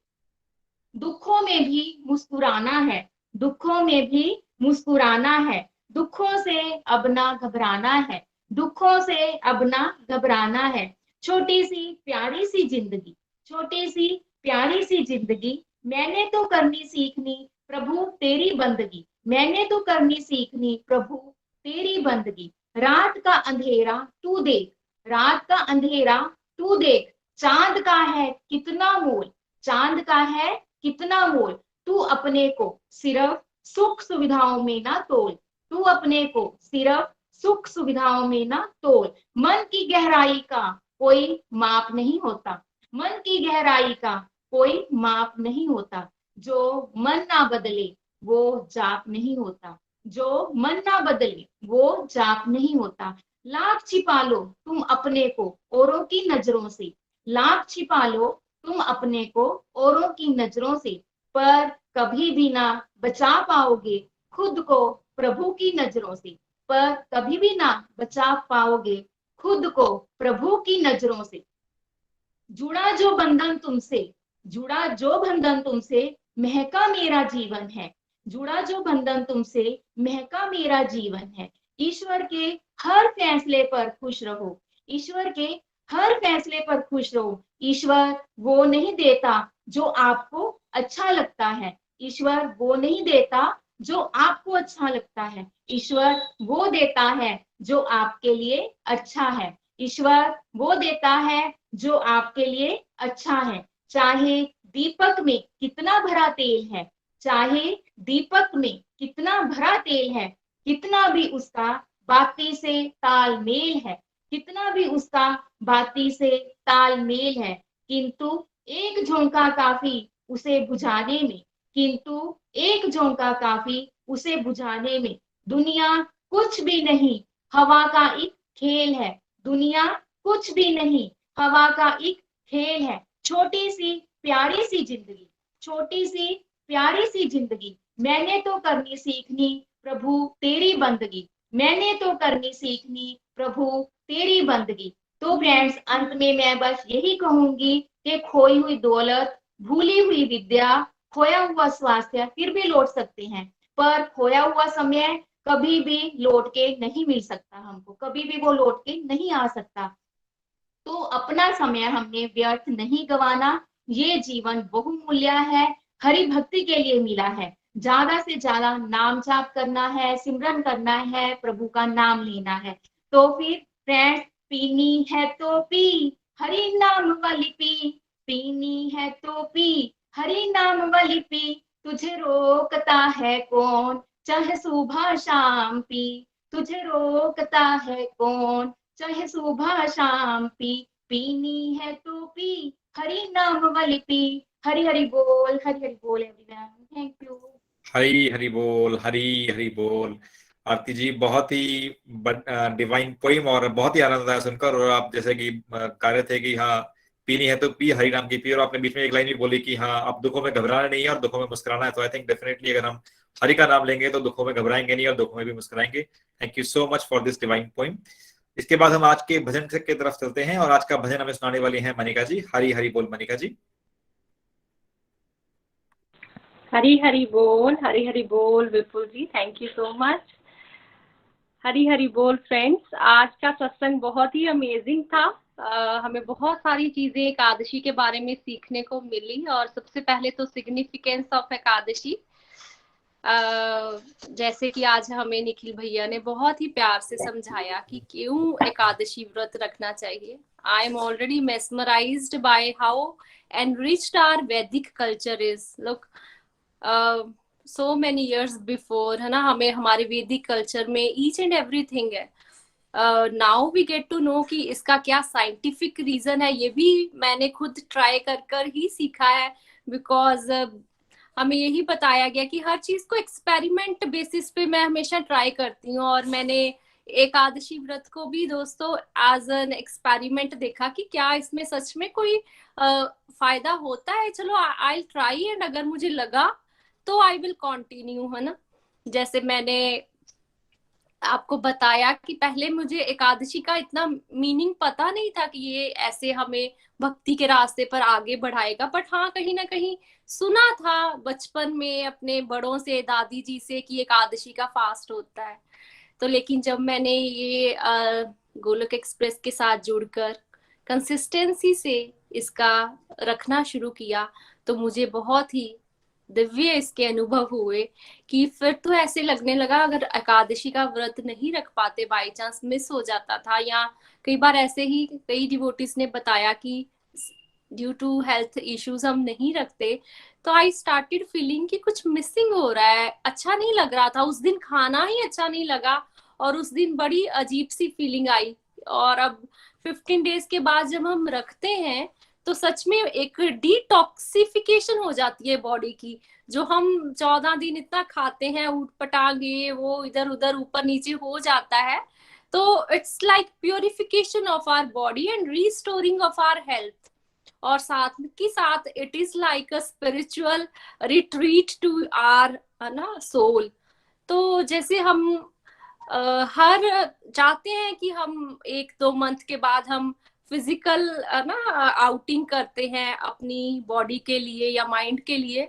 दुखों में भी मुस्कुराना है, दुखों में भी मुस्कुराना है, दुखों से अब ना घबराना है, दुखों से अब ना घबराना है। छोटी सी प्यारी सी जिंदगी, छोटी सी प्यारी सी जिंदगी मैंने तो करनी सीखनी प्रभु तेरी बंदगी, मैंने तो करनी सीखनी प्रभु तेरी बंदगी। रात का अंधेरा तू देख, रात का अंधेरा तू देख, चांद का है कितना मोल, चांद का है कितना मोल, तू अपने को सिर्फ सुख सुविधाओं में ना तोल, तू अपने को सिर्फ सुख सुविधाओं में ना तोल। मन की गहराई का कोई माप नहीं होता, मन की गहराई का कोई माप नहीं होता, जो मन ना बदले वो जाप नहीं होता, जो मन ना बदले वो जाप नहीं होता। लाख छिपा लो तुम अपने को औरों की नजरों से, लाख छिपा लो तुम अपने को औरों की नजरों से, पर कभी भी ना बचा पाओगे खुद को प्रभु की नजरों से, पर कभी भी ना बचा पाओगे खुद को प्रभु की नजरों से। जुड़ा जो बंधन तुमसे, जुड़ा जो बंधन तुमसे, महका मेरा जीवन है, जुड़ा जो बंधन तुमसे, महका मेरा जीवन है। ईश्वर के हर फैसले पर खुश रहो, ईश्वर के हर फैसले पर खुश रहो। ईश्वर वो नहीं देता जो आपको अच्छा लगता है, ईश्वर वो नहीं देता जो आपको अच्छा लगता है, ईश्वर वो देता है जो आपके लिए अच्छा है, ईश्वर वो देता है जो आपके लिए अच्छा है। चाहे दीपक में कितना भरा तेल है, चाहे दीपक में कितना भरा तेल है, कितना भी उसका बाती से तालमेल है, कितना भी उसका बाती से तालमेल है, किंतु एक झोंका काफी उसे बुझाने में, किंतु एक झोंका काफी उसे बुझाने में। दुनिया कुछ भी नहीं, हवा का एक खेल है, दुनिया कुछ भी नहीं, हवा का एक खेल है। छोटी सी प्यारी सी जिंदगी, छोटी सी प्यारी सी जिंदगी मैंने तो करनी सीखनी प्रभु तेरी बंदगी, मैंने तो करनी सीखनी प्रभु तेरी बंदगी। तो फ्रेंड्स, अंत में मैं बस यही कहूंगी कि खोई हुई दौलत, भूली हुई विद्या, खोया हुआ स्वास्थ्य फिर भी लौट सकते हैं, पर खोया हुआ समय कभी भी लौट के नहीं मिल सकता, हमको कभी भी वो लौट के नहीं आ सकता। तो अपना समय हमने व्यर्थ नहीं गंवाना, ये जीवन बहुमूल्य है, हरि भक्ति के लिए मिला है। ज्यादा से ज्यादा नाम जाप करना है, सिमरन करना है, प्रभु का नाम लेना है। तो फिर फ्रेंड्स, पीनी है तो पी, हरि नाम वाली पी, पीनी है तो पी, हरि नाम वाली पी, तुझे रोकता है कौन, चाहे सुबह शाम पी, तुझे रोकता है कौन, चाहे सुबह शाम पी, पीनी है तो पी, हरि नाम वाली पी। हरि हरि बोल, हरि हरि बोल एवरीवन, थैंक यू। हरी हरी बोल, हरी हरी बोल। आरती जी, बहुत ही डिवाइन पोइम और बहुत ही आनंद आया सुनकर। और आप जैसे कि कह रहे थे कि हाँ, पीनी है तो पी, हरि नाम की पी, और आपने बीच में एक लाइन भी बोली कि हाँ, अब दुखों में घबराना नहीं है और दुखों में मुस्कुराना है। तो आई थिंक डेफिनेटली अगर हम हरि का नाम लेंगे तो दुखों में घबराएंगे नहीं और दुखों में भी मुस्कुराएंगे। Thank you so much for this divine poem. इसके बाद हम आज के भजन की तरफ चलते हैं और आज का भजन हमें सुनाने वाली हैं मनिका जी। हरी हरी बोल मनिका जी। हरी हरी बोल विपुल जी, थैंक यू सो मच। हरी हरी बोल फ्रेंड्स, आज का सत्संग बहुत ही अमेजिंग था। हमें बहुत सारी चीजें एकादशी के बारे में सीखने को मिली। और सबसे पहले तो सिग्निफिकेंस ऑफ एकादशी, जैसे कि आज हमें निखिल भैया ने बहुत ही प्यार से समझाया कि क्यों एकादशी व्रत रखना चाहिए। I am already mesmerised by how enriched our Vedic culture is. Look, so many years before, है ना, हमें हमारे वैदिक कल्चर में ईच एंड एवरीथिंग है। Now we get to know कि इसका क्या साइंटिफिक रीजन है। ये भी मैंने खुद ट्राई कर कर ही सीखा है, बिकॉज हमें यही बताया गया कि हर चीज को एक्सपेरिमेंट बेसिस पे मैं हमेशा ट्राई करती हूँ। और मैंने एकादशी व्रत को भी दोस्तों एज एन एक्सपेरिमेंट देखा कि क्या इसमें सच में कोई फायदा होता है। चलो आई ट्राई, एंड अगर मुझे लगा तो आई विल कंटिन्यू, है ना। जैसे मैंने आपको बताया कि पहले मुझे एकादशी का इतना मीनिंग पता नहीं था कि ये ऐसे हमें भक्ति के रास्ते पर आगे बढ़ाएगा। बट हाँ, कहीं ना कहीं सुना था बचपन में अपने बड़ों से, दादी जी से, कि एकादशी का फास्ट होता है। तो लेकिन जब मैंने ये गोलोक एक्सप्रेस के साथ जुड़कर कंसिस्टेंसी से इसका रखना शुरू किया, तो मुझे बहुत ही दिव्य इसके अनुभव हुए कि फिर तो ऐसे लगने लगा अगर एकादशी का व्रत नहीं रख पाते, बाई चांस मिस हो जाता था, या कई बार ऐसे ही कई डिवोटीज ने बताया कि ड्यू टू हेल्थ इश्यूज हम नहीं रखते, तो आई स्टार्टेड फीलिंग कि कुछ मिसिंग हो रहा है, अच्छा नहीं लग रहा था। उस दिन खाना ही अच्छा नहीं लगा और उस दिन बड़ी अजीब सी फीलिंग आई। और अब 15 डेज के बाद जब हम रखते हैं तो सच में एक डिटॉक्सिफिकेशन हो जाती है बॉडी की। जो हम 14 दिन इतना खाते हैं, ऊट पटांग ये वो इधर उधर ऊपर नीचे हो जाता है, तो it's like purification of our body and restoring of our health. और साथ के साथ it is like a spiritual retreat to our, है ना, सोल। तो जैसे हम हर चाहते हैं कि हम 1-2 मंथ के बाद हम फिजिकल ना आउटिंग करते हैं अपनी बॉडी के लिए या माइंड के लिए,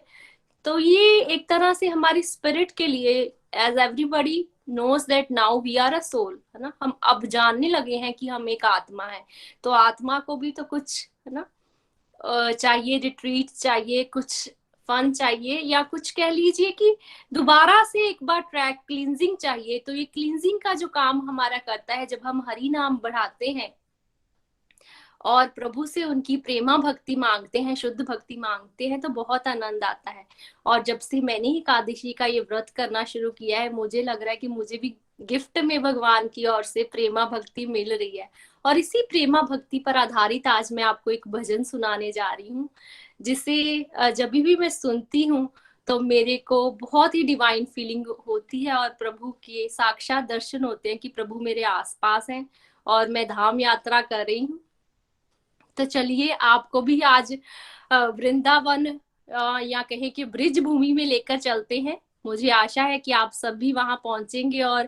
तो ये एक तरह से हमारी स्पिरिट के लिए, as everybody knows that now we are a soul, है ना। हम अब जानने लगे हैं कि हम एक आत्मा है। तो आत्मा को भी तो कुछ, है ना, चाहिए, रिट्रीट चाहिए, कुछ फन चाहिए, या कुछ कह लीजिए कि दोबारा से एक बार ट्रैक क्लींजिंग चाहिए। तो ये क्लींजिंग का जो काम हमारा करता है, जब हम हरि नाम बढ़ाते हैं और प्रभु से उनकी प्रेमा भक्ति मांगते हैं, शुद्ध भक्ति मांगते हैं, तो बहुत आनंद आता है। और जब से मैंने एकादशी का ये व्रत करना शुरू किया है, मुझे लग रहा है कि मुझे भी गिफ्ट में भगवान की ओर से प्रेमा भक्ति मिल रही है। और इसी प्रेमा भक्ति पर आधारित आज मैं आपको एक भजन सुनाने जा रही हूँ, जिसे जब भी मैं सुनती हूँ तो मेरे को बहुत ही डिवाइन फीलिंग होती है और प्रभु के साक्षात दर्शन होते हैं कि प्रभु मेरे आसपास हैं और मैं धाम यात्रा कर रही हूँ। तो चलिए आपको भी आज वृंदावन या कहें कि ब्रिज भूमि में लेकर चलते हैं। मुझे आशा है कि आप सब भी वहां पहुंचेंगे और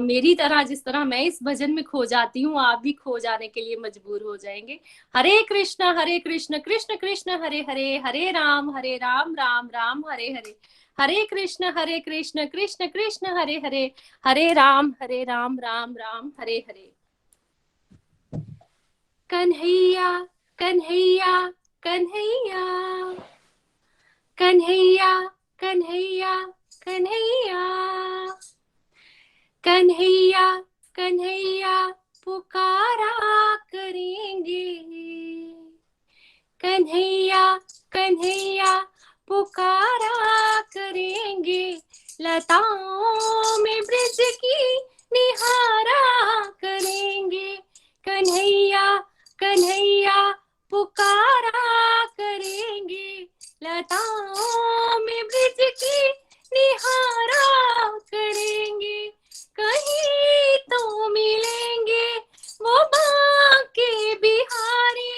मेरी तरह, जिस तरह मैं इस भजन में खो जाती हूँ, आप भी खो जाने के लिए मजबूर हो जाएंगे। हरे कृष्ण कृष्ण कृष्ण हरे हरे, हरे राम राम राम हरे हरे, हरे कृष्ण कृष्ण कृष्ण हरे हरे, हरे राम राम राम हरे हरे। कन्हैया कन्हैया कन्हैया कन्हैया कन्हैया कन्हैया कन्हैया कन्हैया पुकारा करेंगे, कन्हैया कन्हैया पुकारा करेंगे, लताओं में ब्रिज की निहारा करेंगे। कन्हैया कन्हैया पुकारा करेंगे, लताओं में ब्रिज की निहारा करेंगे। कहीं तो मिलेंगे वो बांके बिहारी,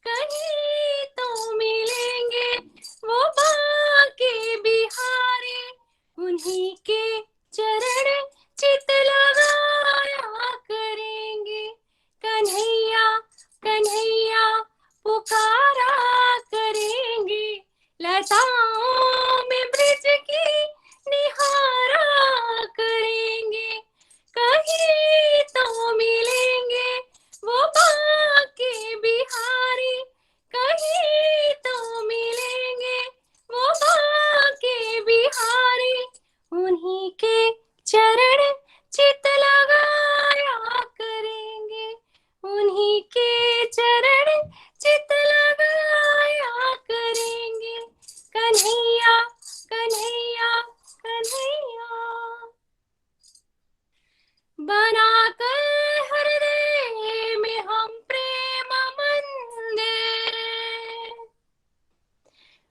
कहीं तो मिलेंगे वो बांके बिहारी। उन्हीं के चरण चित लगाया करेंगे। कन्हैया कन्हैया पुकारा करेंगे, लताओं में ब्रिज की निहारा करेंगे। कहीं तो मिलेंगे वो बांके बिहारी, कहीं तो मिलेंगे वो बांके बिहारी। उन्हीं के चरण चित लगाया करेंगे, उन्हीं के चरण चित लगाया करेंगे। कन्हैया कन्हैया कन्हैया बनाकर हृदय में हम प्रेम मंदिर,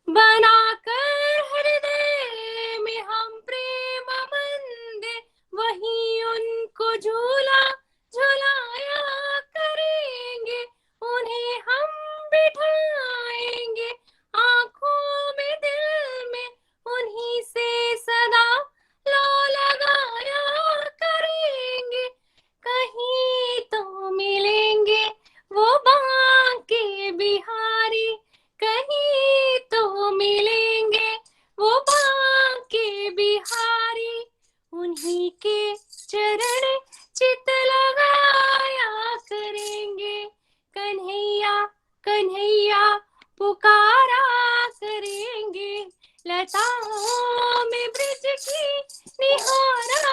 बनाकर हृदय में हम प्रेम मंदिर, वहीं उनको झूला झुलाया करेंगे। उन्हें हम बिठाएंगे आंखों में दिल में, उन्हीं से सदा लो लगाया करेंगे। कहीं तो मिलेंगे वो बांके बिहारी, कहीं तो मिलेंगे वो बांके बिहारी। उन्हीं के चरण चित लगाया करेंगे। कन्हैया कन्हैया पुकारा करेंगे, लताओं में ब्रिज की निहारा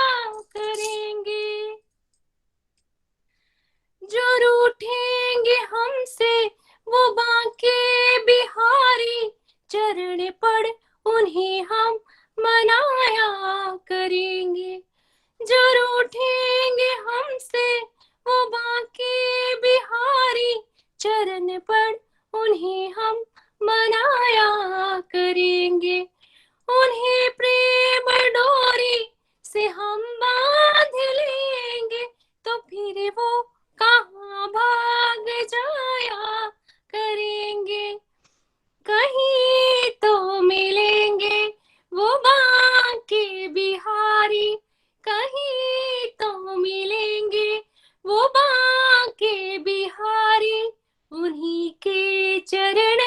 करेंगे। जो रूठेंगे हमसे वो बांके बिहारी, चरण पड़ उन्हें हम मनाया करेंगे। जो रूठेंगे हमसे वो बांके बिहारी, चरण पड़ उन्हें हम मनाया करेंगे। उन्हें प्रेम डोरी से हम बांध लेंगे, तो फिर वो कहाँ भाग जाया करेंगे। कहीं तो मिलेंगे वो बांके बिहारी, कहीं तो मिलेंगे वो बांके बिहारी। उन्हीं के चरण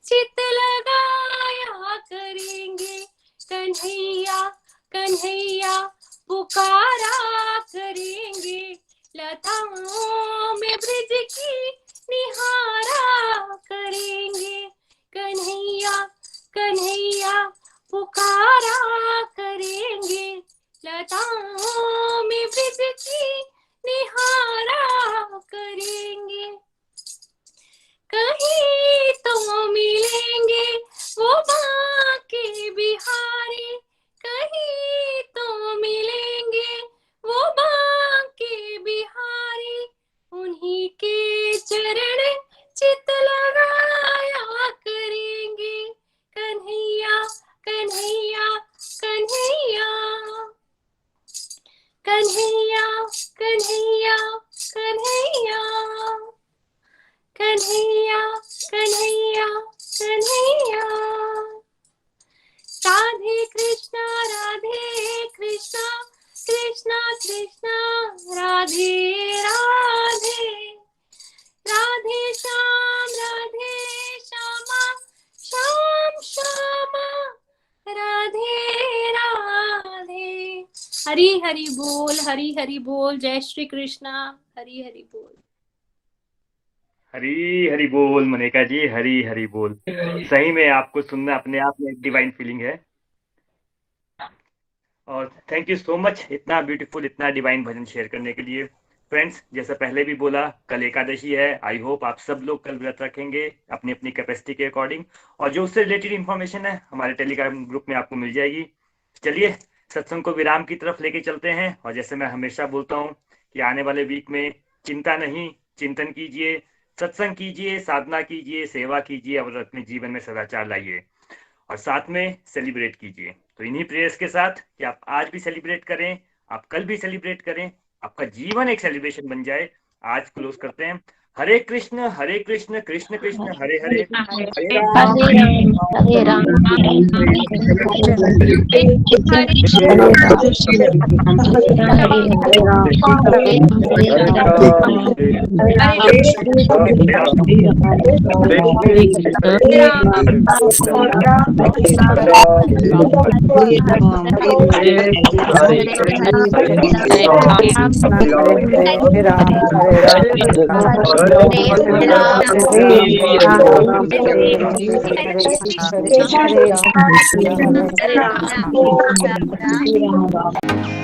चित लगाया करेंगे। कन्हैया कन्हैया पुकारा करेंगे, लताओं में ब्रिज की निहारा करेंगे। कन्हैया कन्हैया पुकारा करेंगे, लताओं में ब्रिज की निहारा करेंगे। कहीं तो मिलेंगे वो बांके बिहारी, कहीं तो मिलेंगे वो बांके बिहारी। उन्हीं के चरण चित लगाया करेंगे। कन्हैया कन्हैया कन्हैया कन्हैया कन्हैया कन्हैया कन्हैया कन्हैया कन्हैया। राधे कृष्णा कृष्णा कृष्णा राधे राधे। राधे श्यामा श्याम श्यामा राधे राधे। हरी हरी बोल, हरी हरी बोल। जय श्री कृष्णा। हरी हरी बोल। हरी हरी बोल मनिका जी, हरी हरी बोल। सही में आपको सुनना अपने आप में एक डिवाइन फीलिंग है। और थैंक यू सो मच इतना ब्यूटीफुल, इतना डिवाइन भजन शेयर करने के लिए। फ्रेंड्स, जैसे पहले भी बोला, कल एकादशी है। आई होप आप सब लोग कल व्रत रखेंगे अपनी अपनी कैपेसिटी के अकॉर्डिंग, और जो उससे रिलेटेड इंफॉर्मेशन है हमारे टेलीग्राम ग्रुप में आपको मिल जाएगी। चलिए सत्संग को विराम की तरफ लेके चलते हैं। और जैसे मैं हमेशा बोलता हूँ कि आने वाले वीक में चिंता नहीं, चिंतन कीजिए, सत्संग कीजिए, साधना कीजिए, सेवा कीजिए और अपने जीवन में सदाचार लाइए और साथ में सेलिब्रेट कीजिए। तो इन्हीं प्रेयर्स के साथ कि आप आज भी सेलिब्रेट करें, आप कल भी सेलिब्रेट करें, आपका जीवन एक सेलिब्रेशन बन जाए। आज क्लोज करते हैं। हरे कृष्ण कृष्ण कृष्ण हरे हरे, हरे राम हरे राम हरे राम।